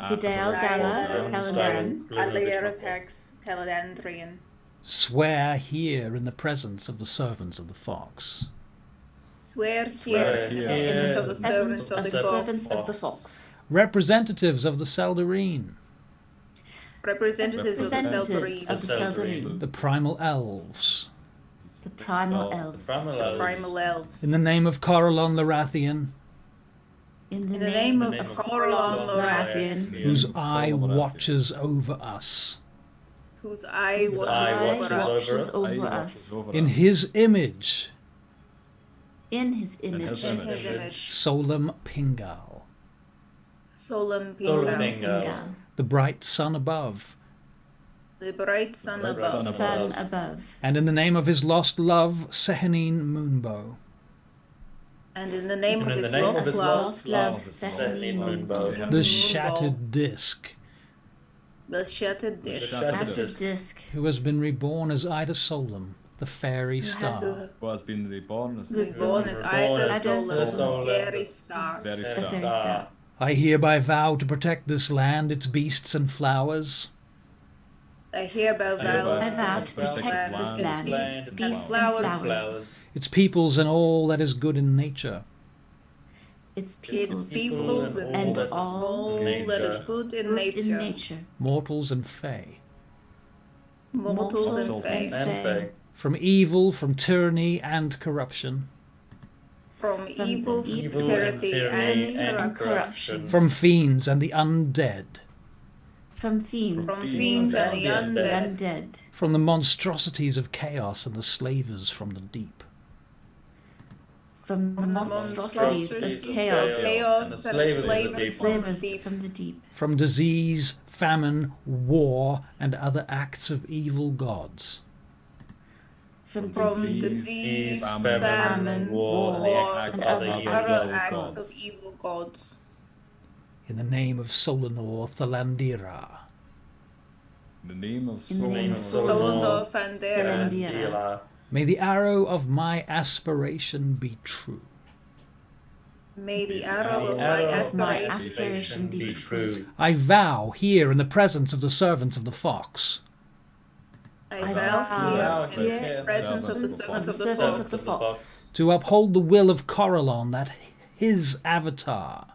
Goodale, Dala, Helen Helen, Alir Pax Teledandrian, Swear here in the presence of the servants of the fox. Swear Swear here in the here presence of the Essence servants of of the the fox. servants of the fox. Representatives of the Seldarine. Representatives of the Representatives Seldarine. of the Seldarine. The primal elves. The primal Well, elves. The primal The elves. primal elves. In the name of Corellon Lorathian, In the In the name of name of Corellon Lorathian, Lorathian, whose Corellon eye Lorathian. watches over us. whose eye whose watches eye over us. watches Eye over watches us. over In us. his image, In his image. In his image. Solum Pingal, Solemn Solemn Pingal. Pingal. the bright sun above. The bright sun Bright above. sun Sun above. And in the name of his lost love, Sehanine Moonbow. And in the name And of in his the name of lost his love, Lost love, Sehanine Sehanine Moonbow. Moonbow. The shattered disc, the shattered disc, Shattered Shattered disc. disc. who has been reborn as Ida Solum, the fairy star. Who has been reborn as Who was who was born as Ida Ida Solum, Solum, fairy star. very The star. fairy star. I hereby vow to protect this land, its beasts and flowers, I hereby hereby vow vow to protect this land, land, its its beasts and flowers. flowers. its peoples and all that is good in nature. Its its peoples peoples and that is all all nature. that is good in good nature, in nature. Mortals and fae. mortals and Mortals fae, And fae. From evil, from tyranny and corruption. from evil, evil tyranny, tyranny and and corruption, corruption. From fiends and the undead. From fiends, from fiends fiends and the and the the undead, undead. From the monstrosities of chaos and the slavers from the deep. From the monstrosities of chaos. chaos and the slavers from the Slavers deep, from the deep. From disease, famine, war, and other acts of evil gods. From from disease, disease, famine, famine, war, war, acts and of other evil acts gods. of evil gods. In the name of Solanor Thalandira. In the name of In the name of Solondor Solondor Fandera, Fandera. May the arrow of my aspiration be true. may the arrow of arrow my of my aspiration aspiration be true. I vow here in the presence of the servants of the fox I I vow vow here in here the presence of the servants of the servants fox, of the fox. to uphold the will of Corellon, that his avatar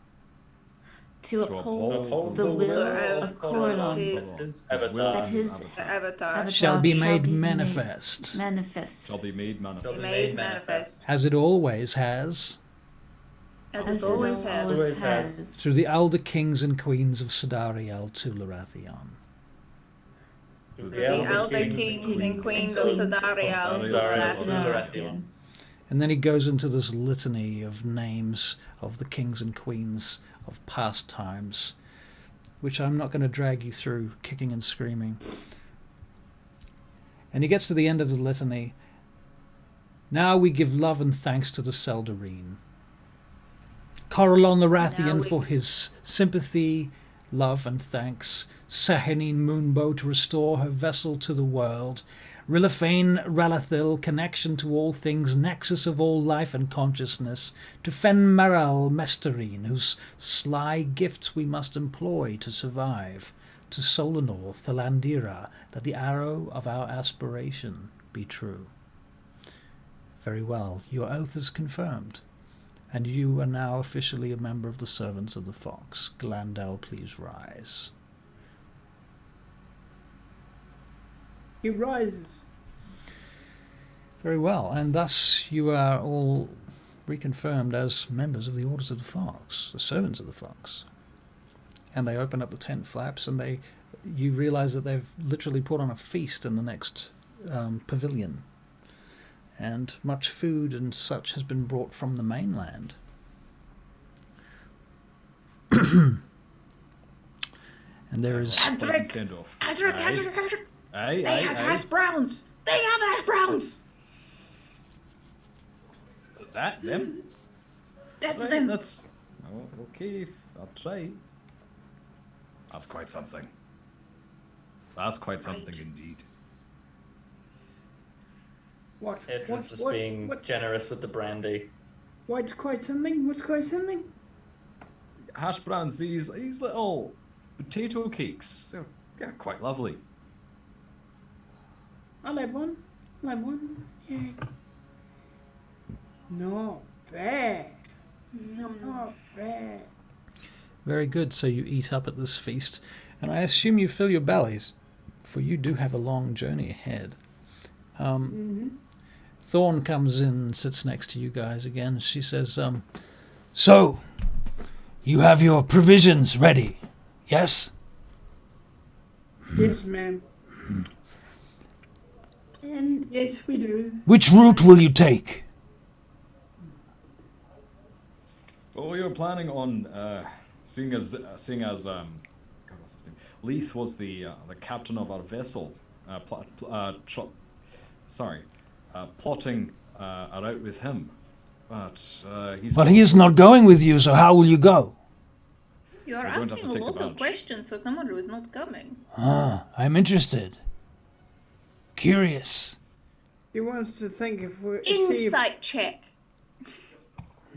To uphold uphold the will of of Corellon. His avatar. That his avatar shall be made be manifest, manifest. shall be made be manifest. made manifest, as it always has, as As it always has, Always has. through the elder kings and queens of Sidarhael to Lorathion. To the elder kings and queens of Sidarhael to Lorathion. And then he goes into this litany of names of the kings and queens of past times, which I'm not going to drag you through kicking and screaming. And he gets to the end of the litany. Now we give love and thanks to the Seldarine. Corellon the Now Rathian we- for his sympathy, love and thanks. Sehanine Moonbow to restore her vessel to the world. Rillifain Ralathil, connection to all things, nexus of all life and consciousness. To Fen Maral Mesterine, whose sly gifts we must employ to survive. To Solanor Thalandira, that the arrow of our aspiration be true. Very well, your oath is confirmed, and you are now officially a member of the Servants of the Fox. Glandel, please rise. He rises. Very well, and thus you are all reconfirmed as members of the Orders of the Fox, the Servants of the Fox. And they open up the tent flaps, and you realize that they've literally put on a feast in the next pavilion. And much food and such has been brought from the mainland. And there is... Adrik! Send off. Adrik! Aye. Adrik! Adrik! Aye, They aye, have aye. hash browns! They have hash browns! That, them? That's Right, them. that's... Oh, okay, I'll try. That's quite something. That's quite something Right. indeed. What? Edryn's just being generous with the brandy. What's quite something? What's quite something? Hash browns, these little potato cakes. They're quite lovely. I'll have one. Yeah. Not bad. Not bad. Very good. So you eat up at this feast, and I assume you fill your bellies, for you do have a long journey ahead. Thorn comes in and sits next to you guys again. She says, so, you have your provisions ready, yes? Yes, ma'am. Yes, we do. Which route will you take? Well, we were planning on seeing as God, what's his name? Leith was the captain of our vessel. Plotting a route with him, but he's. But he is not going with you, so how will you go? You are We're going to have asking to a take the lot of badge. questions for someone who is not coming. I'm interested. Curious. He wants to think if we're... Insight check.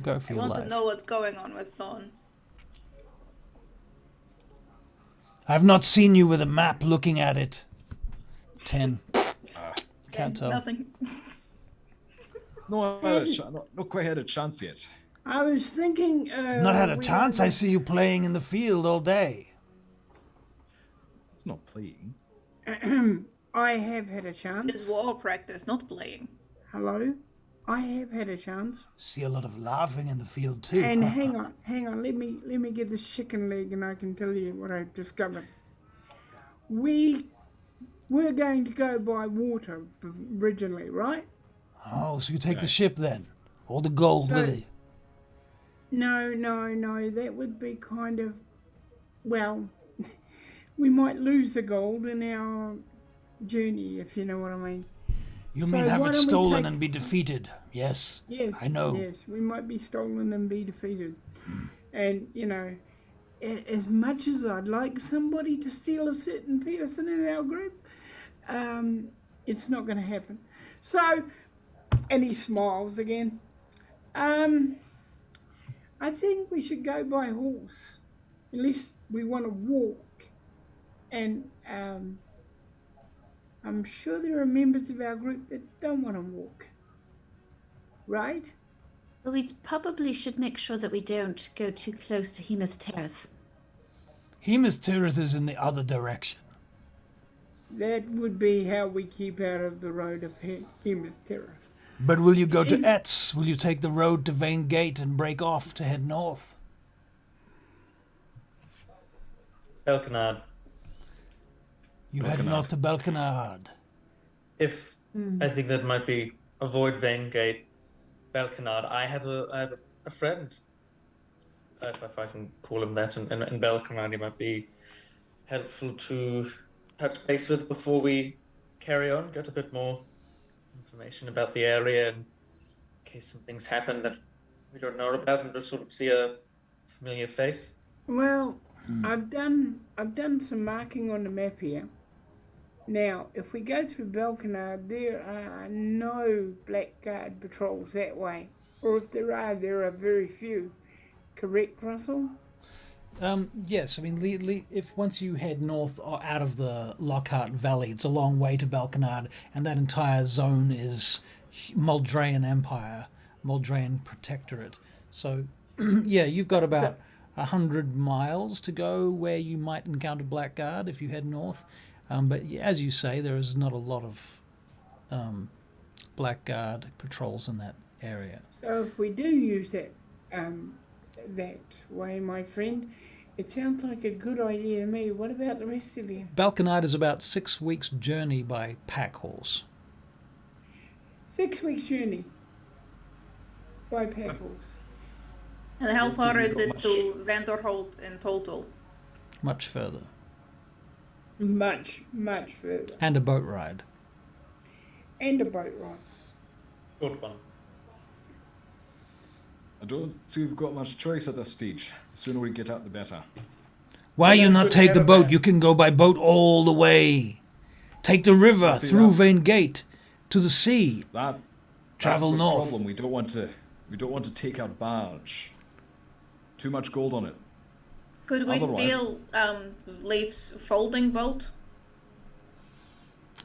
Go for I your want life. to know what's going on with Thorn. I've not seen you with a map looking at it. 10. Can't tell. Nothing. Not quite had a chance yet. I was thinking... Not had a chance. I see you playing in the field all day. It's not playing. I have had a chance. It's war practice, not playing. Hello? I have had a chance. See a lot of laughing in the field too. And hang on. Let me get this chicken leg and I can tell you what I discovered. We're going to go by water originally, right? Oh, so you take the ship then? All the gold with you? No. That would be kind of... Well, we might lose the gold in our journey, if you know what I mean. You So mean have why it don't we stolen take- and be defeated? Yes. Yes, I know. Yes, we might be stolen and be defeated. And, you know, as much as I'd like somebody to steal a certain person in our group, it's not going to happen. So, and he smiles again. I think we should go by horse. At least we want to walk. And I'm sure there are members of our group that don't want to walk. Right? But we probably should make sure that we don't go too close to Hemoth Terrace. Hemoth Terrace is in the other direction. That would be how we keep out of the road of Hemoth Terrace. But will you go to Etz? Will you take the road to Vaingate and break off to head north? Belkanard, You head north to Belkanard. if I think that might be avoid Vaingate, Belkanard. I have a friend, if I can call him that, and Belkanard he might be helpful to touch base with before we carry on. Get a bit more information about the area in case some things happen that we don't know about, and just sort of see a familiar face. Well, I've done some marking on the map here. Now, if we go through Belkanard, there are no blackguard patrols that way. Or if there are very few. Correct, Russell? Yes, I mean, if once you head north or out of the Lockhart Valley, it's a long way to Belkanard, and that entire zone is Moldrayan Empire, Moldrayan Protectorate. So, yeah, you've got about 100 miles to go where you might encounter blackguard if you head north. But as you say, there is not a lot of blackguard patrols in that area. So if we do use that way, my friend, it sounds like a good idea to me. What about the rest of you? Belkanard is about 6 weeks' journey by pack horse. 6 weeks journey by pack horse. And how Don't far seem is to it go to Vanderhold in total? Much further. Much further. And a boat ride. And a boat ride. Short one. I don't see we've got much choice at this stage. The sooner we get out, the better. Why you Unless not we take the boat? caravans. You can go by boat all the way. Take the river See through that? Vaingate to the sea. That's Travel the north. problem. We don't want to take our barge. Too much gold on it. Could we Otherwise- steal Leif's folding boat?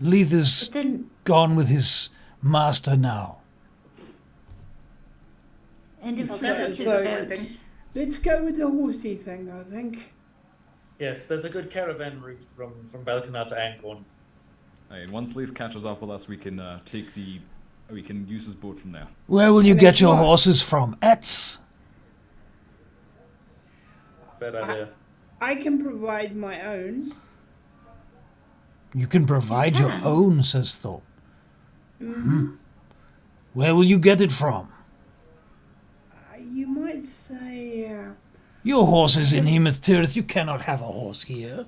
Leith is But then, gone with his master now. and if Well, we that's took what his she's boat, wanting. Let's go with the horsey thing, I think. Yes, there's a good caravan route from Balcanar to Ancorn. Hey, once Leith catches up with us, we can we can use his boat from there. Where will you And get it's your what? horses from? Etz? Bad idea. I can provide my own. You can provide your can. own, says Thorn. Where will you get it from? You might say, Your horse is in Hemeth Tirith. You cannot have a horse here.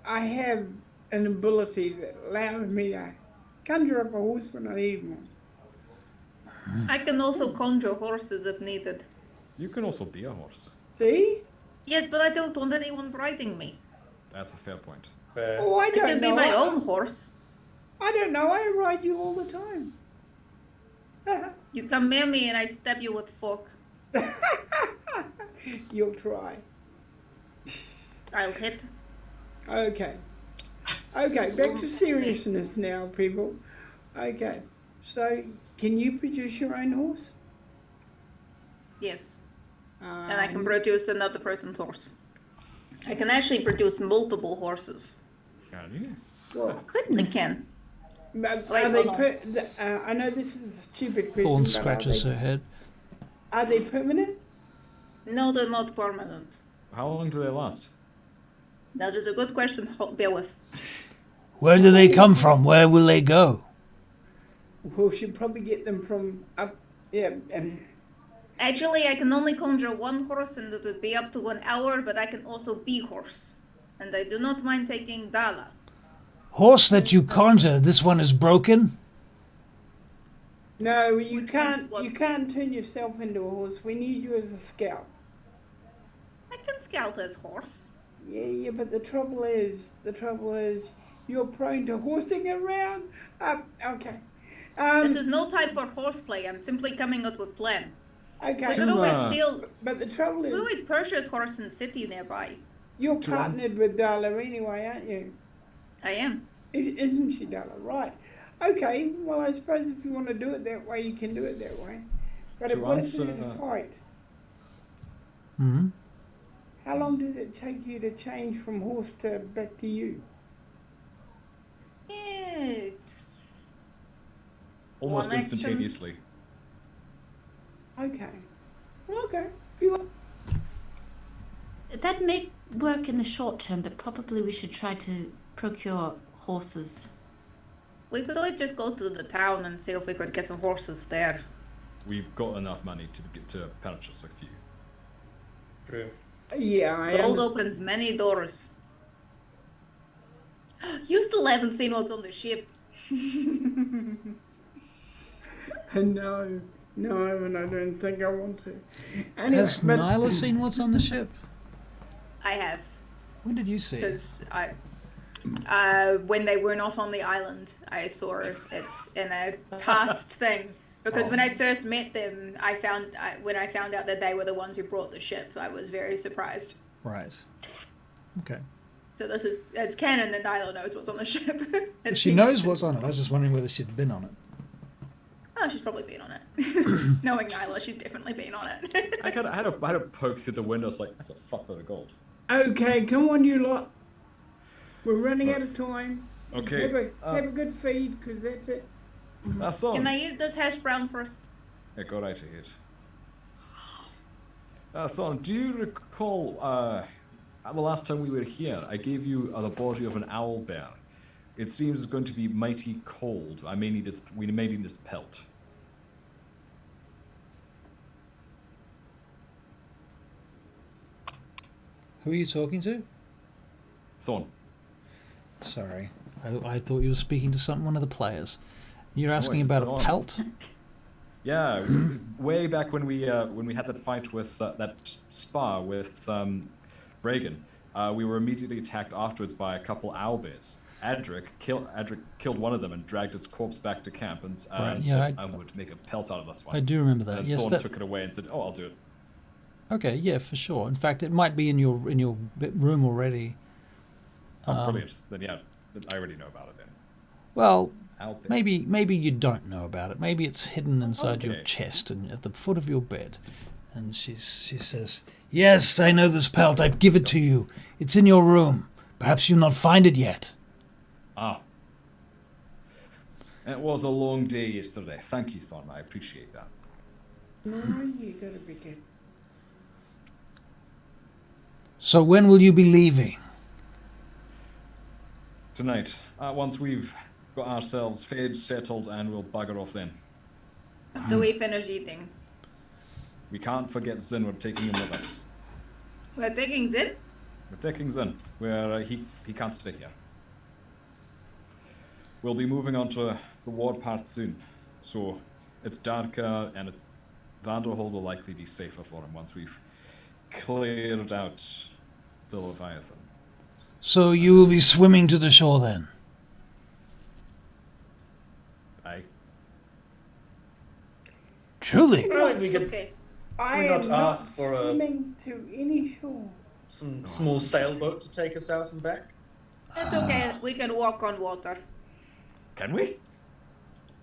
I have an ability that allows me to conjure up a horse when I need one. I can also conjure horses if needed. You can also be a horse. See? Yes, but I don't want anyone riding me. That's a fair point. Oh, I I don't can know. be my own horse. I don't know. I ride you all the time. You come near me and I stab you with fork. You'll try. I'll hit. Okay. Okay, back to seriousness now, people. Okay. So, can you produce your own horse? Yes. And I can Um, produce another person's horse. I can actually produce multiple horses. Can you? Well, I goodness. can. but Wait, are they hold on. I know this is a stupid question, Thorn but scratches her head. are they permanent? No, they're not permanent. How long do they last? That is a good question. Bear with. Where do they come from? Where will they go? We should probably get them from up. Yeah, and Actually, I can only conjure one horse and it would be up to 1 hour, but I can also be horse. And I do not mind taking Dala. Horse that you conjure, this one is broken? no, you Which one can't. is what? You can't turn yourself into a horse. We need you as a scout. I can scout as horse. Yeah, but the trouble is, you're prone to horsing around. Okay. This is no time for horseplay. I'm simply coming up with plan. We Okay. could always uh, steal. But the trouble We could is, always purchase horse in city nearby. you're to partnered with Dala anyway, aren't you? I am. Isn't she, Dala? Right. Okay. Well, I suppose if you want to do it that way, you can do it that way. But To what if answer- there's a fight? Hmm? How long does it take you to change from horse to back to you? It's Almost One action. instantaneously. Okay. Okay. You that may work in the short term, but probably we should try to procure horses. We could always just go to the town and see if we could get some horses there. We've got enough money to get to purchase a few. True. Yeah, I Gold am. opens many doors. You still haven't seen what's on the ship. No, and I don't think I want to. Anyway, Has but Nyla seen what's on the ship? I have, When did you see it? because when they were not on the island, I saw it in a past thing. Because when I first met them, when I found out that they were the ones who brought the ship, I was very surprised. Right. Okay. So it's canon that Nyla knows what's on the ship. And She knows what's on it. I was just wondering whether she'd been on it. Oh, she's probably been on it. Knowing Nyla, she's definitely been on it. I had a poke through the window. It's like, that's a fuckload of gold. okay, come on, you lot. We're running out of time. Okay. Have a good feed, because that's it. That's all. Can I eat this hash brown first? Yeah, go right ahead. Thorn, do you recall the last time we were here, I gave you the body of an owl bear. It seems it's going to be mighty cold. We may need its pelt. Who are you talking to? Thorn. Sorry. I thought you were speaking to one of the players. You're asking it's about a Thorn. pelt? Yeah, way back when we had that fight with that spar with Bragan, we were immediately attacked afterwards by a couple owlbears. Adrik killed one of them and dragged its corpse back to camp and Right, said, yeah, I would make a pelt out of this one. I do remember that. And Yes, Thorn that. took it away and said, "Oh, I'll do it." Okay, yeah, for sure. In fact, it might be in your room already. Oh, brilliant! Then yeah, I already know about it then. Well, I'll bet. maybe you don't know about it. Maybe it's hidden inside your Okay. chest and at the foot of your bed. And she says, "Yes, I know this pelt. I'd give it to you. It's in your room. Perhaps you'll not find it yet." Ah. It was a long day yesterday. Thank you, Thorn. I appreciate that. No, you gotta be good. So when will you be leaving? Tonight, once we've got ourselves fed, settled, and we'll bugger off then. After we finish eating. We can't forget Zinn. We're taking him with us. We're taking Zinn? We're taking Zinn. Where he can't stay here. We'll be moving on to the warpath soon. So it's darker and it's Vanderhold will likely be safer for him once we've cleared out the Leviathan. So you will be swimming to the shore then? Aye. Truly? Right, we It's could okay. I not am not ask for a- swimming to any shore. some small sailboat to take us out and back. It's okay. We can walk on water. Can we?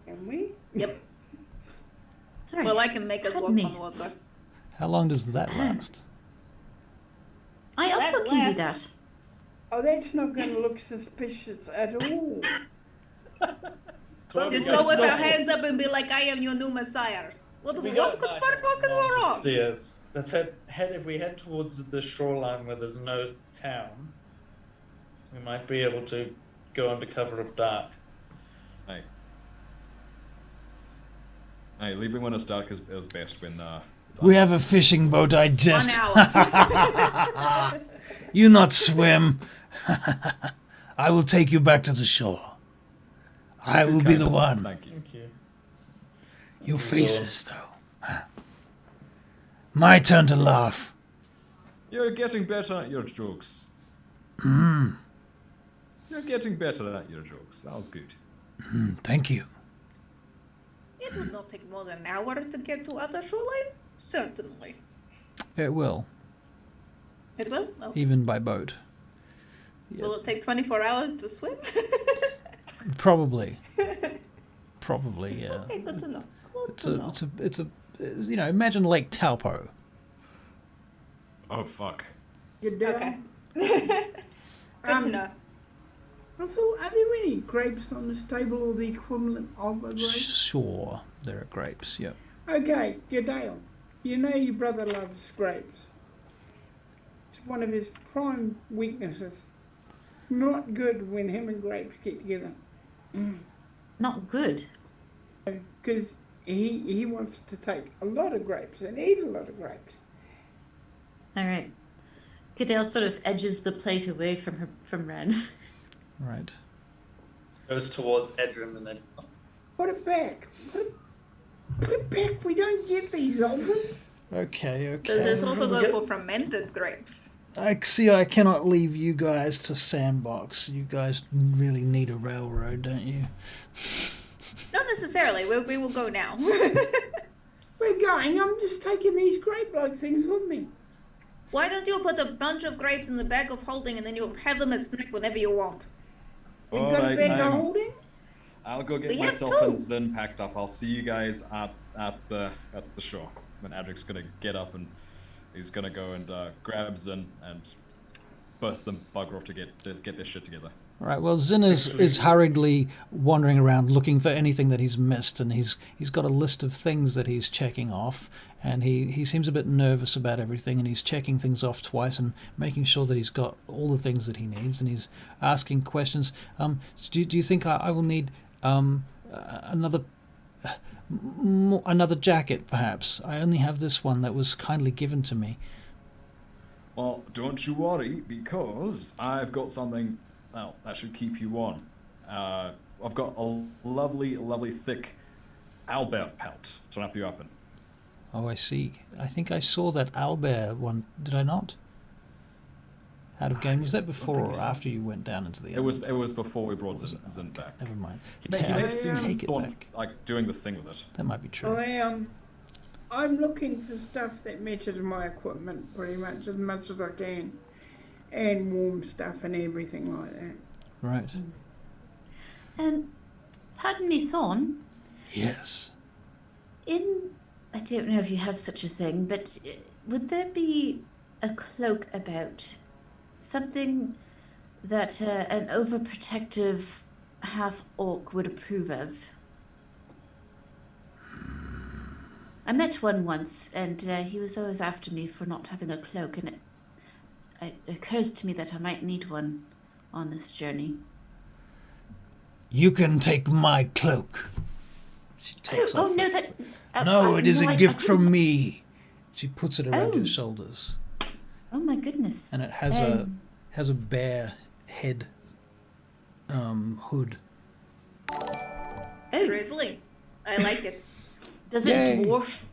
Can we? Yep. Sorry. Well, I can make us walk Pardon me. on water. How long does that last? I also That can do lasts- that. Oh, that's not going to look suspicious at all. Totally Just go with not- our hands up and be like, "I am your new messiah." What We could got go no one wrong? to see us. Let's head if we head towards the shoreline where there's no town, we might be able to go under cover of dark. Aye. Aye, leaving when it's dark is best when it's We have a fishing boat. I 1 just... hour. You not swim. I will take you back to the shore. I will be the one. Thank you. Thank you. Your faces, though. My turn to laugh. You're getting better at your jokes. You're getting better at your jokes. That was good. Thank you. It would not take more than an hour to get to other shoreline. Certainly. It will, It will? Oh. even by boat. Will it take 24 hours to swim? Probably. Probably, yeah. Okay, good to know. Good It's to a, know. it's a, you know, imagine Lake Taupo. Oh fuck. You're down. Okay. Good to know. Also, are there any grapes on this table or the equivalent of a grape? Sure, there are grapes, yep. Okay, Gadale, you know your brother loves grapes. It's one of his prime weaknesses. Not good when him and grapes get together. Not good. Because he wants to take a lot of grapes and eat a lot of grapes. All right. Cadell sort of edges the plate away from Ren. Right. Goes towards Edryn and then Put it back. Put it back. We don't get these often. Okay, Does this okay. also go for fermented grapes? I see I cannot leave you guys to sandbox. You guys really need a railroad, don't you? Not necessarily. We will go now. We're going. I'm just taking these grape-like things with me. Why don't you put a bunch of grapes in the bag of holding and then you'll have them as snack whenever you want? You got a bag of holding? I'll go get We have myself two. and Zinn packed up. I'll see you guys at the shore. When Adrik's gonna get up and he's gonna go and grab Zinn and both of them bugger off to get their shit together. All right, well, Zinn is hurriedly wandering around looking for anything that he's missed, and he's got a list of things that he's checking off, and he seems a bit nervous about everything, and he's checking things off twice and making sure that he's got all the things that he needs, and he's asking questions. Do you think I will need another jacket, perhaps? I only have this one that was kindly given to me. Well, don't you worry, because I've got something, well, that should keep you warm. I've got a lovely, lovely thick owlbear pelt to wrap you up in. Oh, I see. I think I saw that owlbear one, did I not? Out of game. Was that before or after you went down into the It was before we brought Zinn back. Never mind. He may have seen Take it Thorn, back. like doing the thing with it. That might be true. I'm looking for stuff that matches my equipment pretty much as I can. And warm stuff and everything like that. Right. Pardon me, Thorn. Yes. I don't know if you have such a thing, but would there be a cloak about? Something that an overprotective half-orc would approve of? I met one once, and he was always after me for not having a cloak, and it occurs to me that I might need one on this journey. You can take my cloak. She takes off. Oh no, that. No, it is no, a gift from me. She puts it around Oh. your shoulders, Oh my goodness. and it has a bear head hood. Oh, Grizzly. I like it. does Yay. it dwarf,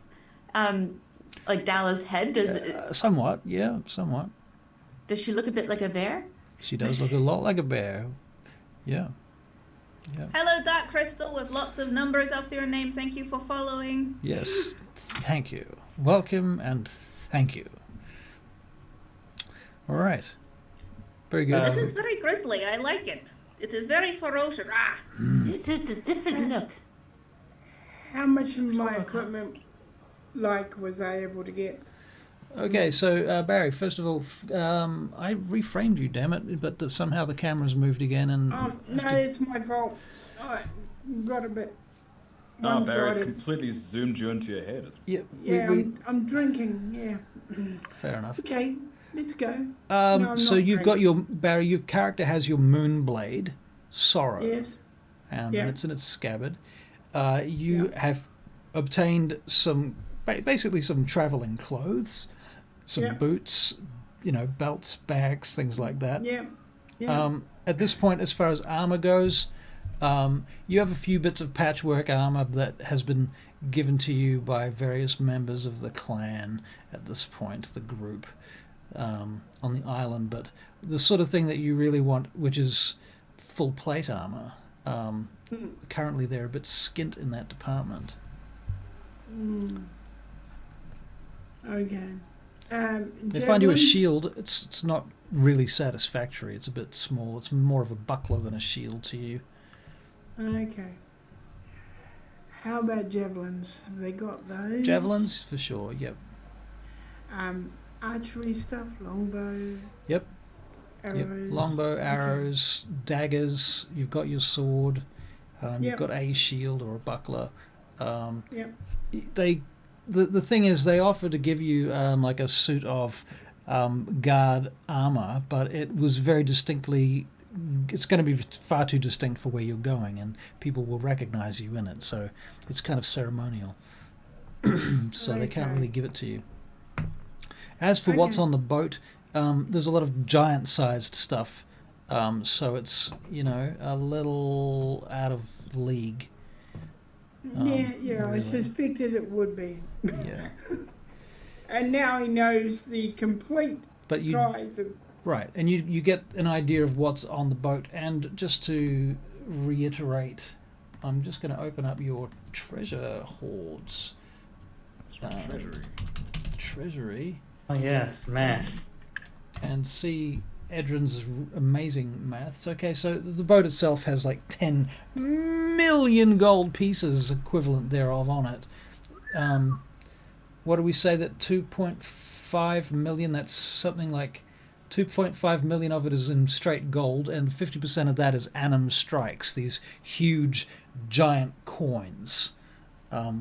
like Dala's head? Somewhat, yeah, somewhat. Does she look a bit like a bear? She does look a lot like a bear. Yeah. Hello, Dark Crystal, with lots of numbers after your name. Thank you for following. Yes. Thank you. Welcome and thank you. All right. Very good. This is very grisly. I like it. It is very ferocious. Ah. It's a different look. How much of my equipment, was I able to get? Okay, so Barry, first of all, I reframed you, damn it, but somehow the camera's moved again, and No, it's my fault. I got a bit Oh, Barry, it's one-sided. completely zoomed you into your head. It's yeah, Yeah, I'm drinking. Yeah. fair enough. Okay, let's go. I'm So not you've got drinking. Barry. Your character has your moon blade, Sorrow, Yes. and Yeah. it's in its scabbard. You have obtained basically some traveling clothes, some Yeah. boots, belts, bags, things like that. Yeah. Yeah. At this point, as far as armor goes, you have a few bits of patchwork armor that has been given to you by various members of the clan at this point, the group on the island. But the sort of thing that you really want, which is full plate armor, currently they're a bit skint in that department. Okay. They find you a javelin? shield. It's not really satisfactory. It's a bit small. It's more of a buckler than a shield to you. Okay. How about javelins? Have they got those? Javelins, for sure, yep. Archery stuff, longbow. Yep. Arrows. Yep. Longbow, arrows, daggers. You've got your sword. You've Yep. got a shield or a buckler. Yep. The thing is, they offer to give you like a suit of guard armor, but it was very distinctly. It's going to be far too distinct for where you're going, and people will recognize you in it. So it's kind of ceremonial. So they can't Okay. really give it to you. As for what's Okay. on the boat, there's a lot of giant-sized stuff. So it's a little out of league. Yeah, I really. suspected it would be. Yeah, And now he knows the complete but you size of. right, and you get an idea of what's on the boat. And just to reiterate, I'm just going to open up your treasure hoards. treasury. Treasury, Oh yes, math. and see Edryn's amazing maths. Okay, so the boat itself has like 10 million gold pieces equivalent thereof on it. What do we say that 2.5 million, that's something like 2.5 million of it is in straight gold, and 50% of that is annum strikes, these huge giant coins,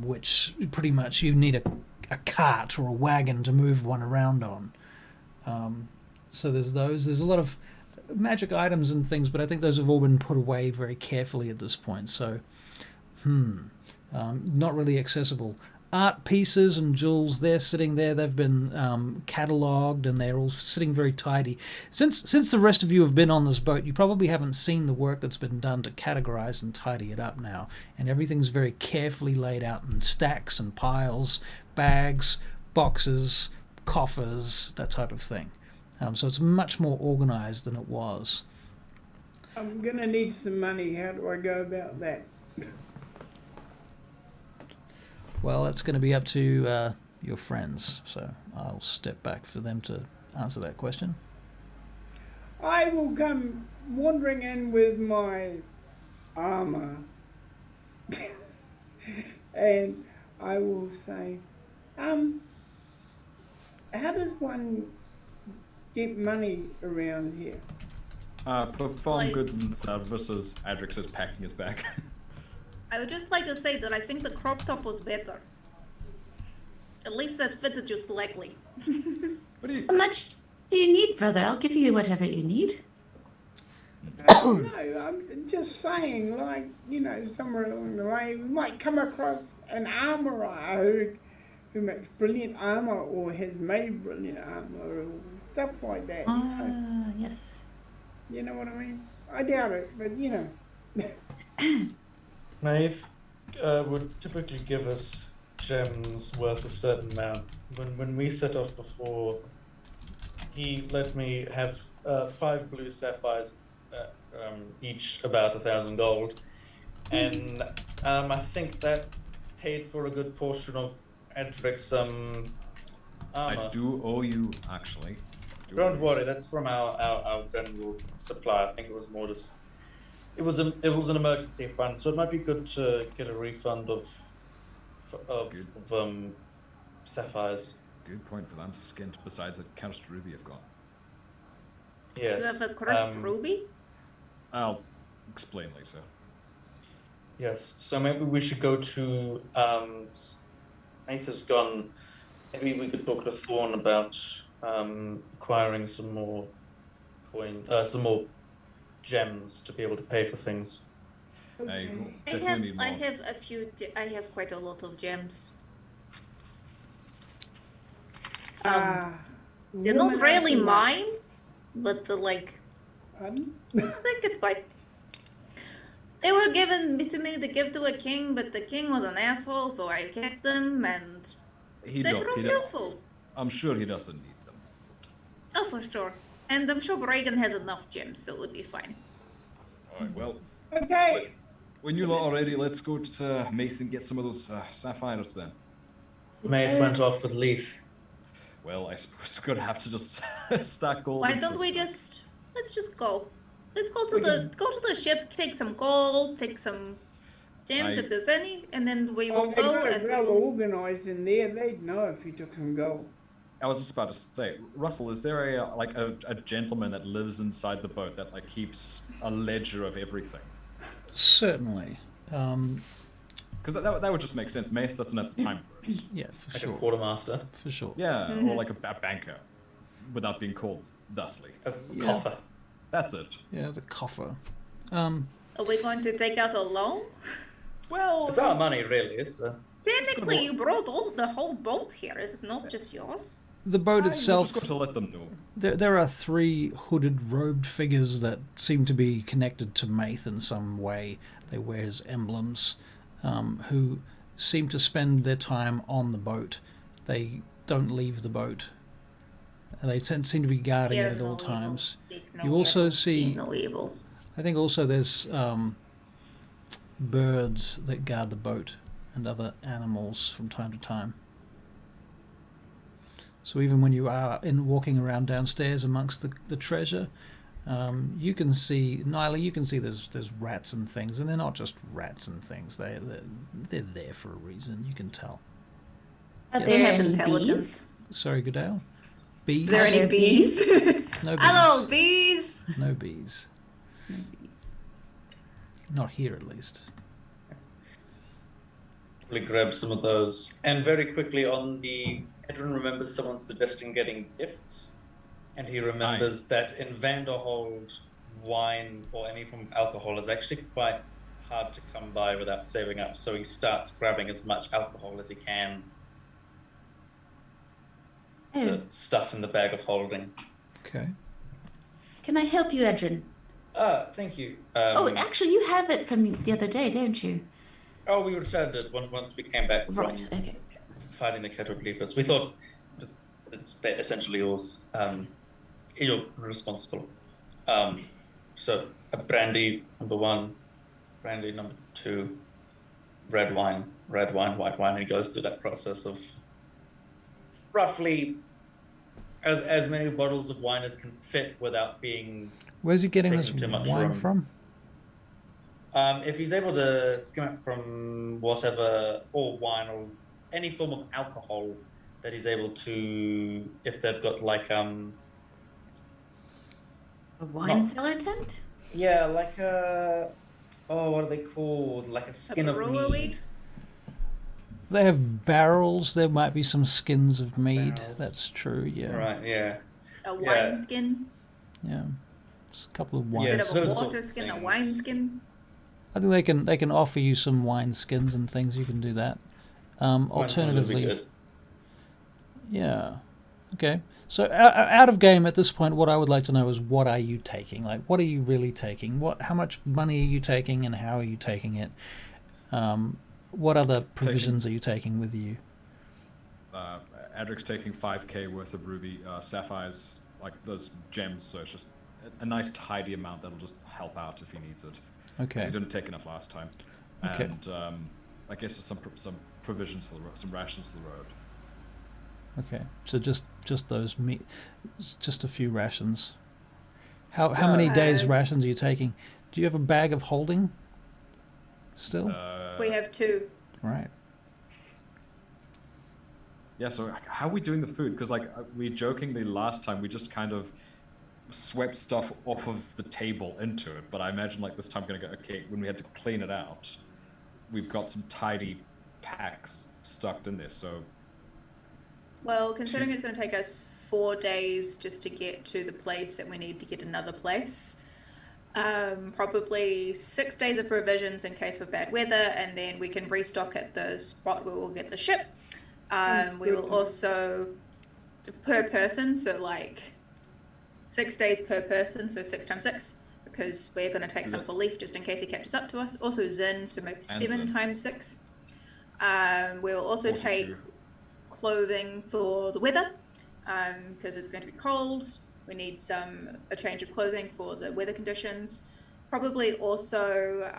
which pretty much you need a cart or a wagon to move one around on. So there's those. There's a lot of magic items and things, but I think those have all been put away very carefully at this point. So, not really accessible. Art pieces and jewels, they're sitting there. They've been catalogued, and they're all sitting very tidy. Since the rest of you have been on this boat, you probably haven't seen the work that's been done to categorize and tidy it up now. And everything's very carefully laid out in stacks and piles, bags, boxes, coffers, that type of thing. So it's much more organized than it was. I'm gonna need some money. How do I go about that? Well, that's going to be up to your friends, so I'll step back for them to answer that question. I will come wandering in with my armour, and I will say, how does one get money around here? Perform Like- goods and services. Adrik says, packing his bag. I would just like to say that I think the crop top was better. At least that fitted you slightly. What do you? How much do you need, brother? I'll give you whatever you need. No, I'm just saying, like, somewhere along the way, we might come across an armourer who makes brilliant armour or has made brilliant armour or stuff like that. Yes. You know what I mean? I doubt it, but Maith would typically give us gems worth a certain amount. When we set off before, he let me have 5 blue sapphires, each about 1,000 gold, and I think that paid for a good portion of Adric's armor. I do owe you, actually. Don't worry, that's from our general supply. I think it was more just it was an emergency fund, so it might be good to get a refund of sapphires. Good point, because I'm skint besides a cursed ruby I've got. Yes. You have a crushed ruby? I'll explain later. Yes. So maybe we should go to Maith has gone. Maybe we could talk to Thorn about acquiring some more some more gems to be able to pay for things. I will I definitely need more. have a few. I have quite a lot of gems. They're not really mine, but Pardon? they could quite. They were given to me to give to a king, but the king was an asshole, so I kept them, and they proved useful. I'm sure he doesn't need them. Oh, for sure. And I'm sure Reagan has enough gems, so it would be fine. Alright, well, Okay. when you lot are ready, let's go to Maith and get some of those sapphires then. Maith went off with Leith. Well, I suppose we're gonna have to just stack gold. Why into don't we stuff. let's just go. Let's go to the ship, take some gold, take some gems if there's any, and then we will They go got it and well organised in there. They'd know if you took some gold. I was just about to say, Russell, is there a gentleman that lives inside the boat that keeps a ledger of everything? Certainly. Because that would just make sense. Mace doesn't have the time for it. Yeah, for Like sure. a quartermaster. For sure. Yeah, or like a banker, without being called thusly. A coffer. That's it. Yeah, the coffer. are we going to take out a loan? Well, It's our money, really. Technically, you brought the whole boat here. Is it not just yours? The boat I'm itself, just going to let them know. there are 3 hooded, robed figures that seem to be connected to Maith in some way. They wear his emblems, who seem to spend their time on the boat. They don't leave the boat. They seem to be guarding it at all times. You also see no evil. I think also there's birds that guard the boat and other animals from time to time. So even when you are walking around downstairs amongst the treasure, you can see, Nyla, you can see there's rats and things, and they're not just rats and things. They're there for a reason. You can tell. Are Yes. They there have any intelligence. bees? Sorry, Goodale. Bees. Are there any there bees? No bees. Hello, bees. No bees. Not here, at least. Probably grab some of those. And very quickly on the... Edryn remembers someone suggesting getting gifts. And he remembers that in Vanderhold, wine or any form of alcohol is actually quite hard to come by without saving up. So he starts grabbing as much alcohol as he can to stuff in the bag of holding. Okay. Can I help you, Edryn? Thank you. Oh, actually, you have it from the other day, don't you? Oh, we returned it once we came back from Right. Okay. fighting the cattle bleepers. We thought it's essentially yours. You're responsible. So a brandy number 1, brandy number 2, red wine, white wine. And he goes through that process of roughly as many bottles of wine as can fit without being. Where's he getting this Taking too much wine room. from? If he's able to skim it from whatever, or wine, or any form of alcohol that he's able to, if they've got like A wine Not- cellar tent? yeah, like what are they called? Like a skin of brewery? mead. They have barrels. There might be some skins of mead. Barrels. That's true. Yeah. Right. Yeah. A Yeah. wine skin? Yeah. It's a couple of Yeah, wines. Instead so of a those water sorts of skin, a things. wine skin? I think they can offer you some wine skins and things. You can do that. Wine skins would be Alternatively, good. yeah. Okay. So out of game at this point, what I would like to know is what are you taking? Like, what are you really taking? How much money are you taking, and how are you taking it? What other provisions are you taking with you? Adric's taking 5k worth of ruby sapphires, like those gems. So it's just a nice tidy amount that'll just help out if he needs it. 'Cause Okay. he didn't take enough last time. Okay. And I guess some provisions for some rations for the road. Okay. So just those meat, just a few rations. How many days rations are you taking? Do you have a bag of holding? Still. We have 2. Right. Yeah, so how are we doing the food? Because like we jokingly last time we just kind of swept stuff off of the table into it, but I imagine like this time we're gonna go, okay, when we had to clean it out, we've got some tidy packs stuck in there, so Well, considering it's going to take us 4 days just to get to the place that we need to get another place, probably 6 days of provisions in case of bad weather, and then we can restock at the spot where we'll get the ship. We will also, per person, so like 6 days per person, so 6 times 6, because we're going to take some for Leaf just in case he catches up to us. Also Zinn, so maybe 7 Zinn. times 6. We'll also 42. take clothing for the weather, because it's going to be cold. We need a change of clothing for the weather conditions. Probably also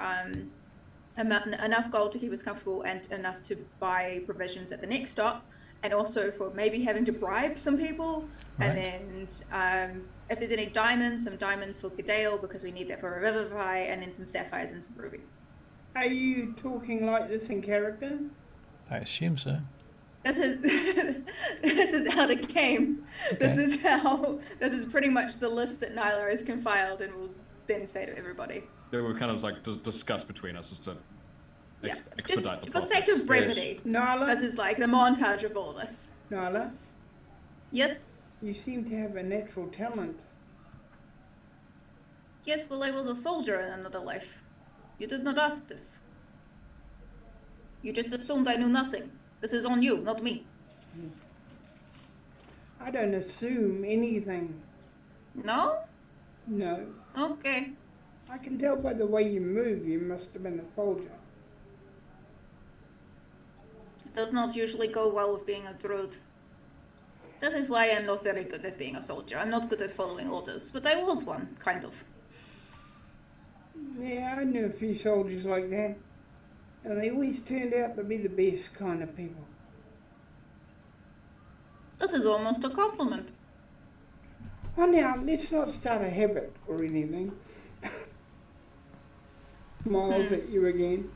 enough gold to keep us comfortable and enough to buy provisions at the next stop, and also for maybe having to bribe some people. Right. And then if there's any diamonds, some diamonds for Gadale, because we need that for Revivify, and then some sapphires and some rubies. Are you talking like this in character? I assume so. This is how it came. This Okay. this is pretty much the list that Nyla has compiled and will then say to everybody. they were kind of like discussed between us just to Yeah. expedite Just the for process. sake of brevity. Nyla? This is like the montage of all this. Nyla, Yes? you seem to have a natural talent. Yes, well, I was a soldier in another life. You did not ask this. You just assumed I knew nothing. This is on you, not me. I don't assume anything. No? No. Okay. I can tell by the way you move you must have been a soldier. It does not usually go well with being a druid. That is why I'm not very good at being a soldier. I'm not good at following orders, but I was one, kind of. Yeah, I knew a few soldiers like that. And they always turned out to be the best kind of people. That is almost a compliment. Oh, now, let's not start a habit or anything. Smiles at you again.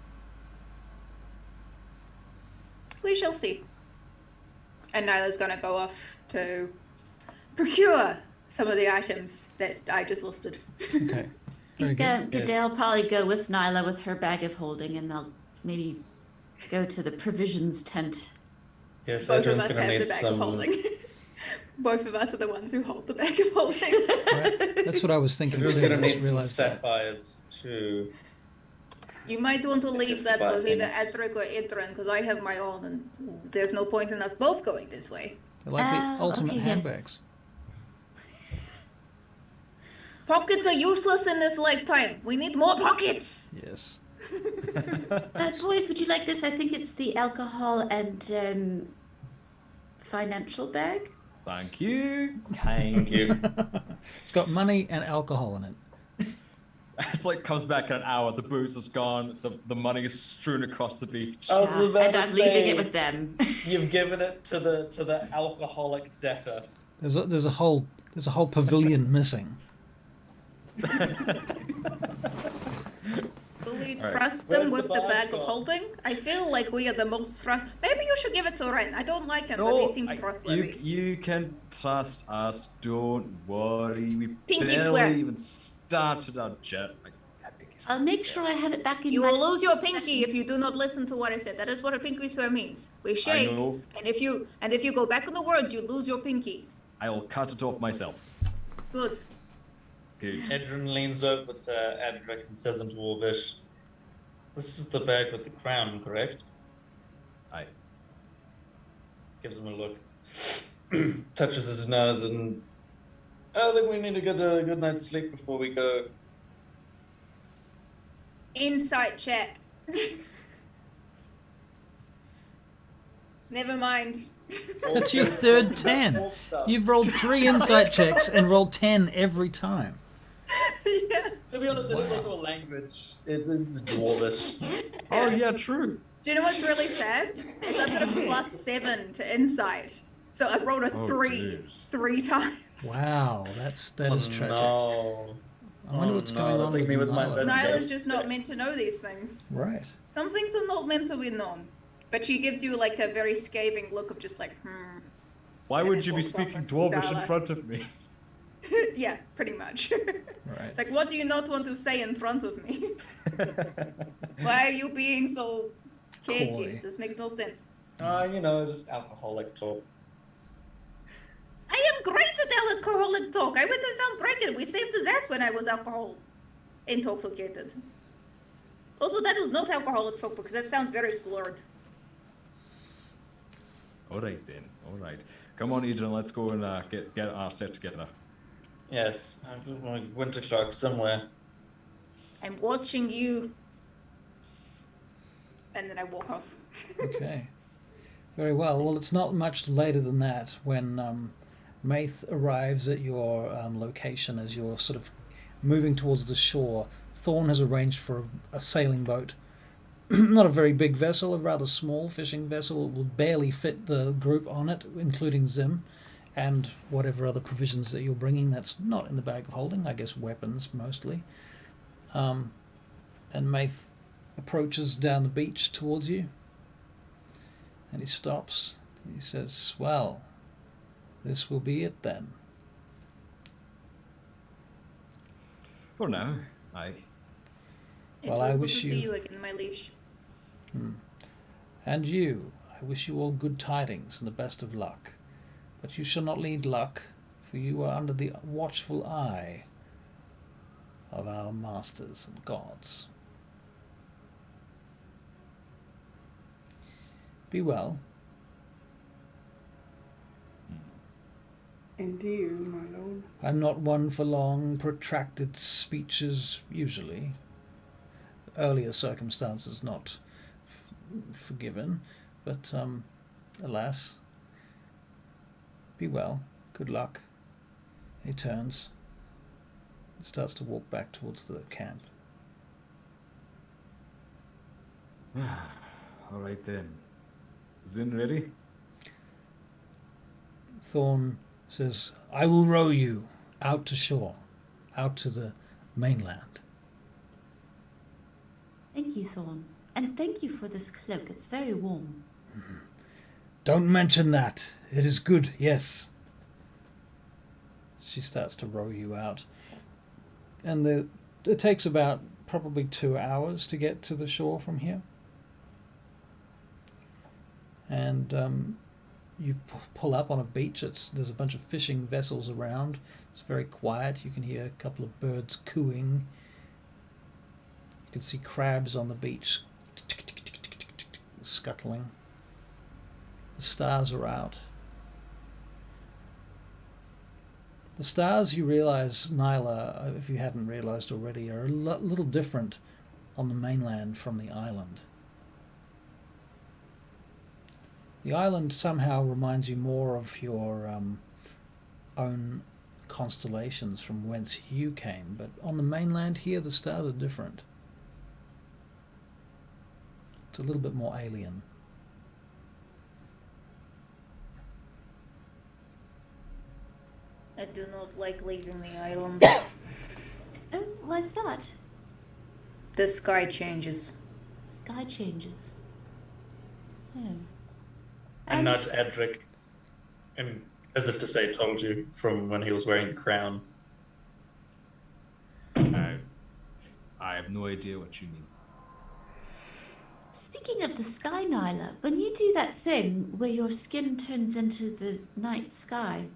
We shall see. And Nyla's gonna go off to procure some of the items that I just listed. Okay. I Very think good. Gadale will probably go with Nyla with her bag of holding, and they'll maybe go to the provisions tent. Yes, Both of Edryn's us gonna have need the bag of some. holding. Both of us are the ones who hold the bag of holding. Right. That's what I was thinking. Edryn's too. gonna I need just some realised that. sapphires too. You might want to leave just that buy with either things. Adrik or Edryn, because I have my own, and there's no point in us both going this way. They're like the ultimate okay, yes. handbags. Pockets are useless in this lifetime. We need more pockets. Yes. Boys, would you like this? I think it's the alcohol and financial bag. Thank you. Thank you. It's got money and alcohol in it. It's like comes back in an hour, the booze is gone, the money is strewn across the beach. I was about And to I'm leaving say, it with them. You've given it to the alcoholic debtor. There's a whole pavilion missing. Do we Alright. trust them Where's with the the bag barge of gone? holding? I feel like we are the most trust. Maybe you should give it to Ren. I don't like him, but he seems trustworthy. You can trust us. Don't worry. We Pinky barely swear. even started our jet. I'll make sure I have it back in You my will lose your pinky if you do not listen to what I said. That is what a pinky swear means. We shake, know. and if you go back on the words, you lose your pinky. I'll cut it off myself. Good. Good. Edryn leans over to Adrik and says in Dwarvish, "This is the bag with the crown, correct?" Aye. Gives him a look. Touches his nose and... I think we need to get a good night's sleep before we go. Insight check. Never mind. That's your third 10. You've rolled 3 insight checks and rolled 10 every time. Yeah. To be honest, it is also a language. It's Dwarvish. Oh yeah, true. Do you know what's really sad? Is I've got a +7 to insight. So I've rolled a Oh, 3 jeez. 3 times. Wow, that is tragic. No. I wonder Oh, what's no, going on that's like with me with my Nyla. investigation. Nyla's just not meant to know these things. Right. Some things are not meant to be known. But she gives you like a very scathing look of just like, Why And would it you be walks off speaking with Dwarvish in Dala. front of me? Yeah, pretty much. Right. It's like, what do you not want to say in front of me? Why are you being so cagey? Coy. This makes no sense. Just alcoholic talk. I am great at alcoholic talk. I went and found Bracken. We saved his ass when I was alcohol intoxicated. Also, that was not alcoholic talk because that sounds very slurred. Alright then. Alright. Come on, Edryn, let's go and get our set together. Yes, I've got my winter cloak somewhere. I'm watching you. And then I walk off. Okay. Very well. Well, it's not much later than that when Maith arrives at your location as you're sort of moving towards the shore. Thorn has arranged for a sailing boat. Not a very big vessel, a rather small fishing vessel. It will barely fit the group on it, including Zim, and whatever other provisions that you're bringing that's not in the bag of holding. I guess weapons, mostly. And Maith approaches down the beach towards you. And he stops. He says, "Well, this will be it then." For now, aye. It Well, was I good wish to you- see you again, my leash. And you, I wish you all good tidings and the best of luck. But you shall not need luck, for you are under the watchful eye of our masters and gods. Be well. And you, my lord. I'm not one for long, protracted speeches, usually. Earlier circumstances not forgiven, but, alas. Be well. Good luck. He turns and starts to walk back towards the camp. Alright then. Zinn ready? Thorn says, "I will row you out to shore, out to the mainland." Thank you, Thorn. And thank you for this cloak. It's very warm. "Don't mention that. It is good, yes." She starts to row you out. And it takes about probably 2 hours to get to the shore from here. And you pull up on a beach. There's a bunch of fishing vessels around. It's very quiet. You can hear a couple of birds cooing. You can see crabs on the beach scuttling. The stars are out. The stars, you realize, Nyla, if you hadn't realized already, are a little different on the mainland from the island. The island somehow reminds you more of your own constellations from whence you came, but on the mainland here the stars are different. It's a little bit more alien. I do not like leaving the island. Oh, why's that? The sky changes. Sky changes. Oh. I nudge Adrik, and as if to say, "Told you," from when he was wearing the crown. I have no idea what you mean. Speaking of the sky, Nyla, when you do that thing where your skin turns into the night sky,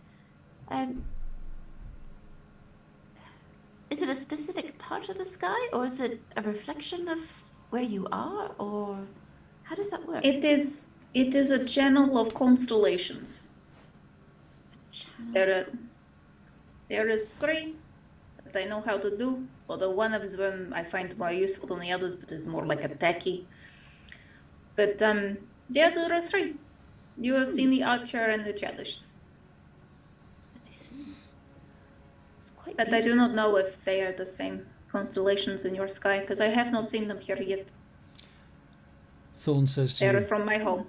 is it a specific part of the sky, or is it a reflection of where you are, or how does that work? It is a channel of constellations. There is 3 that I know how to do, although one of them I find more useful than the others, but is more like a tacky. But yeah, there are 3. You have seen the Archer and the Chalice. I see. It's quite But I do not know if they are the same constellations in your sky, because I have not seen them here yet. Thorn says to They are you, from my home.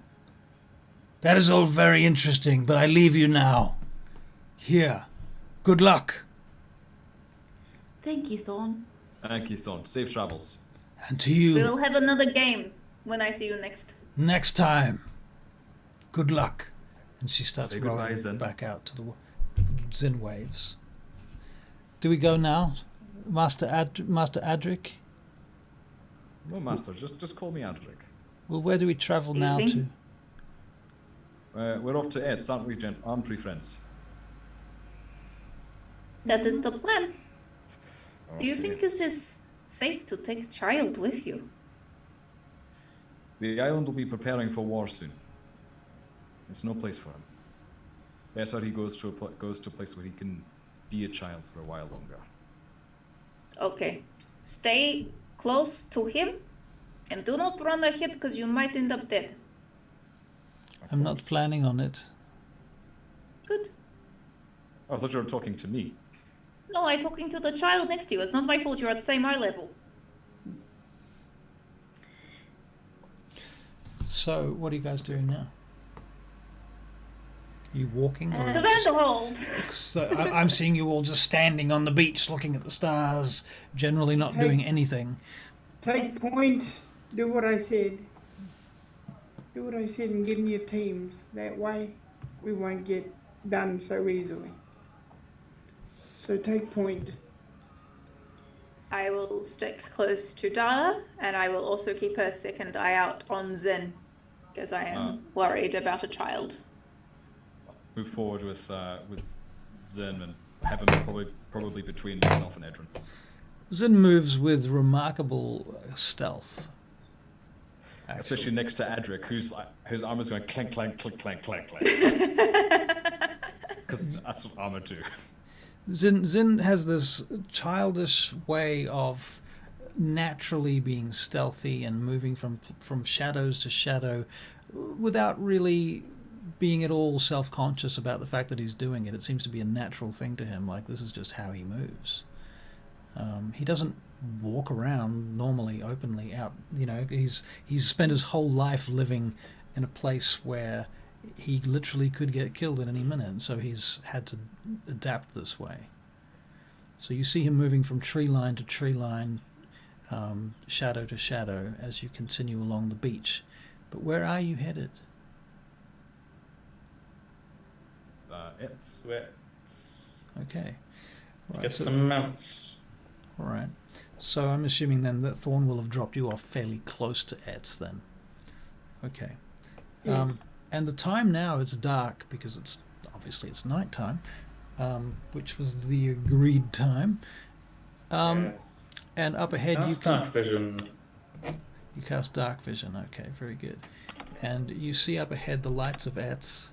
"That is all very interesting, but I leave you now. Here, good luck. Thank you, Thorn. Thank you, Thorn. Safe travels. And to you, We will have another game when I see you next. next time. Good luck." And she starts Say goodbye, rowing Zinn. back out to the Zinn waves. Do we go now, Master Adrik? No, Master, just call me Adrik. Well, where do we travel Do you now think- to? We're off to Eds, aren't we, aren't we, friends? That is the plan. We're Do you off to think Eds. it is safe to take child with you? The island will be preparing for war soon. It's no place for him. Better he goes to a place where he can be a child for a while longer. Okay. Stay close to him and do not run ahead because you might end up dead. Of I'm not course. planning on it. Good. Oh, I thought you were talking to me. No, I'm talking to the child next to you. It's not my fault you're at the same eye level. So, what are you guys doing now? Are you walking? Or The Vanderhold! so, I'm seeing you all just standing on the beach looking at the stars, generally not doing anything. Take point. Do what I said. Do what I said and get in your teams. That way we won't get done so easily. So take point. I will stick close to Dala, and I will also keep a second eye out on Zinn, because I am worried about a child. Move forward with Zinn and have him probably between myself and Edryn. Zinn moves with remarkable stealth. actually. Especially next to Adrik, whose armor's going clank, clank, clink, clank, clank, clank. Because that's what armor do. Zinn has this childish way of naturally being stealthy and moving from shadows to shadow without really being at all self-conscious about the fact that he's doing it. It seems to be a natural thing to him, like this is just how he moves. He doesn't walk around normally openly out, he's spent his whole life living in a place where he literally could get killed at any minute, so he's had to adapt this way. So you see him moving from tree line to tree line, shadow to shadow as you continue along the beach. But where are you headed? It's where it's Okay. Right, get so- some mounts. All right. So I'm assuming then that Thorn will have dropped you off fairly close to Etz then. Okay. And the time now is dark because it's night time, which was the agreed time. Yes. And up ahead you Cast can dark vision. you cast dark vision. Okay, very good. And you see up ahead the lights of Etz.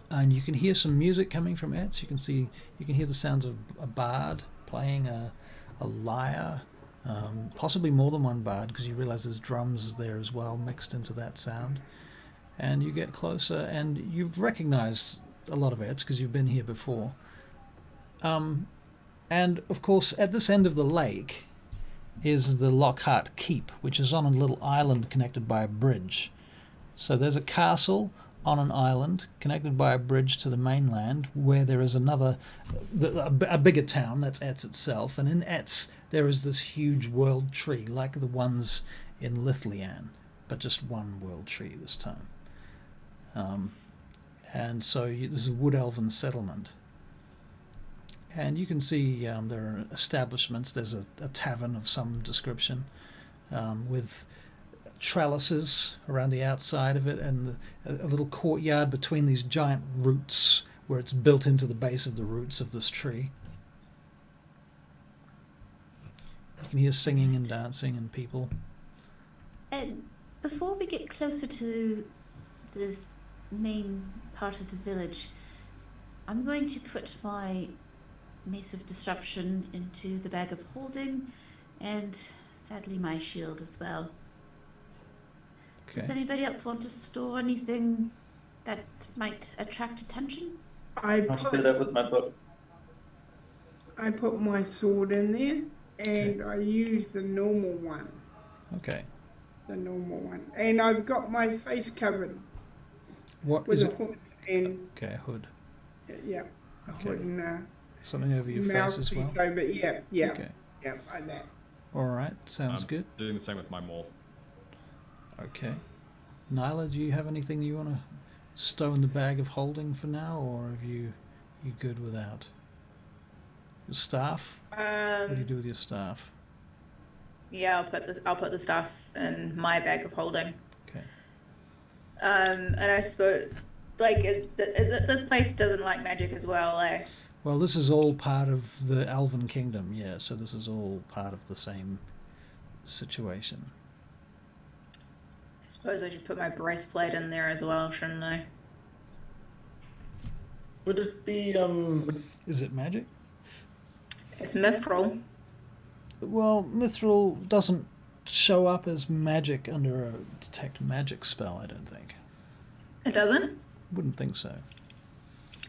And you can hear some music coming from Etz. You can hear the sounds of a bard playing a lyre, possibly more than one bard, because you realize there's drums there as well mixed into that sound. And you get closer, and you've recognized a lot of Etz because you've been here before. And of course, at this end of the lake is the Lockhart Keep, which is on a little island connected by a bridge. So there's a castle on an island connected by a bridge to the mainland, where there is a bigger town, that's Etz itself, and in Etz there is this huge world tree, like the ones in Lithlian, but just one world tree this time. And so this is a wood elven settlement. And you can see there are establishments. There's a tavern of some description with trellises around the outside of it, and a little courtyard between these giant roots where it's built into the base of the roots of this tree. You can hear singing and dancing and people. And before we get closer to this main part of the village, I'm going to put my Mace of Disruption into the bag of holding, and sadly my shield as well. Okay. Does anybody else want to store anything that might attract attention? I I'll do put, that with my book. I put my sword in there, and I use the normal one. Okay. The normal one. And I've got my face covered What with is a it? hood and, Okay, a hood. yeah, a Okay. hood and Something over your face as well? mouthpiece over, yeah, Okay. like that. All right. Sounds I'm good. doing the same with my maul. Okay. Nyla, do you have anything you want to stow in the bag of holding for now, or have you good without? Your staff? What do you do with your staff? Yeah, I'll put the stuff in my bag of holding. Okay. And I suppose, like, this place doesn't like magic as well, eh? Well, this is all part of the Elven Kingdom, yeah, so this is all part of the same situation. I suppose I should put my breastplate in there as well, shouldn't I? Would it be Is it magic? It's mithril. Well, mithril doesn't show up as magic under a detect magic spell, I don't think. It doesn't? Wouldn't think so.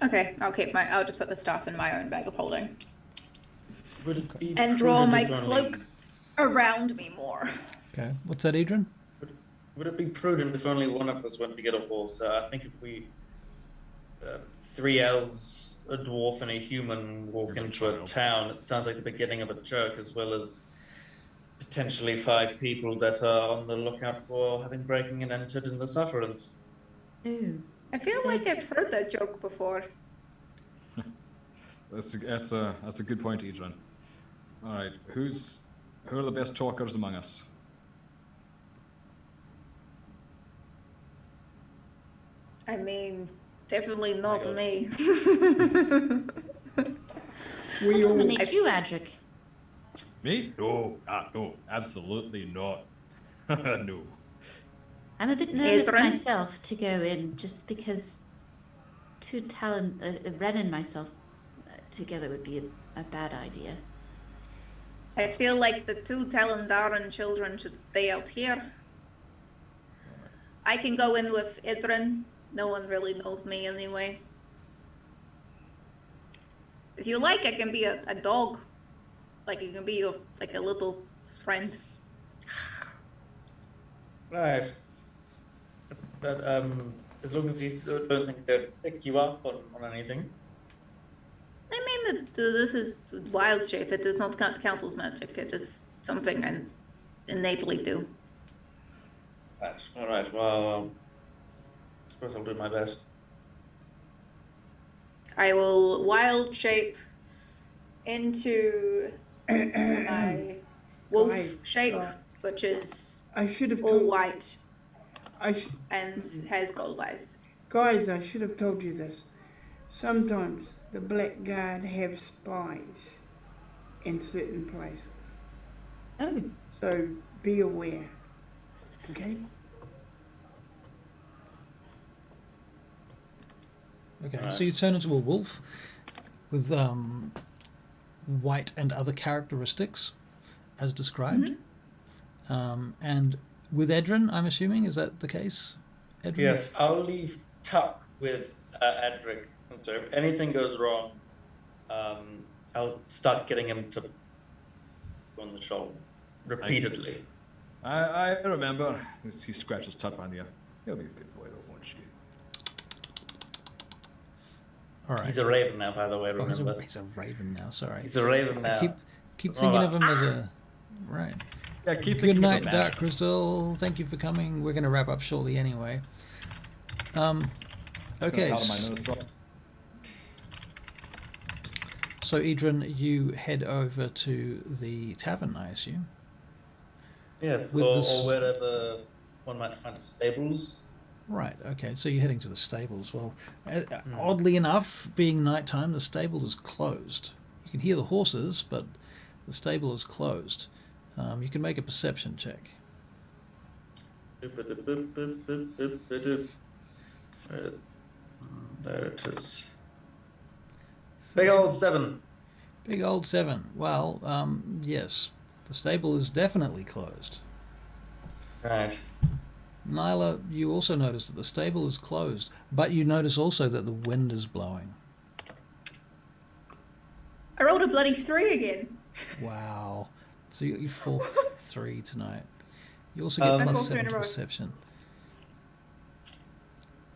Okay, I'll just put the stuff in my own bag of holding. would it be And draw prudent my if only- cloak around me more. Okay. What's that, Edryn? Would it be prudent if only one of us went to get a horse? I think if we, 3 elves, a dwarf, and a human walk You're a into a child. town, it sounds like the beginning of a joke, as well as potentially 5 people that are on the lookout for having breaking and entered in the sufferance. Ooh. I feel like I've heard that joke before. That's a good point, Edryn. All right, who are the best talkers among us? I mean, definitely not God. me. We I'll all, nominate you, Adrik. Me? No, no, absolutely not. No. I'm a bit nervous Edryn? myself to go in, just because Ren and myself together would be a bad idea. I feel like the 2 Talandaran children should stay out here. I can go in with Edryn. No one really knows me anyway. If you like, I can be a dog. Like, you can be like a little friend. Right. But as long as you don't think they'll pick you up on anything. I mean, this is wild shape. It does not count as magic. It is something I innately do. Right. All right. Well, I suppose I'll do my best. I will wild shape into my wolf Guys, shape, guys. which is I should have all told white I sh- and has gold eyes. guys, I should have told you this. Sometimes the Black Guard have spies in certain places. Oh, So be aware. Okay? Okay, Alright. so you turn into a wolf with white and other characteristics, as described. And with Edryn, I'm assuming, is that the case? Edryn? Yes, I'll leave Tuck with Adrik. And so if anything goes wrong, I'll start getting him to on the shoulder repeatedly. I remember. He scratches Tut on you. You'll be a good boy, though, won't you? All right. He's a raven now, by the way. Oh, Remember, he's a raven now. Sorry. he's a raven now. Keep It's thinking not of him as a right. Yeah, keep Good thinking night, about Dark magic. Crystal. Thank you for coming. We're going to wrap up shortly anyway. Just gonna Okay. powder my nose, so- So, Edryn, you head over to the tavern, I assume. Yes, With or this- wherever one might find stables. Right, okay, so you're heading to the stables. Well, oddly enough, being nighttime, the stable is closed. You can hear the horses, but the stable is closed. You can make a perception check. There it is. Big old 7. Big old 7. Well, yes, the stable is definitely closed. Right. Nyla, you also notice that the stable is closed, but you notice also that the wind is blowing. I rolled a bloody 3 again. Wow. So you fall 3 tonight. You also get I plus rolled 7 3 in to a row. perception.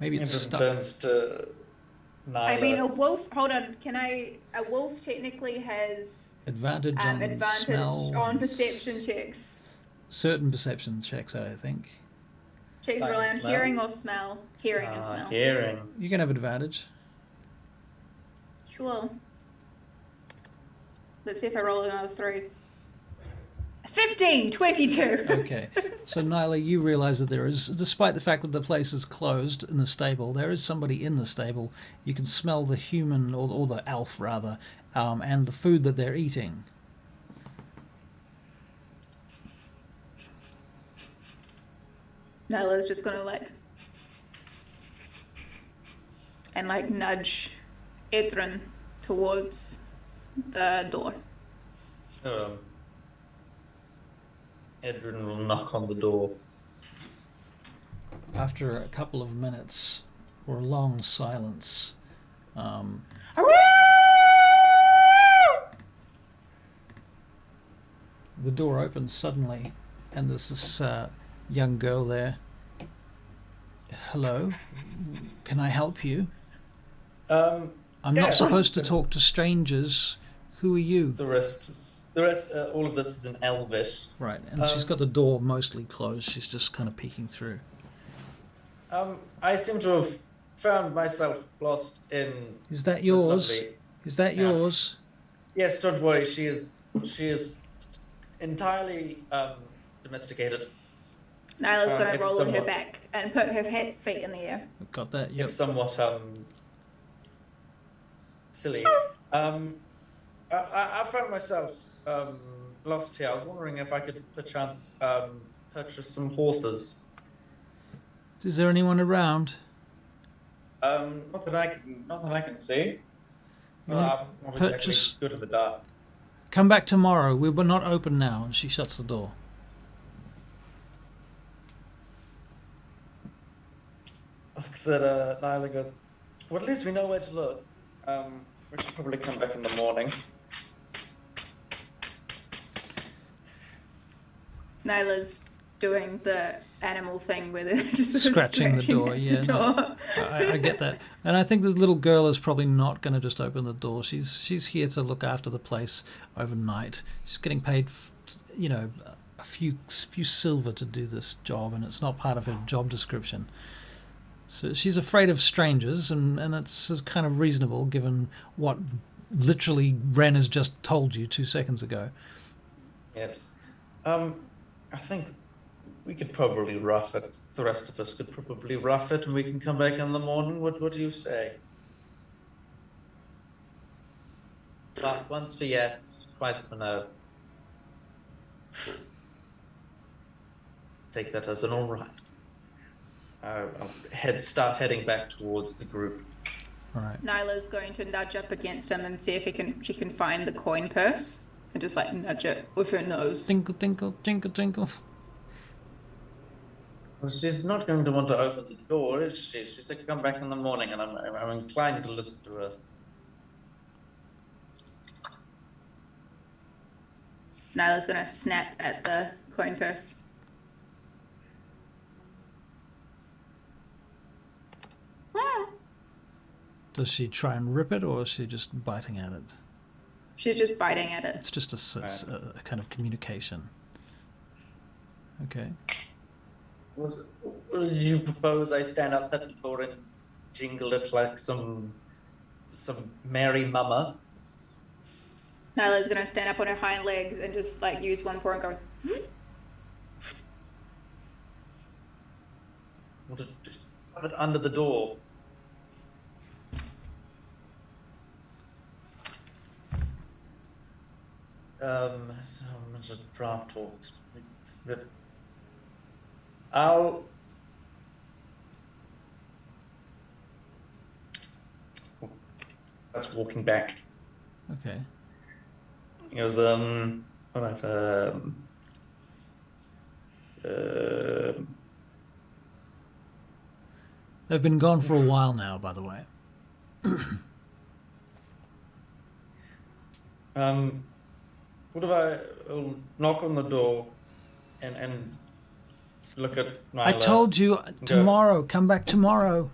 Maybe it's Edryn stuck. turns to Nyla. I mean, a wolf. Hold on. A wolf technically has Advantage on advantage smell. on and perception checks. Certain perception checks, I think. Checks Sight and rely on smell? hearing or smell. Hearing and smell. Hearing. You can have advantage. Cool. Let's see if I roll another 3. 15, 22. Okay. So, Nyla, you realize that there is, despite the fact that the place is closed in the stable, there is somebody in the stable. You can smell the human, or the elf rather, and the food that they're eating. Nyla's just gonna nudge Edryn towards the door. Edryn will knock on the door. After a couple of minutes, or a long silence, the door opens suddenly, and there's this young girl there. Hello, can I help you? I'm not yes. supposed to talk to strangers. Who are you? The rest, all of this is in Elvish. Right, and she's got the door mostly closed. She's just kind of peeking through. I seem to have found myself lost in. Is that this yours? lovely- Is that Yeah. yours? Yes, don't worry. She is entirely domesticated. Nyla's gonna if roll on her somewhat- back and put her feet in the air. Got that? Yep. If somewhat silly. I found myself lost here. I was wondering if I could perchance purchase some horses. Is there anyone around? Not that I can see. You Well, want I'm not purchase- exactly good at the dark. Come back tomorrow. We're not open now. And she shuts the door. Like I said, Nyla goes, well, at least we know where to look. We should probably come back in the morning. Nyla's doing the animal thing with it, just sort of Scratching the door, at yeah, the no. door. I get that. And I think this little girl is probably not going to just open the door. She's here to look after the place overnight. She's getting paid, a few silver to do this job, and it's not part of her job description. So she's afraid of strangers, and it's kind of reasonable given what literally Ren has just told you 2 seconds ago. Yes. I think we could probably rough it. The rest of us could probably rough it, and we can come back in the morning. What do you say? But once for yes, twice for no. Take that as an all right. I'll start heading back towards the group. All right. Nyla's going to nudge up against him and see if she can find the coin purse, and just nudge it with her nose. Tinkle, tinkle, tinkle, tinkle. Well, she's not going to want to open the door, is she? She said, "Come back in the morning," and I'm inclined to listen to her. Nyla's gonna snap at the coin purse. Does she try and rip it, or is she just biting at it? She's just biting at it. It's just a kind of communication. Okay. Did you propose I stand outside the door and jingle it like some merry mama? Nyla's gonna stand up on her hind legs and just like use one paw and go. Just put it under the door. So much a draft talked. I'll. That's walking back. Okay. He goes, all right, They've been gone for a while now, by the way. what if I'll knock on the door and look at Nyla? I told you tomorrow. Come back tomorrow.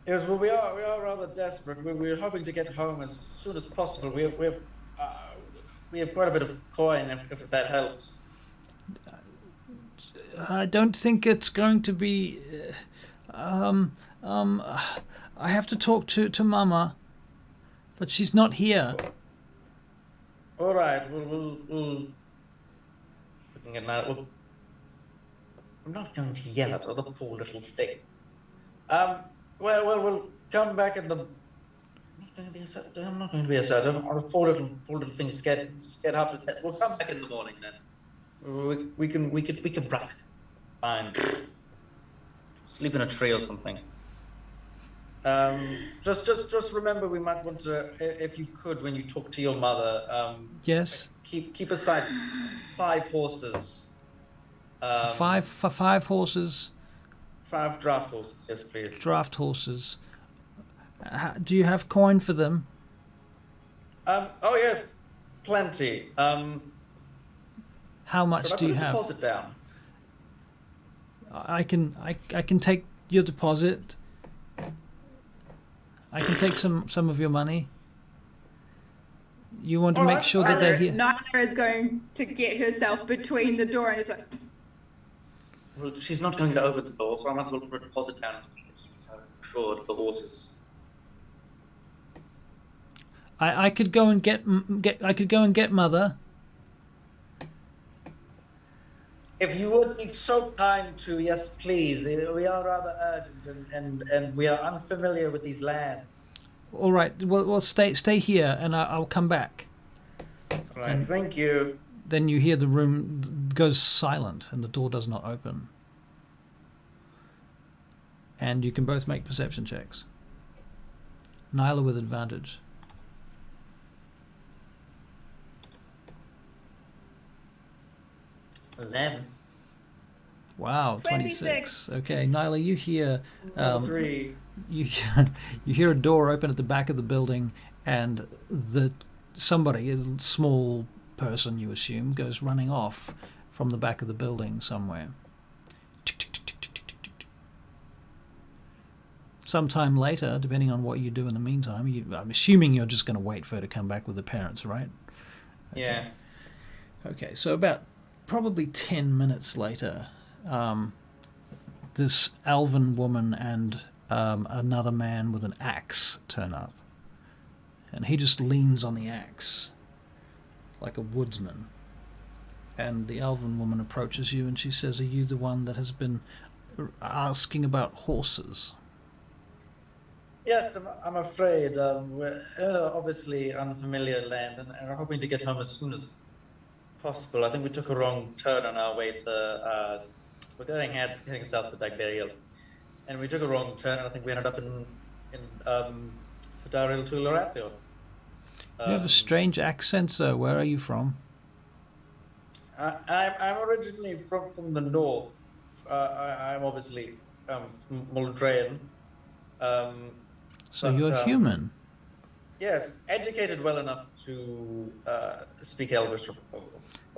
Yes, well, we are rather desperate. We're hoping to get home as soon as possible. We have quite a bit of coin, if that helps. I don't think it's going to be. I have to talk to Mama, but she's not here. All right, we'll looking at Nyla. I'm not going to yell at her, the poor little thing. Well, we'll come back in the. I'm not going to be a sergeant. The poor little thing scared half to death. We'll come back in the morning then. We can rough it. Fine. Sleep in a tree or something. Just remember, we might want to, if you could, when you talk to your mother. Yes. Keep aside 5 horses. Five horses. 5 draft horses, yes, please. Draft horses. Do you have coin for them? Oh yes, plenty. How much do you have? Deposit down. I can take your deposit. I can take some of your money. You want to make sure that they're here. Nyla is going to get herself between the door and it's like. Well, she's not going to open the door, so I might as well put a deposit down. She's assured the horses. I could go and get Mother. If you would be so kind to, yes, please. We are rather urgent, and we are unfamiliar with these lands. All right. Well, stay here, and I'll come back. All right. Thank you. Then you hear the room goes silent, and the door does not open. And you can both make perception checks. Nyla with advantage. Wow, 26. Okay, Nyla, you hear 3. you hear a door open at the back of the building, and somebody, a small person you assume, goes running off from the back of the building somewhere. Sometime later, depending on what you do in the meantime, I'm assuming you're just going to wait for her to come back with the parents, right? Okay. Yeah. Okay, so about probably 10 minutes later, this elven woman and another man with an axe turn up. And he just leans on the axe like a woodsman. And the elven woman approaches you and she says, "Are you the one that has been asking about horses?" Yes, I'm afraid. We're obviously unfamiliar land and are hoping to get home as soon as possible. I think we took a wrong turn on our way to. We're heading south to Dagberiel, and we took a wrong turn. And I think we ended up in Sidarhael to Lorathion. You have a strange accent, sir. Where are you from? I'm originally from the north. I'm obviously Muldrean. So you're human. Yes, educated well enough to speak Elvish.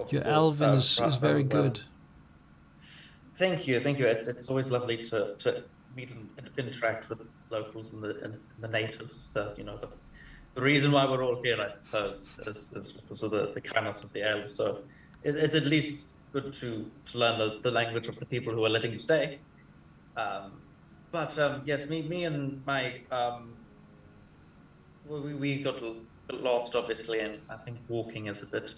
Your Elven is very good. Thank you. It's always lovely to meet and interact with locals and the natives. The reason why we're all here, I suppose, is because of the kindness of the elves. So it's at least good to learn the language of the people who are letting you stay. But yes, me and my we got a bit lost, obviously, and I think walking is a bit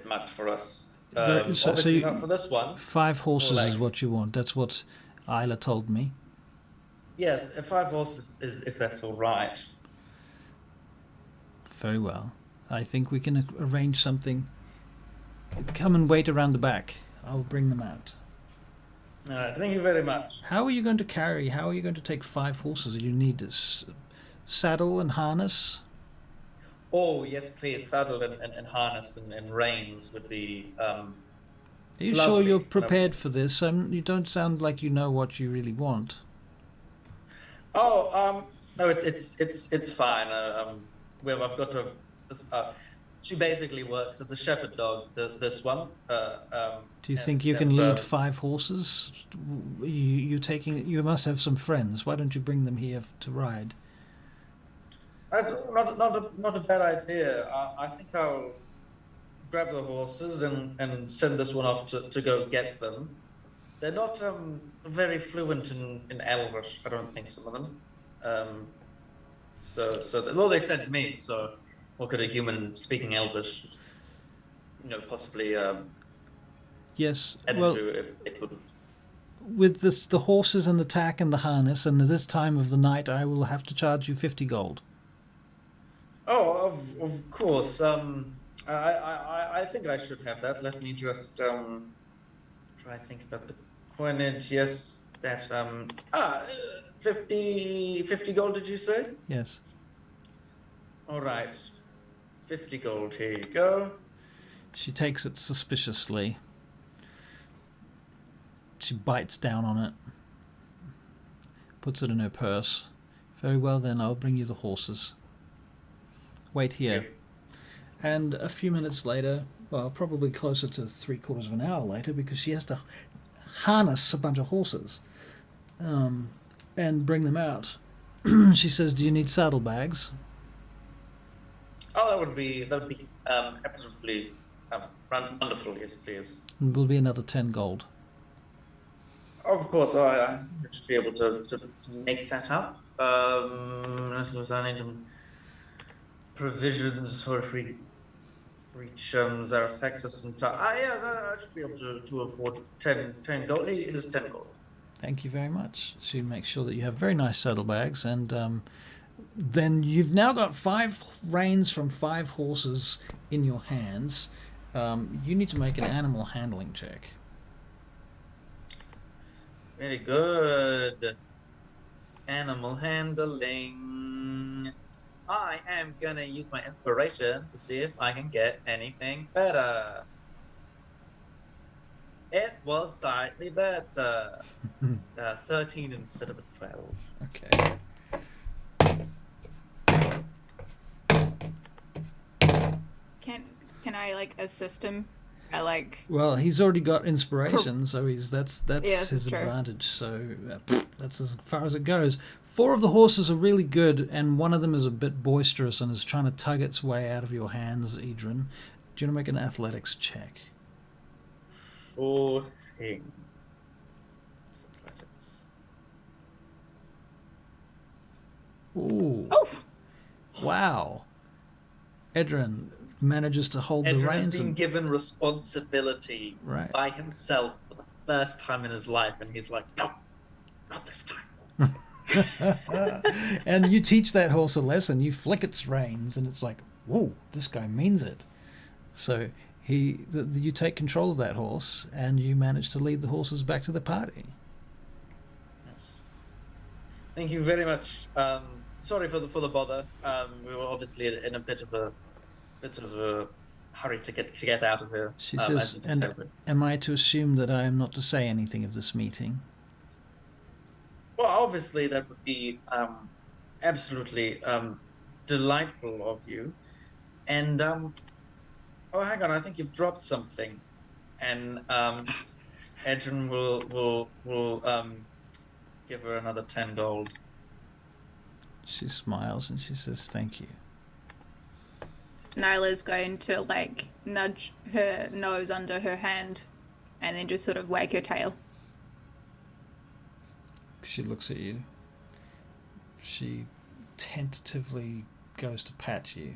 much for us. Obviously not for this one. 5 horses is legs. what you want. That's what Isla told me. Yes, 5 horses is if that's all right. Very well. I think we can arrange something. Come and wait around the back. I'll bring them out. All right, thank you very much. How are you going to take 5 horses? You need a saddle and harness? Oh, yes, please. Saddle and harness and reins would be. Are you sure you're prepared for this? You don't sound like you know what you really want. Oh, no, it's fine. I've got to. She basically works as a shepherd dog. This one. Do you think you can lead 5 horses? You must have some friends. Why don't you bring them here to ride? That's not a bad idea. I think I'll grab the horses and send this one off to go get them. They're not very fluent in Elvish, I don't think, some of them. Well, they sent me, so what could a human speaking Elvish, possibly yes, head well, into if it would. With the horses and the tack and the harness, and at this time of the night, I will have to charge you 50 gold. Oh, of course. I think I should have that. Let me just try to think about the coinage. Yes, that 50 gold. Did you say? Yes. All right, 50 gold. Here you go. She takes it suspiciously. She bites down on it. Puts it in her purse. Very well then, I'll bring you the horses. Wait here. And a few minutes later, well, probably closer to 3/4 of an hour later, because she has to harness a bunch of horses and bring them out. She says, "Do you need saddlebags?" Oh, that would be absolutely wonderful. Yes, please. It will be another 10 gold. Of course, I should be able to make that up. I suppose I need provisions for if we reach Zarafexis and I should be able to afford 10 gold. It is 10 gold. Thank you very much. She makes sure that you have very nice saddlebags, and then you've now got 5 reins from 5 horses in your hands. You need to make an animal handling check. Very good. Animal handling. I am gonna use my inspiration to see if I can get anything better. It was slightly better. 13 instead of a 12. Okay. Can I assist him? Well, he's already got inspiration, so that's Yes, his true. advantage. So that's as far as it goes. 4 of the horses are really good, and one of them is a bit boisterous and is trying to tug its way out of your hands, Edryn. Do you want to make an athletics check? 4 things. Athletics. Ooh. Oh, Wow. Edryn manages to hold the Edryn reins. has been given responsibility Right. by himself for the first time in his life, and he's like, no, not this time. And you teach that horse a lesson. You flick its reins, and it's like, whoa, this guy means it. So you take control of that horse, and you manage to lead the horses back to the party. Yes. Thank you very much. Sorry for the bother. We were obviously in a bit of a hurry to get out of here. She as says, you can and tell. am I to assume that I am not to say anything of this meeting? Well, obviously that would be absolutely delightful of you. And oh, hang on, I think you've dropped something. And Edryn will give her another 10 gold. She smiles and she says, "Thank you." Nyla's going to like nudge her nose under her hand and then just sort of wag her tail. She looks at you. She tentatively goes to pat you.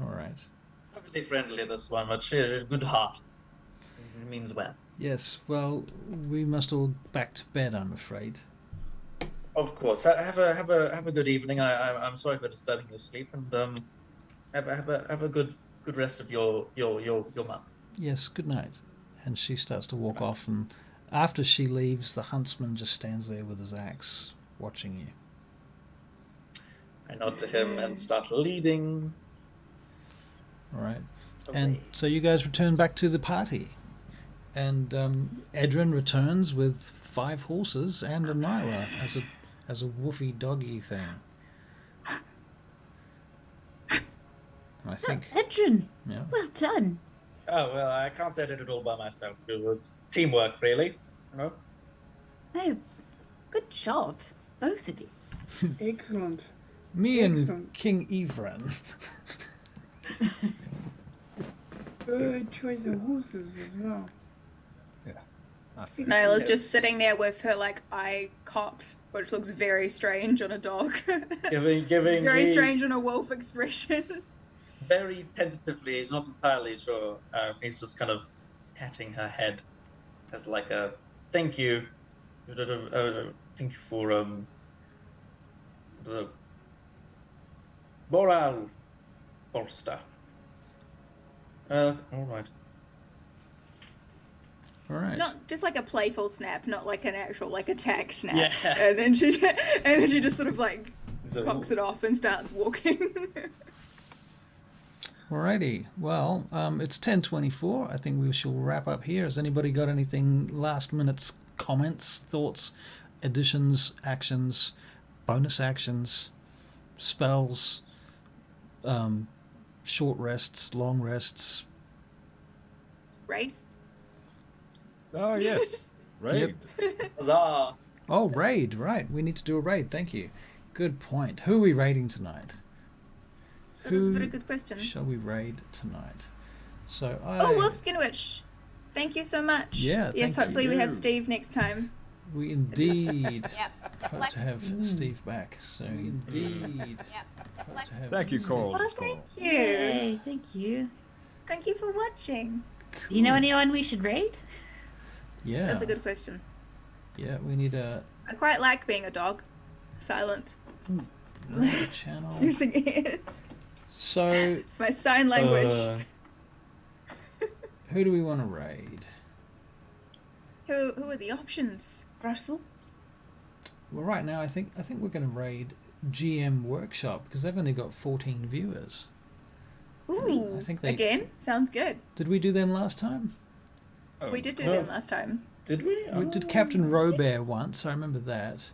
All right. Not really friendly, this one, but she has a good heart. It means well. Yes, well, we must all back to bed, I'm afraid. Of course. Have a good evening. I'm sorry for disturbing your sleep, and have a good rest of your month. Yes, good night. And she starts to walk off, and after she leaves, the huntsman just stands there with his axe, watching you. I nod to him and start leading. All right. away. And so you guys return back to the party. And Edryn returns with 5 horses and a Nyla as a woofy doggy thing. And I think, Edryn, yeah, well done. Oh well, I can't say I did it all by myself. It was teamwork, really. You know. Oh, good job, both of you. Excellent. me and Excellent. King Evran. Good choice of horses as well. I see. Nyla's just sitting there with her like eye cocked, which looks very strange on a dog. Giving It's very me strange on a wolf expression. very tentatively. He's not entirely sure. He's just kind of patting her head as like a thank you. Thank you for the morale bolster. All right. All right. Not just like a playful snap, not like an actual like attack snap. Yeah. And then she just sort of like So- cocks it off and starts walking. Alrighty. Well, it's 10:24. I think we shall wrap up here. Has anybody got anything last minute comments, thoughts, additions, actions, bonus actions, spells, short rests, long rests? Right? Oh yes, right. Huzzah! Oh, raid, right. We need to do a raid. Thank you. Good point. Who are we raiding tonight? That is a Who very good question. shall we raid tonight? So Oh, Wolfskin Witch. Thank you so much. Yeah, Yes, thank hopefully we have you. Steve next time. we indeed Yep. hope to have Steve back soon. Indeed. Yep. Hope to have Thank you, Steve Coral. Oh, Just thank Coral. you. Yay, thank you. Thank you for watching. Do you know anyone we should raid? Yeah. That's a good question. Yeah, we need a I quite like being a dog. Silent. raid channel. Using ears. So, It's my sign language. who do we want to raid? Who are the options, Russell? Well, right now I think we're going to raid GM Workshop because they've only got 14 viewers. Ooh, I think they- again, sounds good. Did we do them last time? Oh, We did do no. them last time. Did we? We did Captain Robert once. I remember that.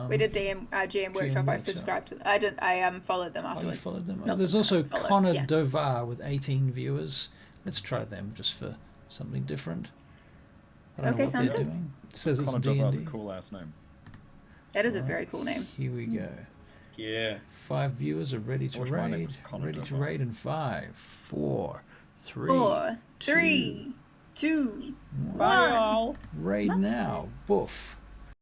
We did GM Workshop. I Workshop. subscribed to. I did. I followed them Oh, you afterwards. followed them. Not There's also subscribed, followed, Connor yeah. Dovar with 18 viewers. Let's try them just for something different. I don't know Okay, what sounds they're good. doing. It says it's Connor Dovar's a D&D. cool ass name. That is a very cool name. Here we go. Yeah. 5 viewers are ready to I wish my name raid. was Connor Ready to Dovar. raid in 5, 4, 3. 4, 3, 2, one. Bye, all. Raid now. Boof.